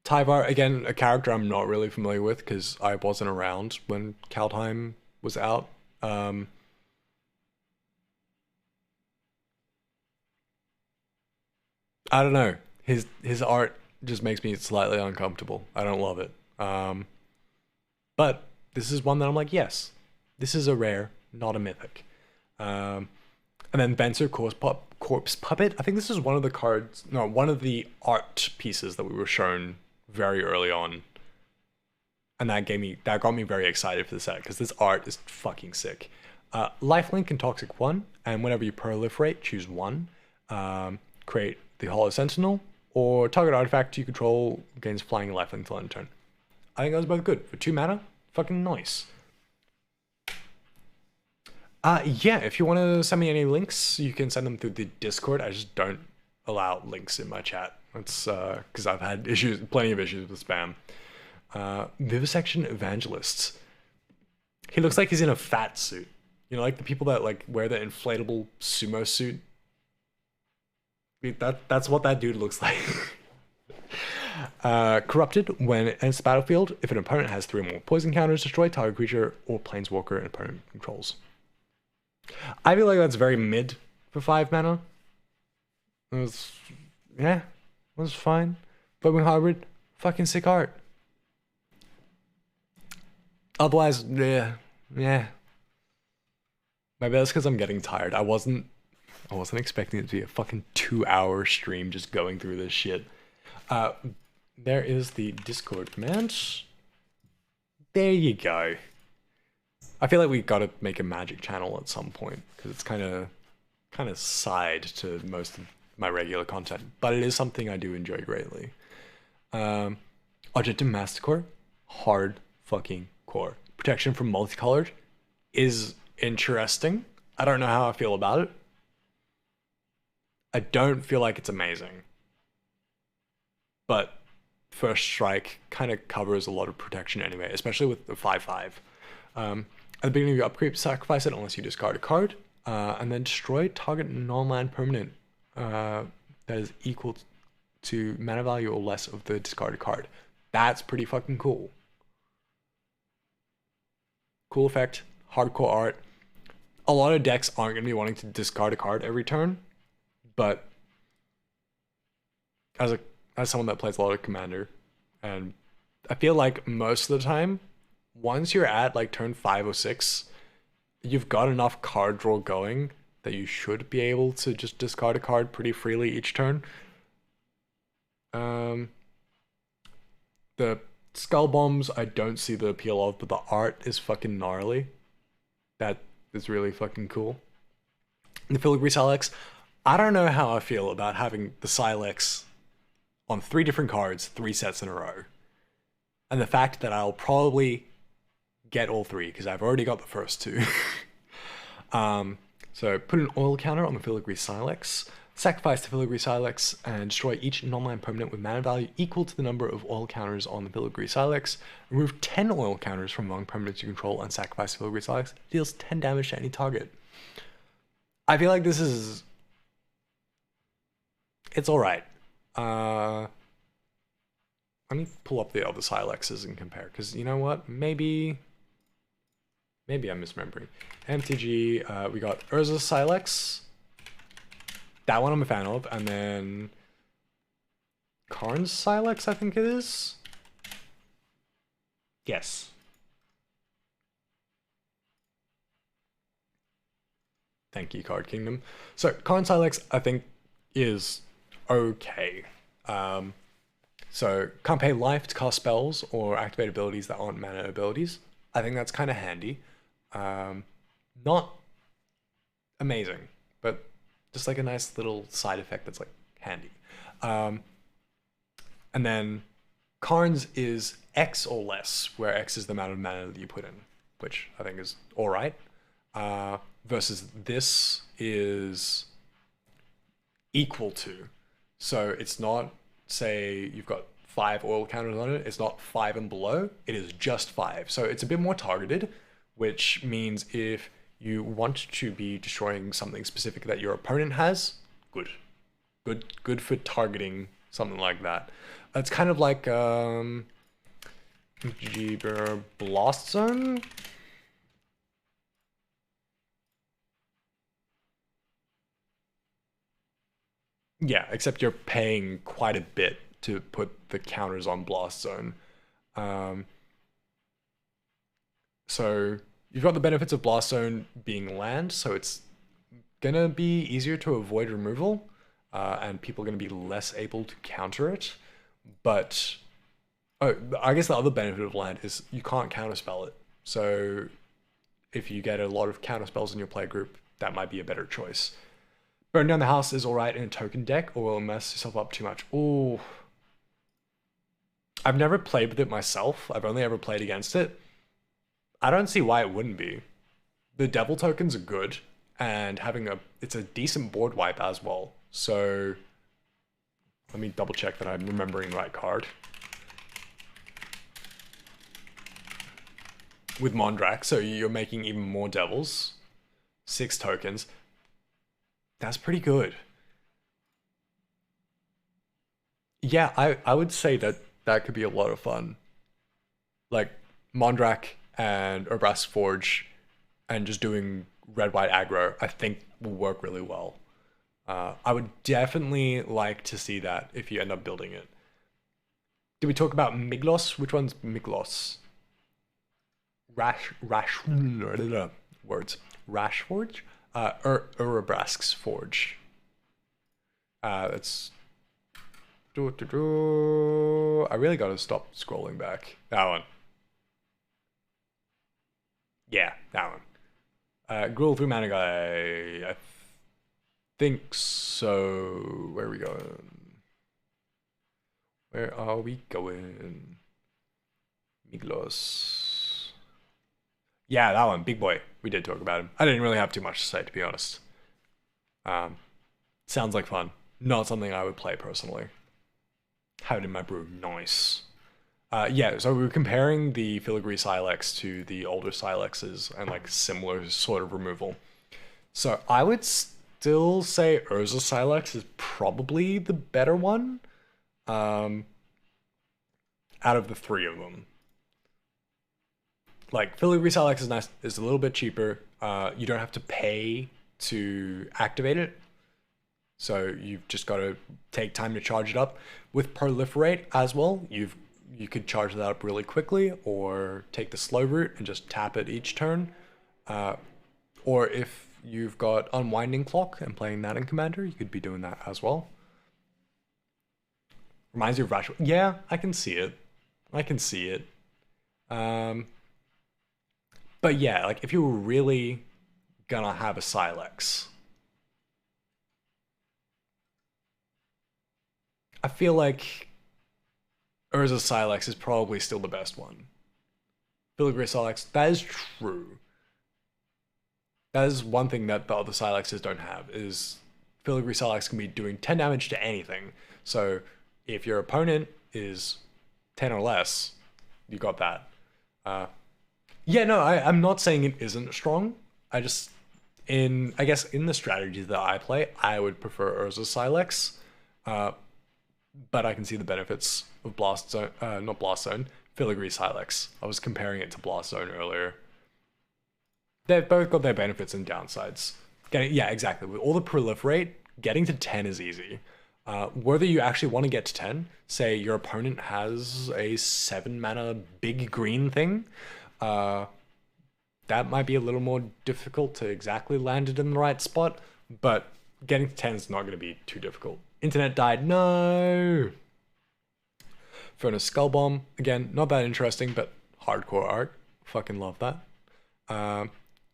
Tyvar, again, a character I'm not really familiar with because I wasn't around when Kaldheim was out. I don't know. His art just makes me slightly uncomfortable. I don't love it. But this is one that I'm like, yes, this is a rare, not a mythic. And then Venser Corpse Puppet. I think this is one of the cards, no, one of the art pieces that we were shown very early on. And that got me very excited for the set because this art is fucking sick. Lifelink and Toxic 1, and whenever you proliferate, choose 1. Create the Hollow Sentinel, or target artifact you control gains flying and lifelink until end of turn. I think those are both good. For 2 mana, fucking nice. Yeah, if you want to send me any links, you can send them through the Discord. I just don't allow links in my chat. That's because I've had plenty of issues with spam. Vivisection Evangelists. He looks like he's in a fat suit. You know, like the people that like wear the inflatable sumo suit. That's what that dude looks like. Corrupted. When it enters the battlefield, if an opponent has 3 or more poison counters, destroy target creature or planeswalker an opponent controls. I feel like that's very mid for 5 mana. It was fine. Foaming Hybrid, fucking sick art. Otherwise, yeah. Maybe that's because I'm getting tired. I wasn't expecting it to be a fucking 2-hour stream just going through this shit. There is the Discord command. There you go. I feel like we gotta make a Magic channel at some point because it's kind of side to most of my regular content, but it is something I do enjoy greatly. Objective Mastercore, hard fucking core. Protection from multicolored is interesting. I don't know how I feel about it. I don't feel like it's amazing, but First Strike kind of covers a lot of protection anyway, especially with the 5/5. At the beginning of your upkeep, sacrifice it unless you discard a card, and then destroy target non-land permanent that is equal to mana value or less of the discarded card. That's pretty fucking cool. Cool effect, hardcore art. a lot of decks aren't going to be wanting to discard a card every turn, but as someone that plays a lot of Commander, and I feel like most of the time, once you're at like turn 5 or 6, you've got enough card draw going that you should be able to just discard a card pretty freely each turn. The Skull Bombs, I don't see the appeal of, but the art is fucking gnarly. That is really fucking cool. The Filigree Silex, I don't know how I feel about having the Silex on 3 different cards, 3 sets in a row. And the fact that I'll probably get all 3, because I've already got the first 2. So put an oil counter on the Filigree Silex, sacrifice the Filigree Silex, and destroy each non-land permanent with mana value equal to the number of oil counters on the Filigree Silex. Remove 10 oil counters from among permanents you control and sacrifice the Filigree Silex. Deals 10 damage to any target. I feel like this is... It's alright. Let me pull up the other Silexes and compare, because you know what? Maybe I'm misremembering. MTG, we got Urza Silex. That one I'm a fan of. And then Karn's Silex, I think it is. Yes. Thank you, Card Kingdom. So Karn's Silex, I think, is okay. So can't pay life to cast spells or activate abilities that aren't mana abilities. I think that's kind of handy. Not amazing, but just like a nice little side effect that's like handy. And then Karn's is X or less, where X is the amount of mana that you put in, which I think is all right. Versus this is equal to. So it's not, say you've got 5 oil counters on it, it's not 5 and below, it is just 5. So it's a bit more targeted, which means if you want to be destroying something specific that your opponent has, good for targeting something like that. It's kind of like Blast Zone. Yeah, except you're paying quite a bit to put the counters on Blast Zone. So you've got the benefits of Blast Zone being land, so it's gonna be easier to avoid removal, and people are gonna be less able to counter it. But I guess the other benefit of land is you can't counterspell it. So if you get a lot of counterspells in your play group, that might be a better choice. Burn Down the House is alright in a token deck, or will mess yourself up too much. Ooh. I've never played with it myself. I've only ever played against it. I don't see why it wouldn't be. The Devil tokens are good, and it's a decent board wipe as well. So let me double check that I'm remembering the right card. With Mondrak, so you're making even more Devils. 6 tokens. That's pretty good. Yeah, I would say that could be a lot of fun. Like Mondrak and Urbrask Forge and just doing red-white aggro, I think will work really well. I would definitely like to see that if you end up building it. Did we talk about Miglos? Which one's Miglos? Words. Rash Forge? Urbrask's Forge. It's... I really gotta stop scrolling back. That one. Yeah, that one. Gruel through Mana Guy. I think so. Where are we going? Where are we going? Miglos. Yeah, that one. Big boy. We did talk about him. I didn't really have too much to say, to be honest. Sounds like fun. Not something I would play personally. Have it in my brew. Nice. Yeah, so we were comparing the Filigree Silex to the older Silexes and like similar sort of removal. So I would still say Urza Silex is probably the better one out of the 3 of them. Like Filigree Silex is nice, is a little bit cheaper. You don't have to pay to activate it. So you've just got to take time to charge it up. With Proliferate as well, you could charge that up really quickly, or take the slow route and just tap it each turn. Or if you've got Unwinding Clock and playing that in Commander, you could be doing that as well. Reminds you of Rational. Yeah, I can see it. I can see it. But yeah, like if you were really gonna have a Silex, I feel like Urza Silex is probably still the best one. Filigree Silex, that is true. That is one thing that the other Silexes don't have, is Filigree Silex can be doing 10 damage to anything. So if your opponent is 10 or less, you got that. Yeah, no, I'm not saying it isn't strong. I just, I guess in the strategies that I play, I would prefer Urza Silex. But I can see the benefits of Blast Zone, not Blast Zone, Filigree Silex. I was comparing it to Blast Zone earlier. They've both got their benefits and downsides. Yeah, exactly. With all the Proliferate, getting to 10 is easy. Whether you actually want to get to 10, say your opponent has a 7 mana big green thing, that might be a little more difficult to exactly land it in the right spot, but getting to 10 is not going to be too difficult. Internet died, no! Furnace Skull Bomb, again, not that interesting, but hardcore art. Fucking love that.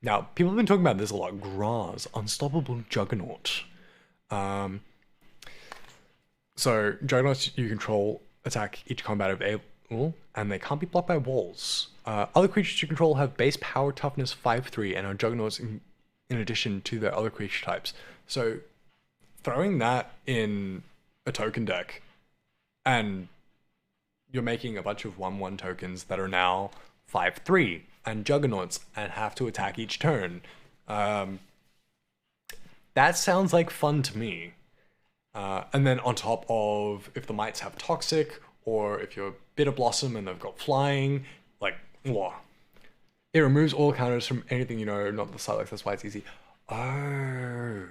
Now, people have been talking about this a lot. Graz, Unstoppable Juggernaut. So, Juggernauts you control attack each combat of able, and they can't be blocked by walls. Other creatures you control have base power toughness 5/3 and are Juggernauts in addition to their other creature types. So, throwing that in a token deck, and you're making a bunch of 1/1 tokens that are now 5/3 and Juggernauts and have to attack each turn. That sounds like fun to me. And then on top of, if the Mites have Toxic, or if you're Bitter Blossom and they've got Flying, like, whoa. It removes all counters from anything you know, not the Silex, that's why it's easy. Oh.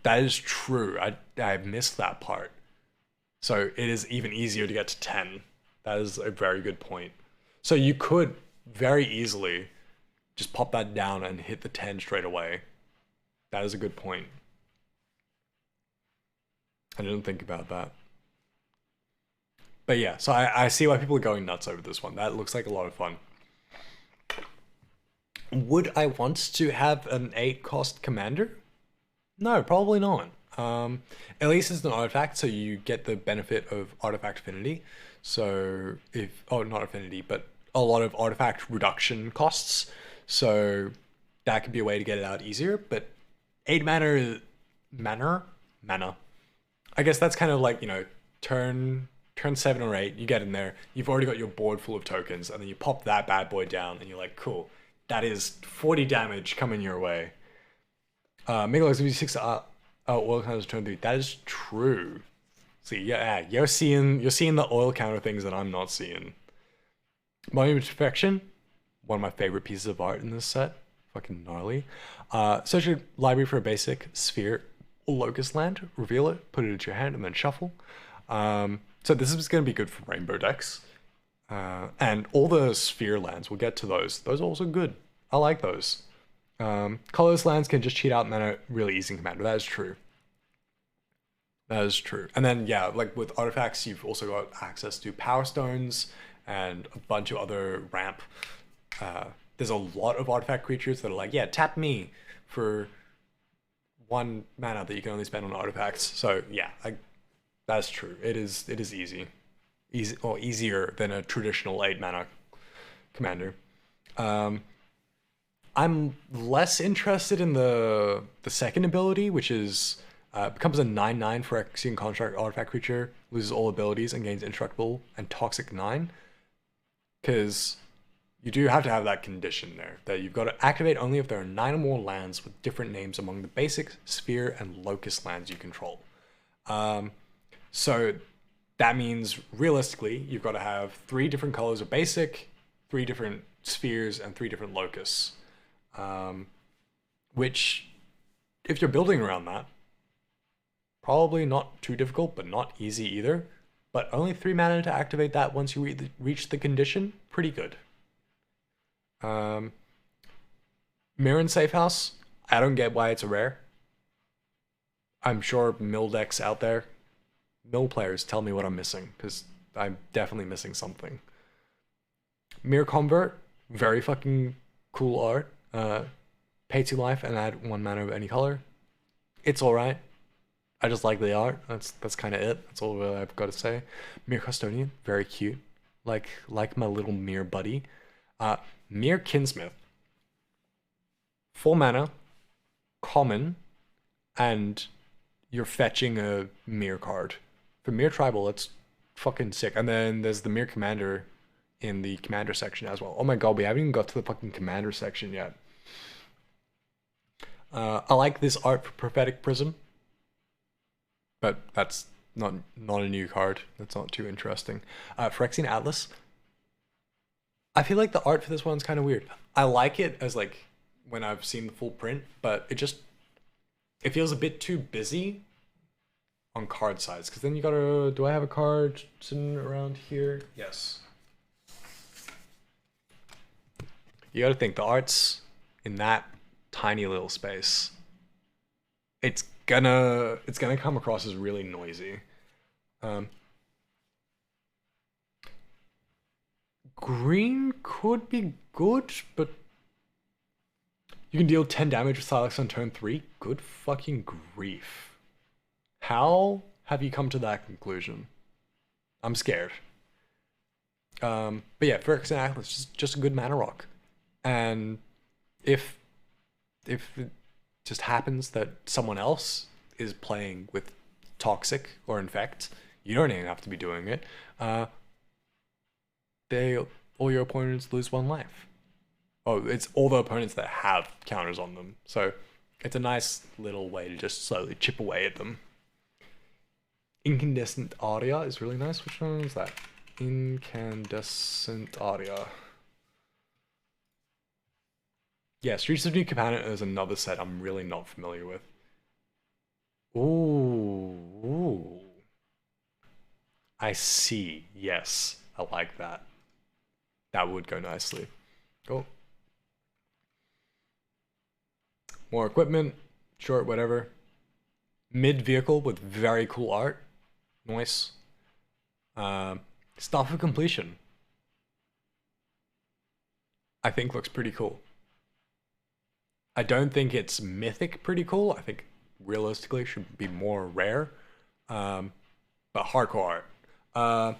That is true. I missed that part. So it is even easier to get to 10. That is a very good point. So you could very easily just pop that down and hit the 10 straight away. That is a good point. I didn't think about that. But yeah, so I see why people are going nuts over this one. That looks like a lot of fun. Would I want to have an 8-cost commander? No, probably not. At least it's an artifact, so you get the benefit of artifact affinity. So not affinity, but a lot of artifact reduction costs. So that could be a way to get it out easier. But 8 mana. I guess that's kind of like, turn 7 or 8, you get in there, you've already got your board full of tokens, and then you pop that bad boy down, and you're like, cool, that is 40 damage coming your way. Megalox gives you 6 oil counters turn 3. That is true. See, yeah, you're seeing the oil counter things that I'm not seeing. Monument to Perfection, one of my favorite pieces of art in this set. Fucking gnarly. Search your library for a basic sphere or locust land, reveal it, put it into your hand, and then shuffle. So this is going to be good for rainbow decks. And all the sphere lands, we'll get to those. Those are also good. I like those. Colorless lands can just cheat out mana really easy in Commander. That is true. That is true. And then, yeah, like with artifacts, you've also got access to Power Stones and a bunch of other ramp. There's a lot of artifact creatures that are like, yeah, tap me for 1 mana that you can only spend on artifacts. So yeah, that's true. It is easy, or easier than a traditional 8 mana commander. I'm less interested in the second ability, which is becomes a 9/9 Phyrexian construct artifact creature, loses all abilities and gains indestructible and toxic 9. Because you do have to have that condition there, that you've got to activate only if there are 9 or more lands with different names among the basic, sphere, and locust lands you control. So that means realistically, you've got to have 3 different colors of basic, 3 different spheres and 3 different locus. Which, if you're building around that, probably not too difficult, but not easy either. But only 3 mana to activate that once you reach the condition, pretty good. Mirror and Safe House, I don't get why it's a rare. I'm sure mill decks out there, mill players, tell me what I'm missing, because I'm definitely missing something. Mirror Convert, very fucking cool art. Pay 2 life and add 1 mana of any color. It's alright. I just like the art. That's kind of it. That's all I've got to say. Mirror Custodian, very cute. Like my little mirror buddy. Mirror Kinsmith. 4 mana, common, and you're fetching a mirror card. For Mirror Tribal, that's fucking sick. And then there's the Mirror Commander in the Commander section as well. Oh my god, we haven't even got to the fucking Commander section yet. I like this art for Prophetic Prism, but that's not a new card. That's not too interesting. Phyrexian Atlas. I feel like the art for this one's kind of weird. I like it as like when I've seen the full print, but it feels a bit too busy on card size. Because then you gotta, do I have a card sitting around here? Yes. You gotta think the art's in that tiny little space. It's gonna come across as really noisy. Green could be good, but you can deal 10 damage with Silex on turn 3. Good fucking grief. How have you come to that conclusion? I'm scared. But yeah, Phyrexia Atlas is just a good mana rock. And if it just happens that someone else is playing with Toxic or Infect, you don't even have to be doing it. All your opponents lose 1 life. Oh, it's all the opponents that have counters on them. So it's a nice little way to just slowly chip away at them. Incandescent Aria is really nice. Which one is that? Incandescent Aria. Yeah, Streets of New Capenna is another set I'm really not familiar with. Ooh. I see. Yes, I like that. That would go nicely. Cool. More equipment, short, whatever. Mid vehicle with very cool art. Nice. Staff of Completion. I think looks pretty cool. I don't think it's mythic pretty cool. I think realistically it should be more rare. But hardcore art.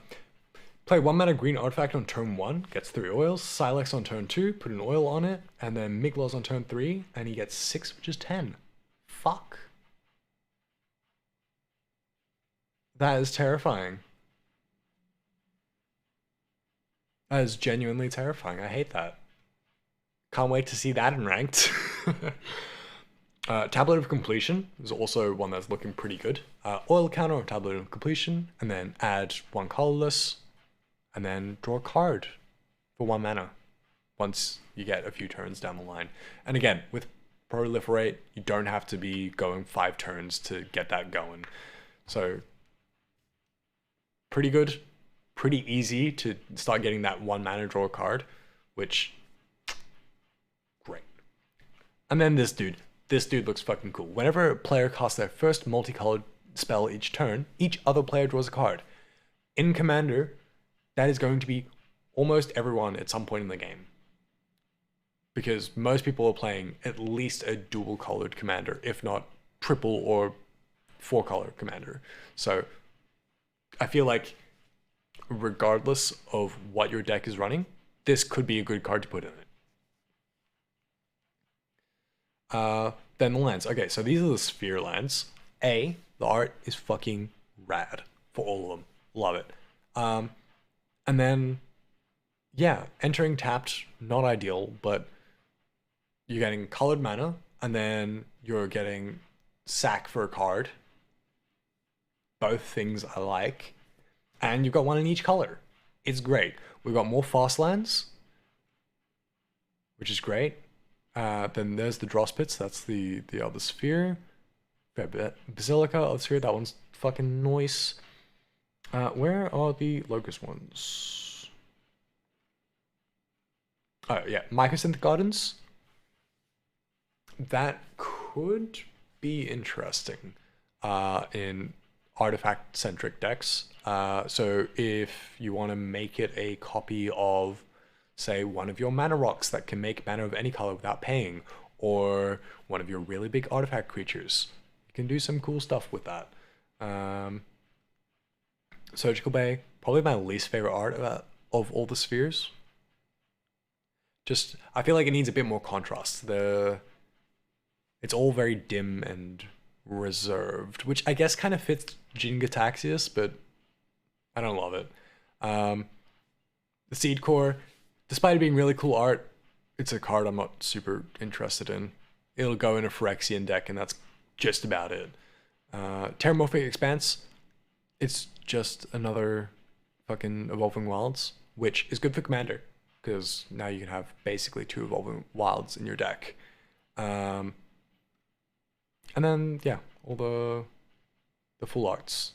Play 1 mana green artifact on turn 1, gets 3 oils. Silex on turn 2, put an oil on it. And then Miglos on turn 3, and he gets 6, which is 10. Fuck. That is terrifying. That is genuinely terrifying. I hate that. Can't wait to see that in ranked. Tablet of Completion is also one that's looking pretty good. Oil counter on Tablet of Completion, and then add 1 colorless, and then draw a card for 1 mana once you get a few turns down the line. And again, with Proliferate, you don't have to be going 5 turns to get that going. So, pretty good. Pretty easy to start getting that 1 mana draw a card, which, great. And then this dude. This dude looks fucking cool. Whenever a player casts their first multicolored spell each turn, each other player draws a card. In Commander, that is going to be almost everyone at some point in the game. Because most people are playing at least a dual colored Commander, if not triple or 4 color Commander. So I feel like regardless of what your deck is running, this could be a good card to put in it. Then the lands. Okay, so these are the sphere lands. The art is fucking rad for all of them. Love it. And then, yeah, entering tapped, not ideal, but you're getting colored mana, and then you're getting sack for a card. Both things I like. And you've got 1 in each color. It's great. We've got more fast lands. which is great. Then there's the Dross Pits, that's the other sphere. Basilica, other sphere, that one's fucking nice. Where are the Locust ones? Oh yeah, Mycosynth Gardens. That could be interesting in artifact-centric decks. So if you want to make it a copy of, say, one of your mana rocks that can make mana of any color without paying, or one of your really big artifact creatures, you can do some cool stuff with that. Surgical Bay, probably my least favorite art of all the spheres. Just, I feel like it needs a bit more contrast. It's all very dim and reserved, which I guess kind of fits Jin-Gitaxias, but I don't love it. The Seed Core, despite it being really cool art, it's a card I'm not super interested in. It'll go in a Phyrexian deck, and that's just about it. Terramorphic Expanse, it's just another fucking Evolving Wilds, which is good for Commander, because now you can have basically 2 Evolving Wilds in your deck. And then, yeah, all the full arts.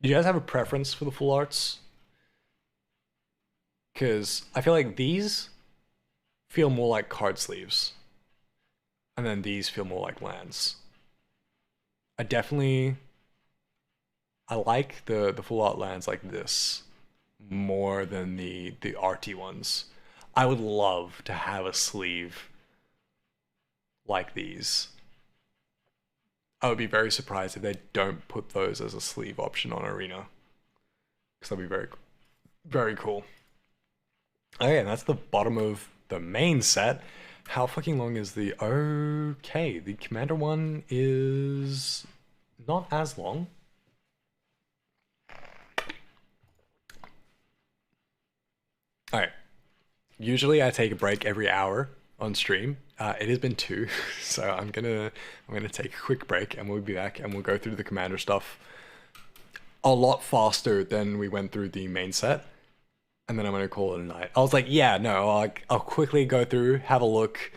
Do you guys have a preference for the full arts? Because I feel like these feel more like card sleeves. And then these feel more like lands. I like the full art lands like this more than the arty ones. I would love to have a sleeve like these. I would be very surprised if they don't put those as a sleeve option on Arena, because that'd be very, very cool. Okay, and that's the bottom of the main set. How fucking long is the... Okay, the Commander one is not as long. Alright, usually I take a break every hour on stream. It has been 2, so I'm gonna take a quick break and we'll be back and we'll go through the Commander stuff a lot faster than we went through the main set. And then I'm gonna call it a night. I was like, yeah, no, I'll quickly go through, have a look,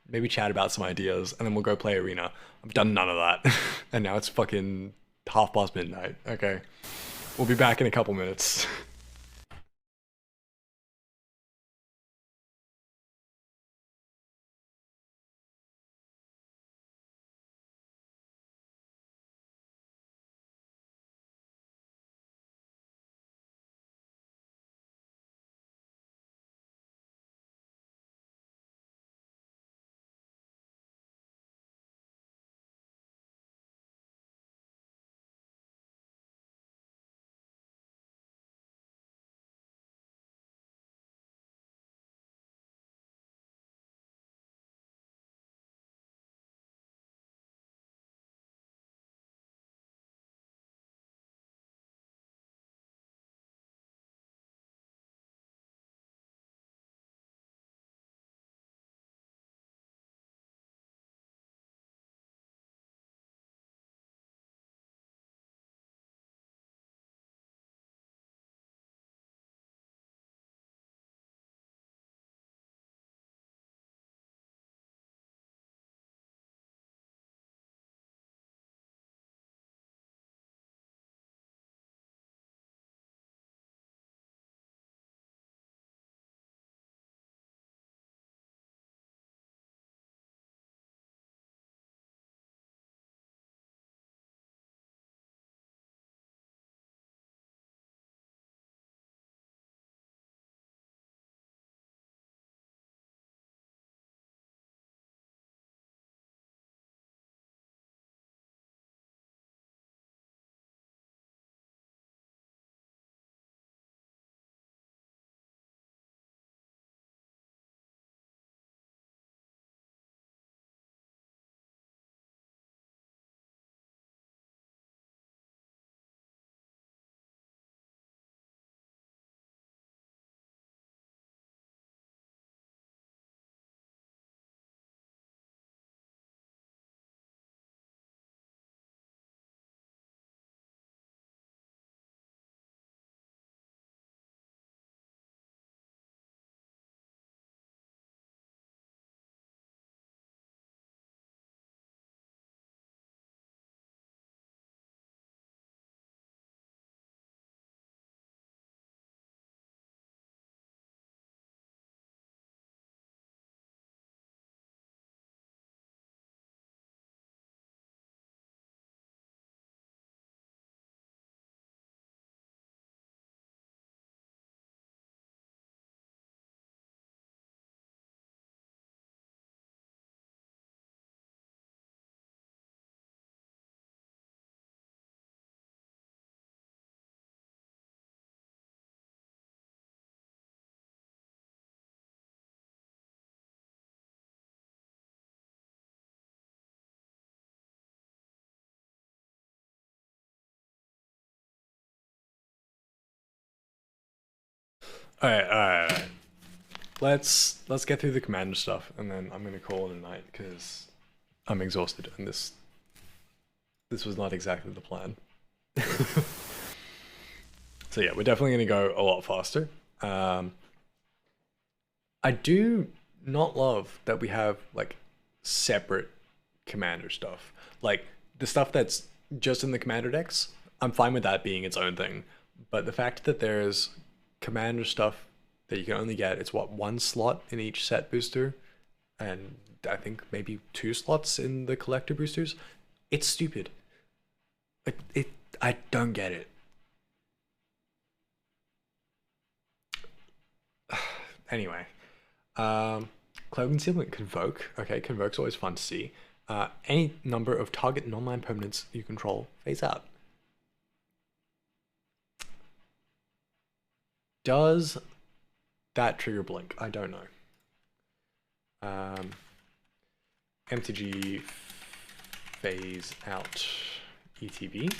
maybe chat about some ideas, and then we'll go play Arena. I've done none of that. And now it's fucking midnight. Okay. We'll be back in a couple minutes. All right. Let's get through the commander stuff, and then I'm gonna call it a night because I'm exhausted, and this was not exactly the plan. So yeah, we're definitely gonna go a lot faster. I do not love that we have like separate commander stuff. Like the stuff that's just in the commander decks, I'm fine with that being its own thing. But the fact that there's commander stuff that you can only get, it's what, one slot in each set booster, and I think maybe two slots in the collector boosters. It's stupid. It I don't get it. Anyway, Cloud Concealment, Convoke. Okay, Convoke's always fun to see. Any number of target non-land permanents you control phase out. Does that trigger blink? I don't know. MTG phase out ETB.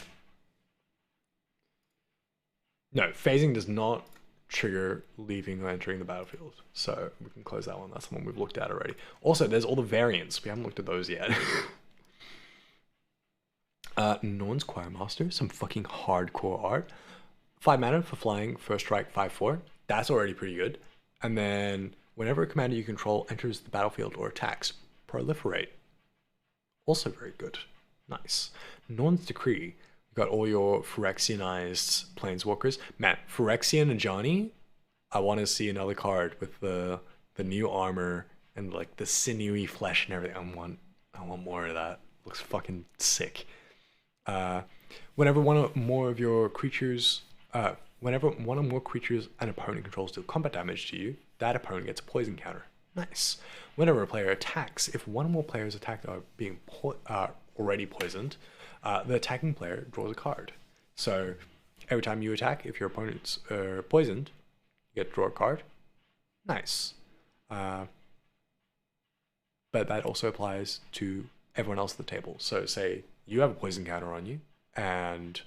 No, phasing does not trigger leaving or entering the battlefield. So we can close that one. That's the one we've looked at already. Also, there's all the variants. We haven't looked at those yet. Norn's Choirmaster, some fucking hardcore art. 5 mana for flying, first strike, 5/4. That's already pretty good. And then whenever a commander you control enters the battlefield or attacks, proliferate. Also very good. Nice. Norn's Decree. You got all your Phyrexianized planeswalkers. Man, Phyrexia and Ajani, I want to see another card with the new armor and like the sinewy flesh and everything. I want more of that. Looks fucking sick. Whenever one or more of your creatures, whenever one or more creatures an opponent controls deal combat damage to you, that opponent gets a poison counter. Nice. Whenever a player attacks, if one or more players attacked are being already poisoned, the attacking player draws a card. So every time you attack, if your opponent's poisoned, you get to draw a card. Nice. But that also applies to everyone else at the table. So say you have a poison counter on you and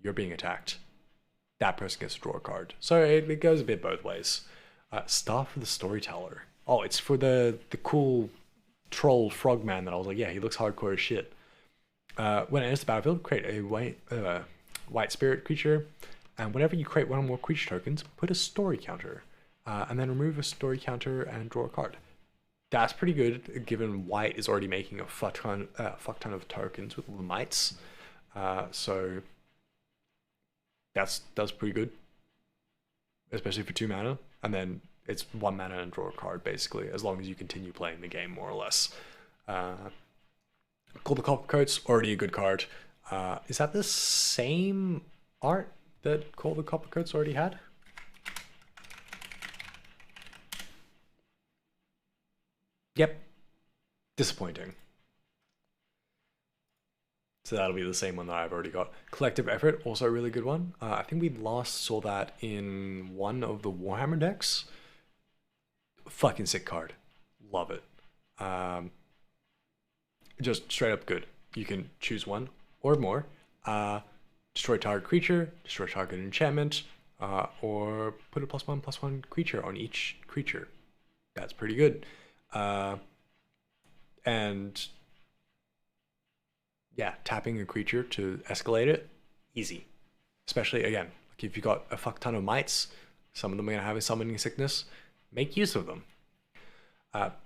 you're being attacked, that person gets to draw a card. So it goes a bit both ways. Staff of the Storyteller. Oh, it's for the cool troll frogman that I was like, yeah, he looks hardcore as shit. When it enters the battlefield, create a white spirit creature, and whenever you create one or more creature tokens, put a story counter, and then remove a story counter and draw a card. That's pretty good, given white is already making a fuck ton of tokens with all the mites. So that's pretty good, especially for 2 mana, and then it's 1 mana and draw a card basically, as long as you continue playing the game more or less. Call the Coppercoat's already a good card. Is that the same art that Call the Coppercoat's already had? Yep. Disappointing. So that'll be the same one that I've already got. Collective Effort, also a really good one. I think we last saw that in one of the Warhammer decks. Fucking sick card. Love it. Just straight up good. You can choose one or more. Destroy target creature, destroy target enchantment, or put a +1/+1 creature on each creature. That's pretty good. And yeah, tapping a creature to escalate it, easy. Especially again, like if you got a fuck ton of mites, some of them are gonna have a summoning sickness. Make use of them.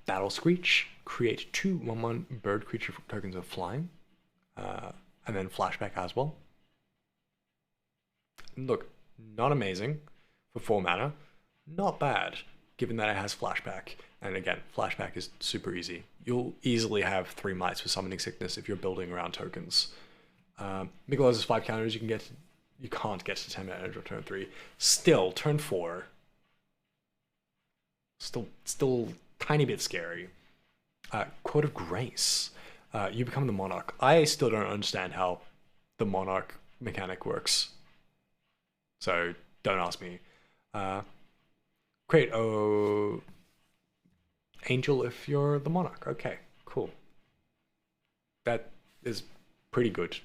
Battle Screech, create 2 1/1 bird creature tokens of flying, and then flashback as well. Look, not amazing for 4 mana, not bad given that it has flashback. And again, flashback is super easy. You'll easily have 3 mites with summoning sickness if you're building around tokens. Mikolas' 5 counters you can't get to 10 mana until turn 3. Still, turn 4. Still tiny bit scary. Quote of Grace. You become the Monarch. I still don't understand how the Monarch mechanic works. So don't ask me. Create Angel if you're the Monarch. Okay, cool. That is pretty good.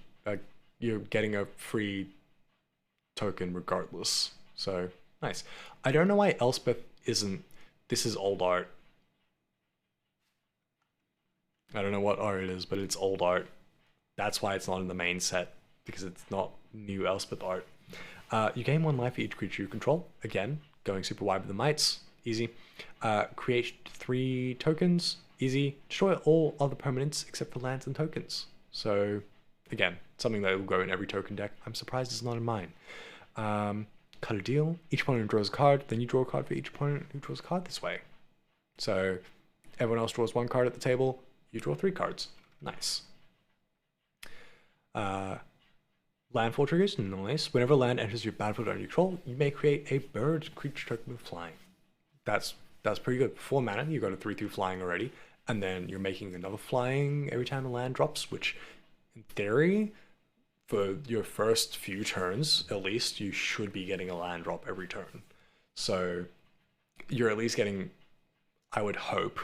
You're getting a free token regardless. So Nice. I don't know why Elspeth isn't. This is old art. I don't know what art it is, but it's old art. That's why it's not in the main set, because it's not new Elspeth art. You gain 1 life for each creature you control. Again, going super wide with the mites. Easy. Create 3 tokens. Easy. Destroy all other permanents except for lands and tokens. So, again, something that will go in every token deck. I'm surprised it's not in mine. Cut a deal. Each opponent draws a card. Then you draw a card for each opponent who draws a card this way. So, everyone else draws 1 card at the table. You draw 3 cards. Nice. Landfall triggers, nice. Whenever land enters your battlefield under your control, you may create a bird creature token with flying. That's pretty good. 4 mana, you got a 3/3 flying already, and then you're making another flying every time the land drops, which, in theory, for your first few turns, at least, you should be getting a land drop every turn. So you're at least getting, I would hope,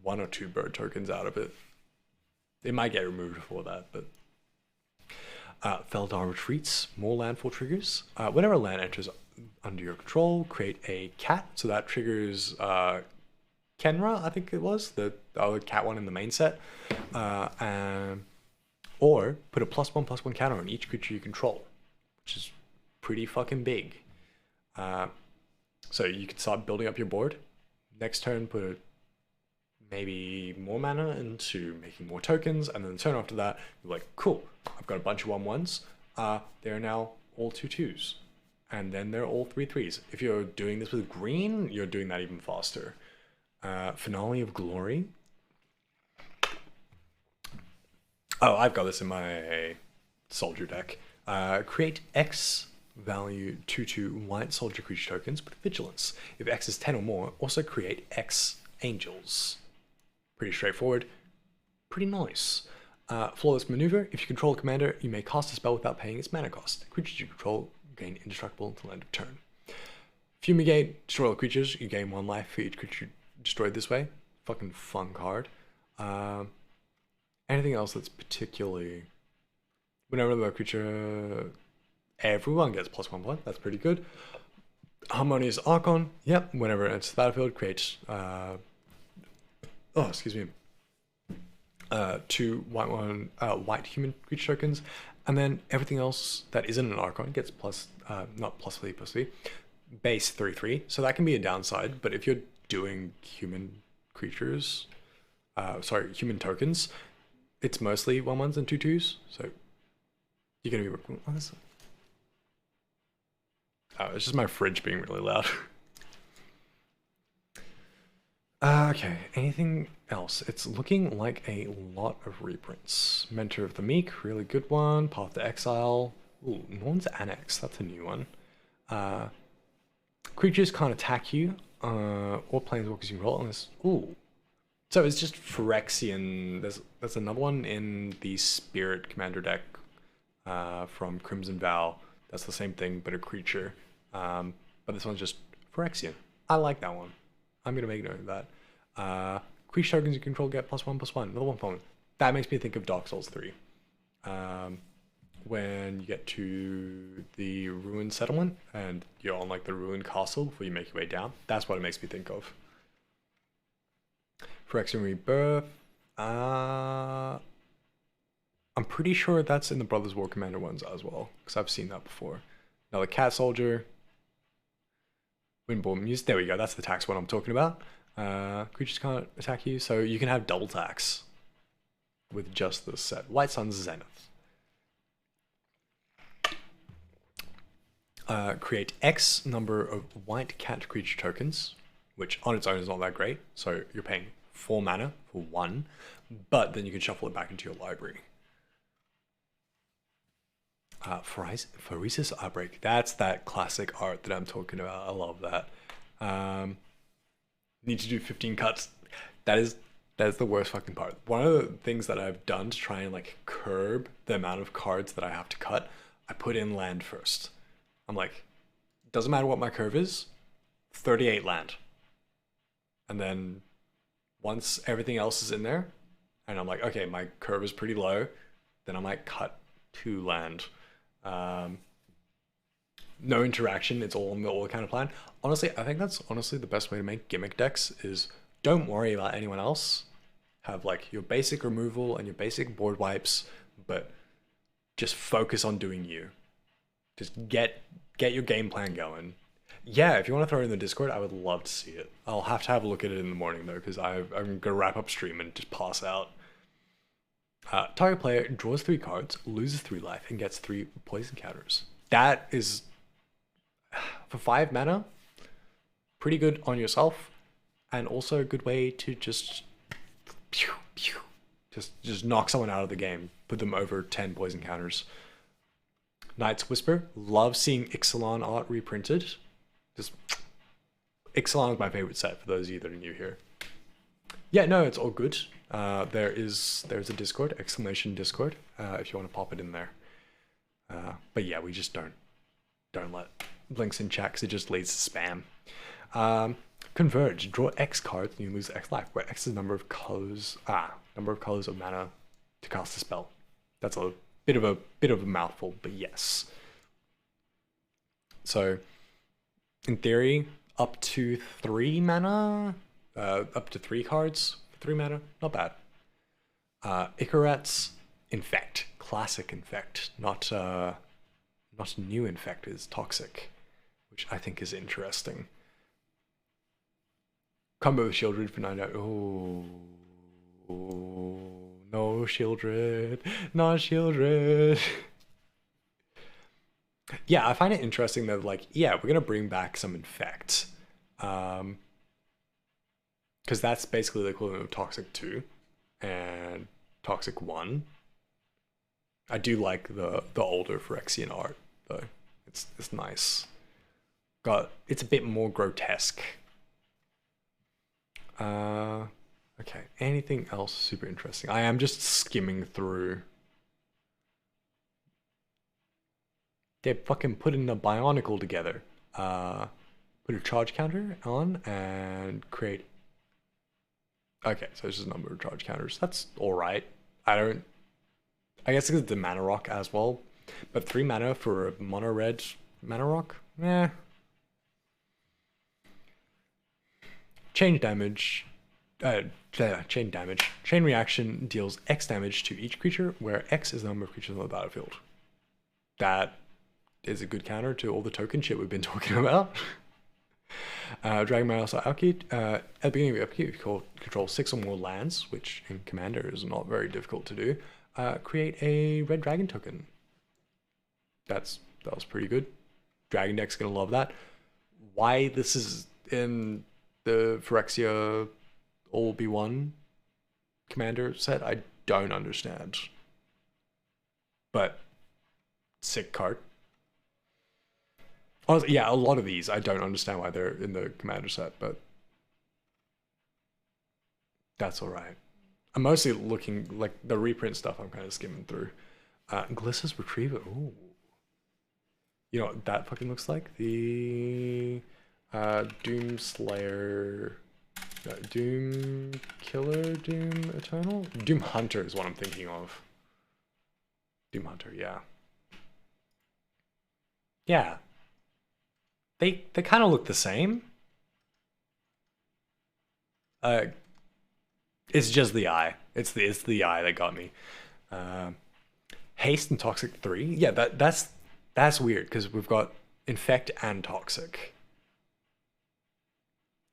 1 or 2 bird tokens out of it. It might get removed before that, but Feldar retreats, more landfall triggers. Whenever land enters under your control, create a cat. So that triggers Kenra, I think it was, the other cat one in the main set. Or put a +1/+1 counter on each creature you control, which is pretty fucking big. So you can start building up your board. Next turn, put maybe more mana into making more tokens, and then the turn after that, you're like, cool, I've got a bunch of 1/1s. They're now all 2/2s, and then they're all 3/3s. If you're doing this with green, you're doing that even faster. Finale of Glory. Oh, I've got this in my soldier deck. Create X value 2/2 white soldier creature tokens with vigilance. If X is 10 or more, also create X angels. Pretty straightforward. Pretty nice. Flawless maneuver. If you control a commander, you may cast a spell without paying its mana cost. Creatures you control gain indestructible until end of turn. Fumigate. Destroy all creatures. You gain 1 life for each creature destroyed this way. Fucking fun card. Anything else that's particularly... Whenever the creature... Everyone gets +1/+. That's pretty good. Harmonious Archon. Yep. Whenever it enters the battlefield, creates... 2 white human creature tokens, and then everything else that isn't an Archon gets not +3/+3, base 3/3. So that can be a downside, but if you're doing human creatures, human tokens, it's mostly 1/1s and 2/2s. So you're gonna be. It's just my fridge being really loud. Okay, anything else? It's looking like a lot of reprints. Mentor of the Meek, really good one. Path to Exile. Ooh, Norn's Annex, that's a new one. Creatures can't attack you, or planeswalkers you roll unless... Ooh. So it's just Phyrexian. There's another one in the Spirit Commander deck from Crimson Vow. That's the same thing, but a creature. But this one's just Phyrexian. I like that one. I'm going to make note of that. Creature tokens you control get +1/+1. Another one from that makes me think of Dark Souls 3. When you get to the ruined settlement and you're on like the ruined castle before you make your way down, that's what it makes me think of. Phyrexian Rebirth. I'm pretty sure that's in the Brothers War Commander ones as well, because I've seen that before. Another Cat Soldier. Windborn Muse. There we go. That's the tax one I'm talking about. Creatures can't attack you, so you can have double tax with just this set. White Sun's Zenith. Create X number of white cat creature tokens, which on its own is not that great. So you're paying 4 mana for 1, but then you can shuffle it back into your library. Phyrexia's Outbreak. That's that classic art that I'm talking about. I love that. Need to do 15 cuts. That is the worst fucking part. One of the things that I've done to try and like curb the amount of cards that I have to cut, I put in land first. I'm like, doesn't matter what my curve is, 38 land. And then once everything else is in there, and I'm like, okay, my curve is pretty low, then I might cut 2 land. no interaction. It's all on the all counter plan. Honestly, I think that's honestly the best way to make gimmick decks is don't worry about anyone else. Have like your basic removal and your basic board wipes, but just focus on doing you. Just get your game plan going. Yeah, if you want to throw it in the Discord, I would love to see it. I'll have to have a look at it in the morning though, because I'm gonna wrap up stream and just pass out. Target player draws 3 cards, loses 3 life, and gets 3 poison counters. That is, for 5 mana, pretty good on yourself, and also a good way to just knock someone out of the game, put them over 10 poison counters. Knight's Whisper, love seeing Ixalan art reprinted. Just Ixalan is my favorite set for those of you that are new here. Yeah, no, it's all good. There's a Discord, exclamation Discord, if you want to pop it in there. But yeah, we just don't let links in chat because it just leads to spam. Converge, draw X cards and you lose X life, where X is number of colors of mana to cast a spell. That's a bit of a mouthful, but yes. So in theory, up to 3 mana, up to 3 cards, 3 mana, not bad. Icarat's Infect, classic Infect, not new Infect, is Toxic, which I think is interesting. Combo with Shieldred for 9. Oh, no Shieldred, not Shieldred. Yeah, I find it interesting that like, yeah, we're gonna bring back some Infect, because that's basically the equivalent of Toxic 2 and Toxic 1. I do like the older Phyrexian art though. It's nice. It's a bit more grotesque. Okay, anything else super interesting? I am just skimming through. They're fucking putting a Bionicle together. Put a charge counter on and create. Okay, so it's just a number of charge counters. That's alright. I guess it's the mana rock as well. But 3 mana for a mono red mana rock? Eh. Chain damage. Chain reaction deals X damage to each creature, where X is the number of creatures on the battlefield. That is a good counter to all the token shit we've been talking about. Dragon Mail Upkeep. At the beginning of the upkeep, if you control 6 or more lands, which in Commander is not very difficult to do, create a red dragon token. That was pretty good. Dragon deck's gonna love that. Why this is in the Phyrexia all B1 Commander set, I don't understand. But sick card. Honestly, yeah, a lot of these I don't understand why they're in the Commander set, but that's alright. I'm mostly looking, like, the reprint stuff I'm kind of skimming through. Glissa's Retriever, ooh. You know what that fucking looks like? The Doom Slayer, Doom Killer, Doom Eternal? Doom Hunter is what I'm thinking of. Doom Hunter, yeah. Yeah. They kind of look the same. It's just the eye. It's the eye that got me. Haste and Toxic 3. Yeah, that's weird because we've got Infect and Toxic.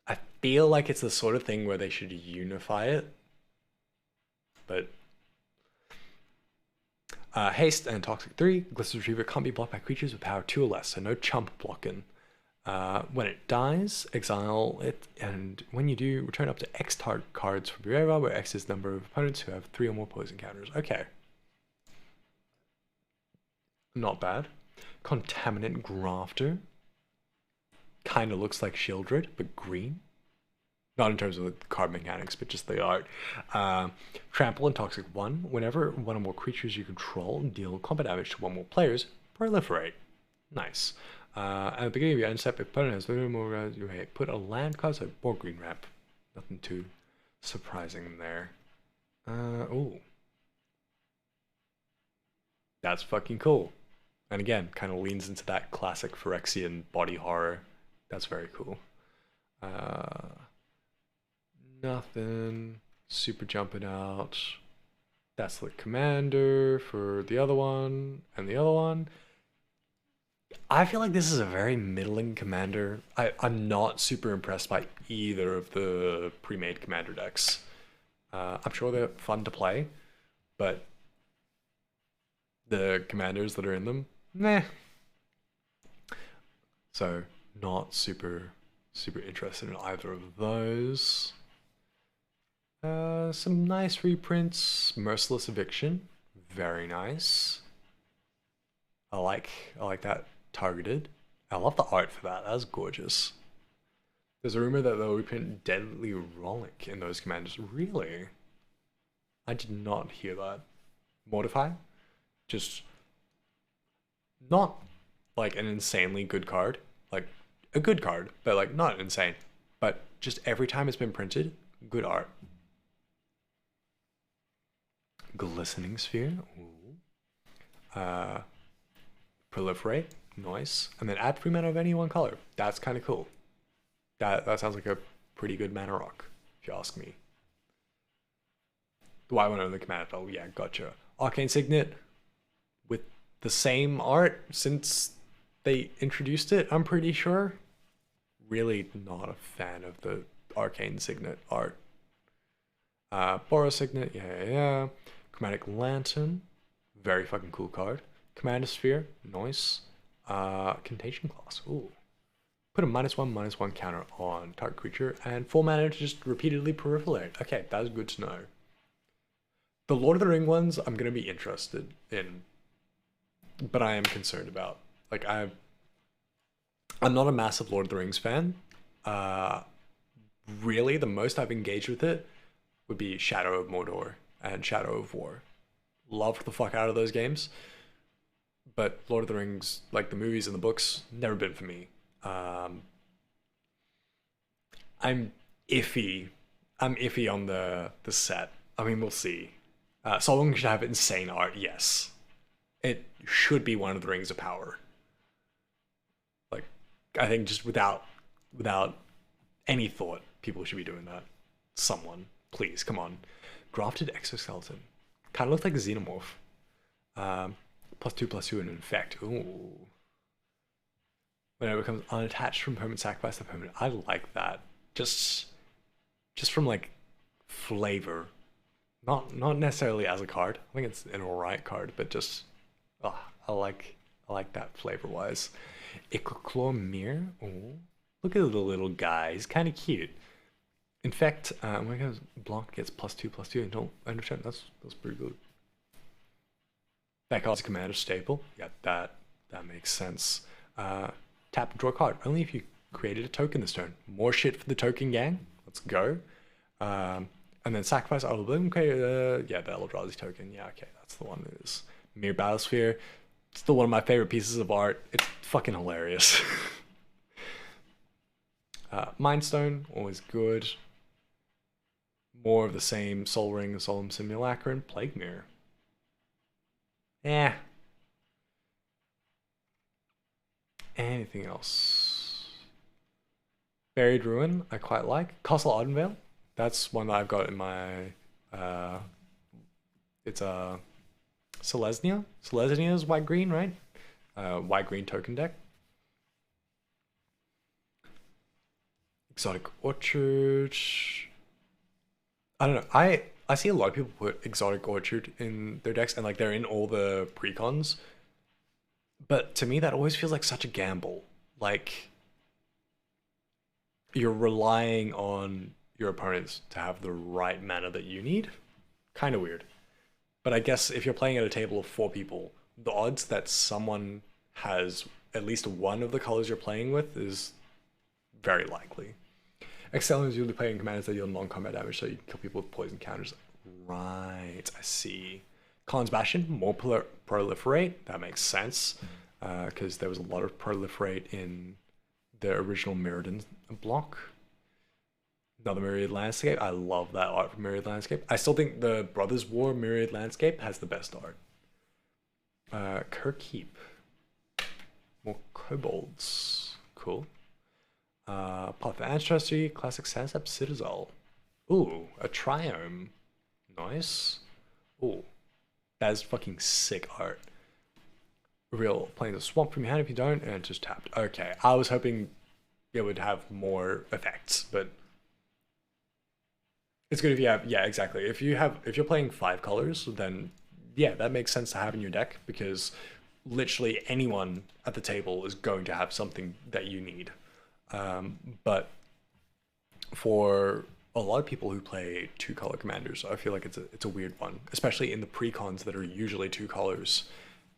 I feel like it's the sort of thing where they should unify it. But Haste and Toxic 3. Glissa's Retriever can't be blocked by creatures with power 2 or less, so no chump blocking. When it dies, exile it, and when you do, return up to X target cards from your area, where X is the number of opponents who have 3 or more poison counters. Okay. Not bad. Contaminant Grafter. Kind of looks like Shieldred, but green. Not in terms of the card mechanics, but just the art. Trample and Toxic 1. Whenever one or more creatures you control deal combat damage to 1 more players, proliferate. Nice. At the beginning of your end step, if opponent has no more, you put a land card, so more green ramp. Nothing too surprising there. Oh. That's fucking cool. And again, kind of leans into that classic Phyrexian body horror. That's very cool. Uh, Nothing super jumping out. That's the commander for the other one and the other one. I feel like this is a very middling commander. I'm not super impressed by either of the pre-made commander decks. I'm sure they're fun to play, but the commanders that are in them, meh. So not super interested in either of those. Some nice reprints. Merciless Eviction, very nice. I like that targeted. I love the art for that. That's gorgeous. There's a rumor that they'll reprint Deadly Rollick in those commanders. Really? I did not hear that. Mortify? Just not like an insanely good card. Like a good card, but like not insane. But just every time it's been printed, good art. Glistening Sphere. Ooh. Proliferate. Nice. And then add 3 mana of any one color. That's kind of cool. That sounds like a pretty good mana rock, if you ask me. The white one on the command. Oh yeah, gotcha. Arcane Signet with the same art since they introduced it, I'm pretty sure. Really not a fan of the Arcane Signet art. Boros Signet, yeah. Chromatic Lantern, very fucking cool card. Commander Sphere, nice. Contagion Class, ooh. Put a -1/-1 counter on target creature and 4 mana to just repeatedly proliferate. Okay, that's good to know. The Lord of the Ring ones I'm gonna be interested in, but I am concerned about. Like I'm not a massive Lord of the Rings fan. Really, the most I've engaged with it would be Shadow of Mordor and Shadow of War. Loved the fuck out of those games, but Lord of the Rings, like the movies and the books, never been for me. I'm iffy. I'm iffy on the set. I mean, we'll see. Solomon should have insane art, yes. It should be one of the Rings of Power. Like, I think just without any thought, people should be doing that. Someone, please, come on. Grafted Exoskeleton. Kind of looks like a Xenomorph. +2/+2 and Infect. Ooh. When it becomes unattached from permanent, sacrifice the permanent. I like that. Just from like flavor. Not necessarily as a card. I think it's an alright card, but just I like that flavor wise. Ichoclaw Mirror. Oh, look at the little guy. He's kind of cute. In fact, when it goes block gets +2/+2 until end of turn. That's pretty good. That card's commander staple. Yeah, that makes sense. Tap and draw a card. Only if you created a token this turn. More shit for the token gang. Let's go. And then sacrifice Idle Bloom. Yeah, the Eldrazi token. Yeah, okay, that's the one that is. Mere Battlesphere. Still one of my favorite pieces of art. It's fucking hilarious. Mindstone, always good. More of the same. Sol Ring, Solemn Simulacra, and Plague Mirror. Eh. Anything else? Buried Ruin, I quite like. Castle Ardenvale, that's one that I've got in my it's a Selesnya. Selesnya is white green, right? White green token deck. Exotic Orchard. I don't know. I see a lot of people put Exotic Orchard in their decks and like they're in all the precons. But to me that always feels like such a gamble. Like you're relying on your opponents to have the right mana that you need. Kind of weird. But I guess if you're playing at a table of 4 people, the odds that someone has at least one of the colors you're playing with is very likely. Excelling is usually playing commanders that deal non-combat damage, so you can kill people with poison counters. Right, I see. Khan's Bastion, more proliferate. That makes sense, because there was a lot of proliferate in the original Mirrodin block. Another Myriad Landscape. I love that art from Myriad Landscape. I still think the Brothers War Myriad Landscape has the best art. Kirkheap. More kobolds. Cool. Path of Ancestry, Classic Sansep Citadel. Ooh, a Triome. Nice. Ooh, that is fucking sick art. Real playing the swamp from your hand if you don't, and just tapped. Okay, I was hoping it would have more effects, but it's good if you have, yeah, exactly. If you're playing 5 colors, then yeah, that makes sense to have in your deck because literally anyone at the table is going to have something that you need. But for a lot of people who play 2-color commanders, I feel like it's a weird one, especially in the precons that are usually 2 colors.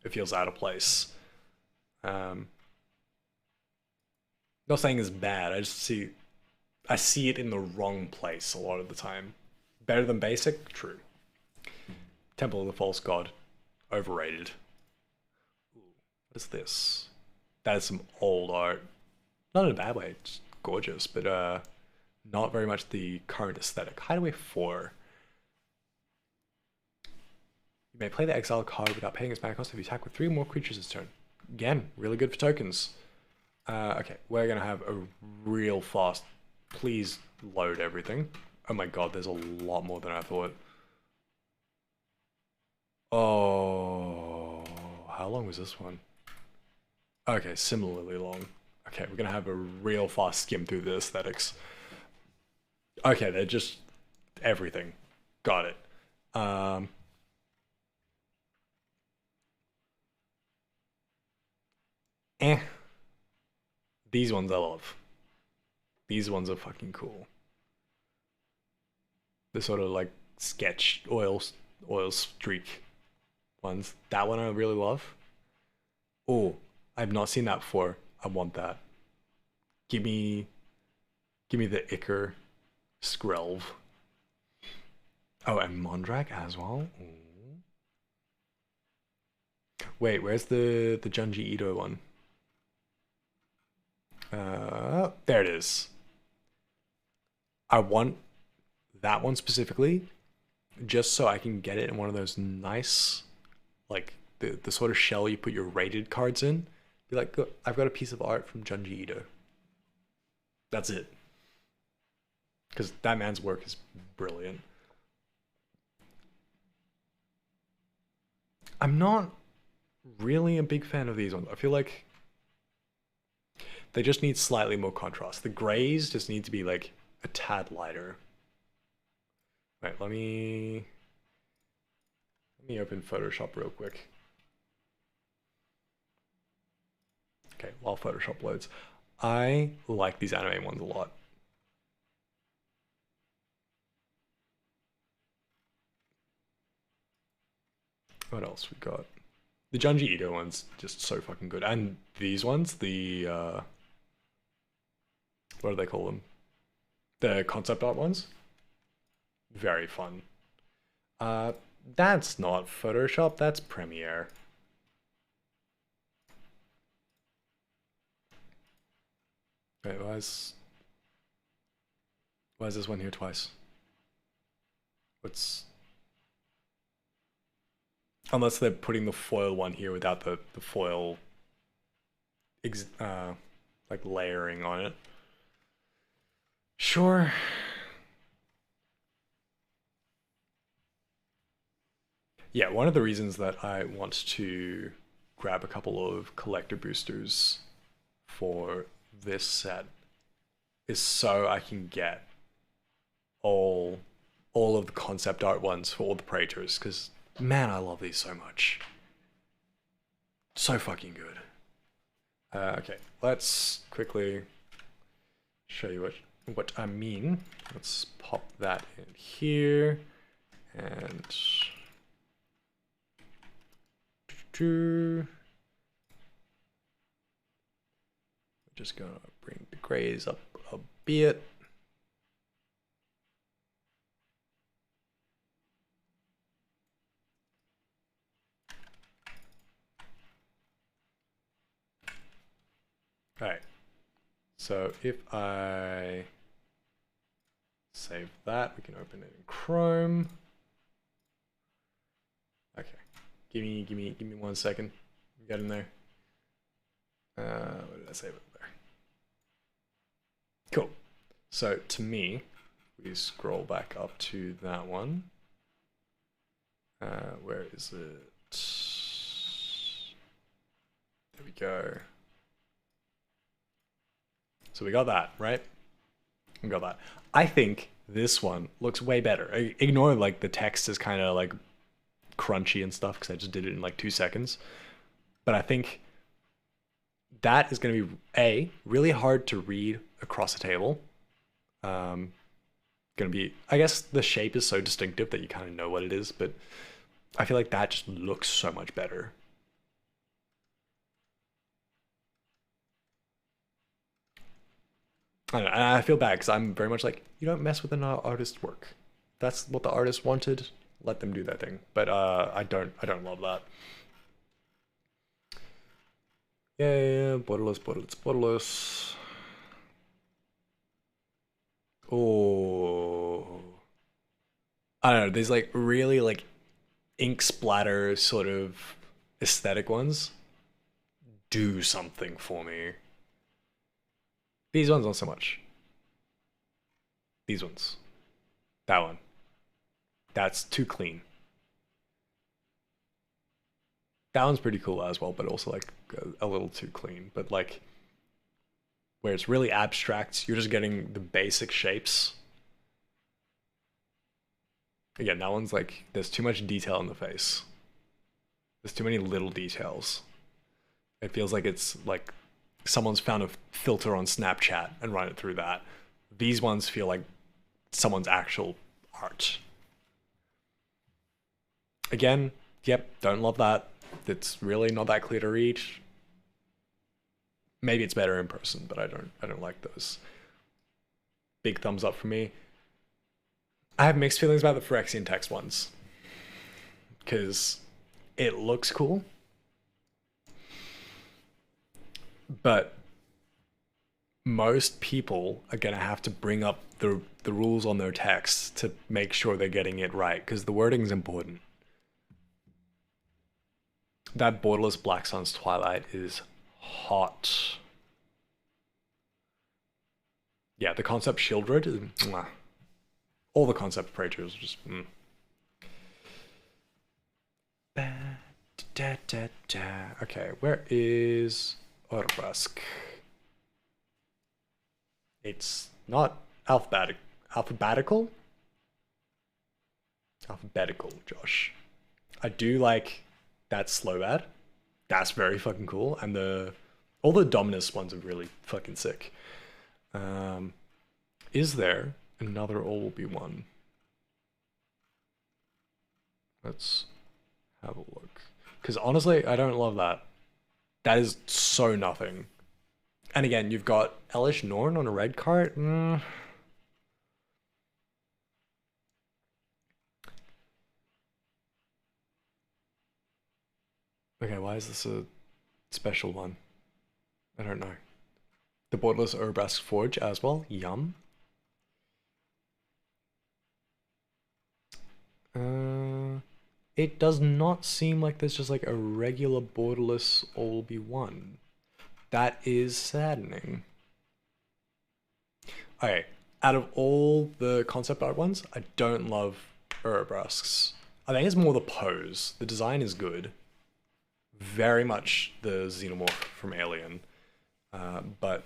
It feels out of place. Not saying it's bad. I see it in the wrong place a lot of the time. Better than basic, true. Temple of the False God, overrated. Ooh, what is this? That is some old art. Not in a bad way. It's gorgeous, but not very much the current aesthetic. Hideaway 4. You may play the exile card without paying its mana cost if you attack with 3 or more creatures this turn. Again, really good for tokens. Okay, we're gonna have a real fast. Please load everything. Oh my god, there's a lot more than I thought. Oh, how long was this one? Okay, similarly long. Okay, we're gonna have a real fast skim through the aesthetics. Okay, they're just everything. Got it. These ones I love. These ones are fucking cool. The sort of like sketch oil streak ones. That one I really love. Oh, I've not seen that before. I want that. Give me the Icar Skrelv. Oh, and Mondrak as well. Ooh. Wait, where's the Junji Ito one? There it is. I want that one specifically, just so I can get it in one of those nice, like the sort of shell you put your rated cards in. Be like, look, I've got a piece of art from Junji Ito. That's it. Because that man's work is brilliant. I'm not really a big fan of these ones. I feel like they just need slightly more contrast. The grays just need to be like a tad lighter. Right, let me open Photoshop real quick. Okay, while Photoshop loads. I like these anime ones a lot. What else we got? The Junji Ito one's just so fucking good. And these ones, the what do they call them? The concept art ones. Very fun. That's not Photoshop, that's Premiere. Wait, why is this one here twice? What's... Unless they're putting the foil one here without the foil like layering on it. Sure. Yeah, one of the reasons that I want to grab a couple of collector boosters for this set is so I can get all of the concept art ones for all the Praetors, because man, I love these so much. So fucking good. Okay, let's quickly show you what I mean. Let's pop that in here, and just gonna bring the grays up a bit. All right, so if I save that, we can open it in Chrome. Okay, give me 1 second. Get in there. What did I say about there? Cool. So to me, we scroll back up to that one. Where is it? There we go. So we got that, right? We got that. I think this one looks way better. Ignore like the text is kind of like crunchy and stuff because I just did it in like 2 seconds. But I think that is going to be really hard to read across a table. Going to be, I guess the shape is so distinctive that you kind of know what it is, but I feel like that just looks so much better. I don't know, and I feel bad because I'm very much like, you don't mess with an artist's work. That's what the artist wanted. Let them do that thing. But I don't love that. Yeah, borderless. Oh, I don't know. There's like really like ink splatter sort of aesthetic ones. Do something for me. These ones not so much. These ones. That one. That's too clean. That one's pretty cool as well, but also like a little too clean. But like where it's really abstract, you're just getting the basic shapes. Again, that one's like there's too much detail in the face. There's too many little details. It feels like it's like someone's found a filter on Snapchat and run it through that. These ones feel like someone's actual art. Again, yep, don't love that. It's really not that clear to read. Maybe it's better in person, but I don't like those. Big thumbs up for me. I have mixed feelings about the Phyrexian text ones because it looks cool, but most people are going to have to bring up the rules on their text to make sure they're getting it right because the wording is important. That borderless Black Sun's Twilight is hot. Yeah, the concept Shieldred is mwah. All the concept creatures just Okay, where is Orbask? It's not alphabetical, Josh. I do like that Slowad. That's very fucking cool. And all the Dominus ones are really fucking sick. Is there another all will be one? Let's have a look. Because honestly, I don't love that. That is so nothing. And again, you've got Elish Norn on a red card. Okay, why is this a special one? I don't know. The borderless Urbrask Forge as well. Yum. It does not seem like there's just like a regular borderless all be one. That is saddening. Okay, out of all the concept art ones, I don't love Urbrasks. I think it's more the pose. The design is good. Very much the xenomorph from Alien. But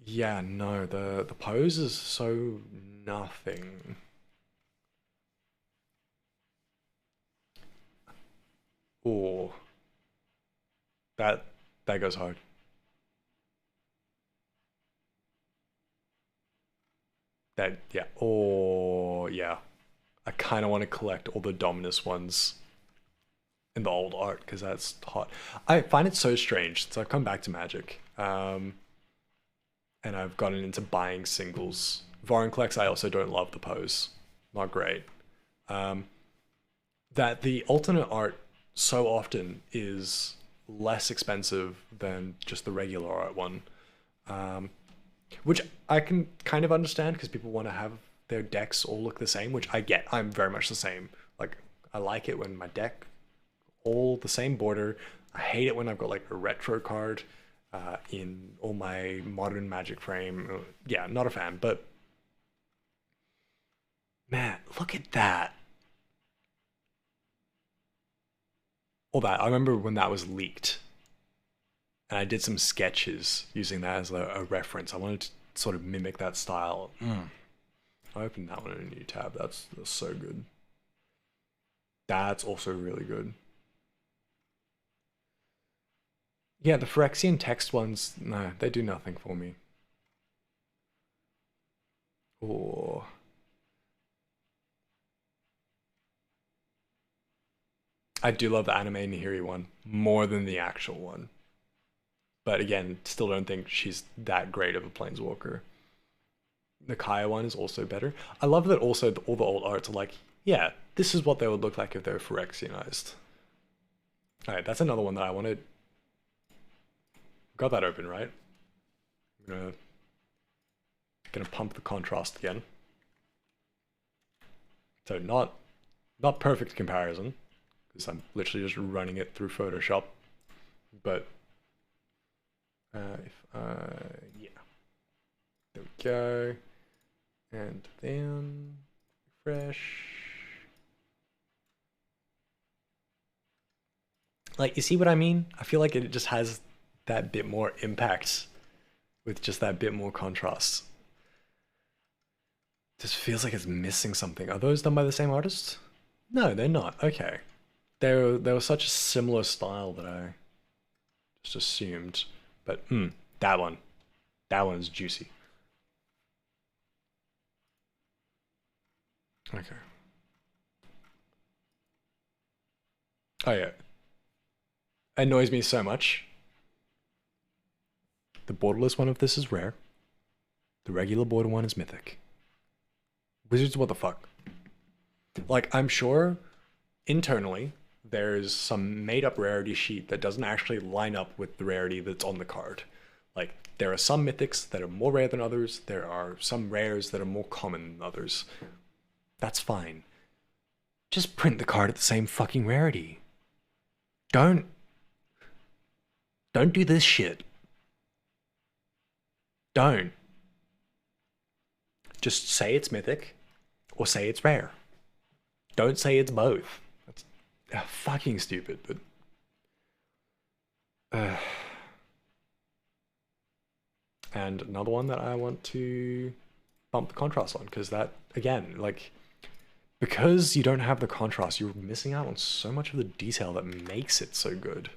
yeah, no, the pose is so nothing. Oh, that goes hard. That yeah. Oh yeah. I kind of want to collect all the Dominus ones in the old art because that's hot. I find it so strange. So I've come back to Magic, and I've gotten into buying singles. Vorinclex, I also don't love the pose. Not great. That the alternate art so often is less expensive than just the regular art one, which I can kind of understand because people want to have their decks all look the same, which I get. I'm very much the same. Like I like it when my deck all the same border. I hate it when I've got like a retro card in all my modern Magic frame. Yeah, not a fan, but man, look at that. All that. I remember when that was leaked, and I did some sketches using that as a reference. I wanted to sort of mimic that style. I opened that one in a new tab. That's so good. That's also really good. Yeah, the Phyrexian text ones, no, they do nothing for me. Oh. I do love the anime Nihiri one more than the actual one. But again, still don't think she's that great of a planeswalker. The Kaya one is also better. I love that also all the old arts are like, yeah, this is what they would look like if they were Phyrexianized. Alright, that's another one that I wanted. Got that open, right? I'm gonna pump the contrast again. So not perfect comparison, because I'm literally just running it through Photoshop. But yeah, there we go, and then refresh. Like, you see what I mean? I feel like it just has that bit more impact with just that bit more contrast. Just feels like it's missing something. Are those done by the same artist? No, they're not. Okay. They were such a similar style that I just assumed. But that one's juicy. Okay. Oh yeah. Annoys me so much. The borderless one of this is rare. The regular border one is mythic. Wizards, what the fuck? Like, I'm sure internally there's some made up rarity sheet that doesn't actually line up with the rarity that's on the card. Like, there are some mythics that are more rare than others. There are some rares that are more common than others. That's fine. Just print the card at the same fucking rarity. Don't do this shit. Don't. Just say it's mythic or say it's rare. Don't say it's both. That's fucking stupid, but and another one that I want to bump the contrast on, because that, again, like, because you don't have the contrast, you're missing out on so much of the detail that makes it so good.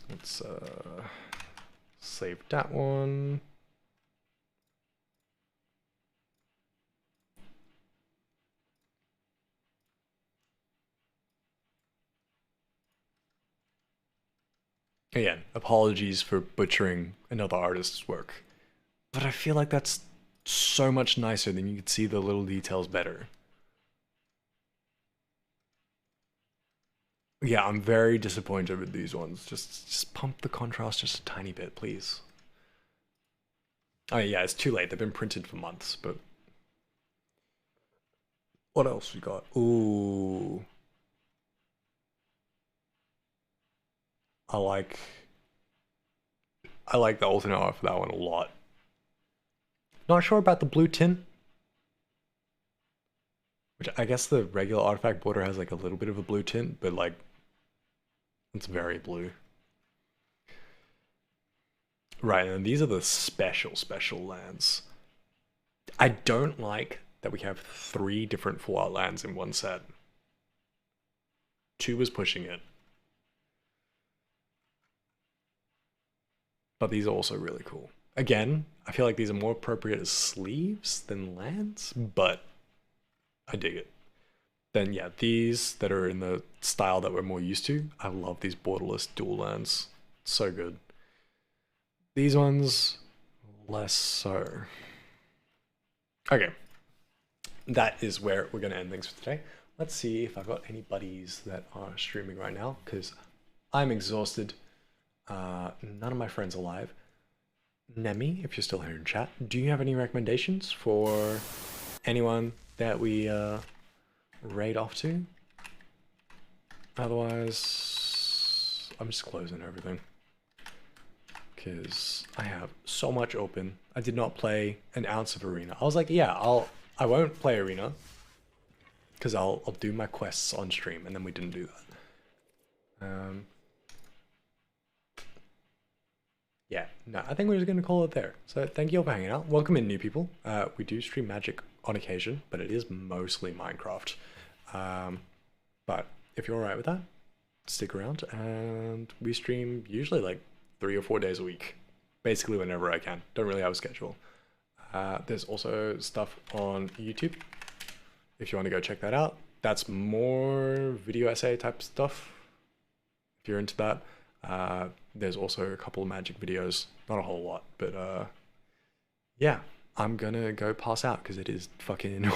Let's save that one. Again, apologies for butchering another artist's work, but I feel like that's so much nicer than you can see the little details better. Yeah, I'm very disappointed with these ones. Just pump the contrast just a tiny bit, please. Oh yeah, it's too late. They've been printed for months, but what else we got? Ooh. I like the alternate art for that one a lot. Not sure about the blue tint, which I guess the regular artifact border has like a little bit of a blue tint, but like it's very blue. Right, and these are the special lands. I don't like that we have 3 different full-art lands in one set. 2 was pushing it. But these are also really cool. Again, I feel like these are more appropriate as sleeves than lands, but I dig it. Then yeah, these that are in the style that we're more used to, I love these borderless dual lands. So good. These ones, less so. Okay, that is where we're going to end things for today. Let's see if I've got any buddies that are streaming right now, because I'm exhausted. None of my friends alive. Nemi, if you're still here in chat, do you have any recommendations for anyone that we raid off to. Otherwise, I'm just closing everything. Because I have so much open. I did not play an ounce of Arena. I was like, yeah, I won't play Arena. Because I'll do my quests on stream, and then we didn't do that. Yeah, no, I think we're just going to call it there. So thank you all for hanging out. Welcome in new people. We do stream Magic on occasion, but it is mostly Minecraft. But if you're alright with that, stick around. And we stream usually like 3 or 4 days a week. Basically whenever I can. Don't really have a schedule. There's also stuff on YouTube. If you want to go check that out. That's more video essay type stuff. If you're into that. There's also a couple of Magic videos, not a whole lot, but yeah, I'm gonna go pass out because it is fucking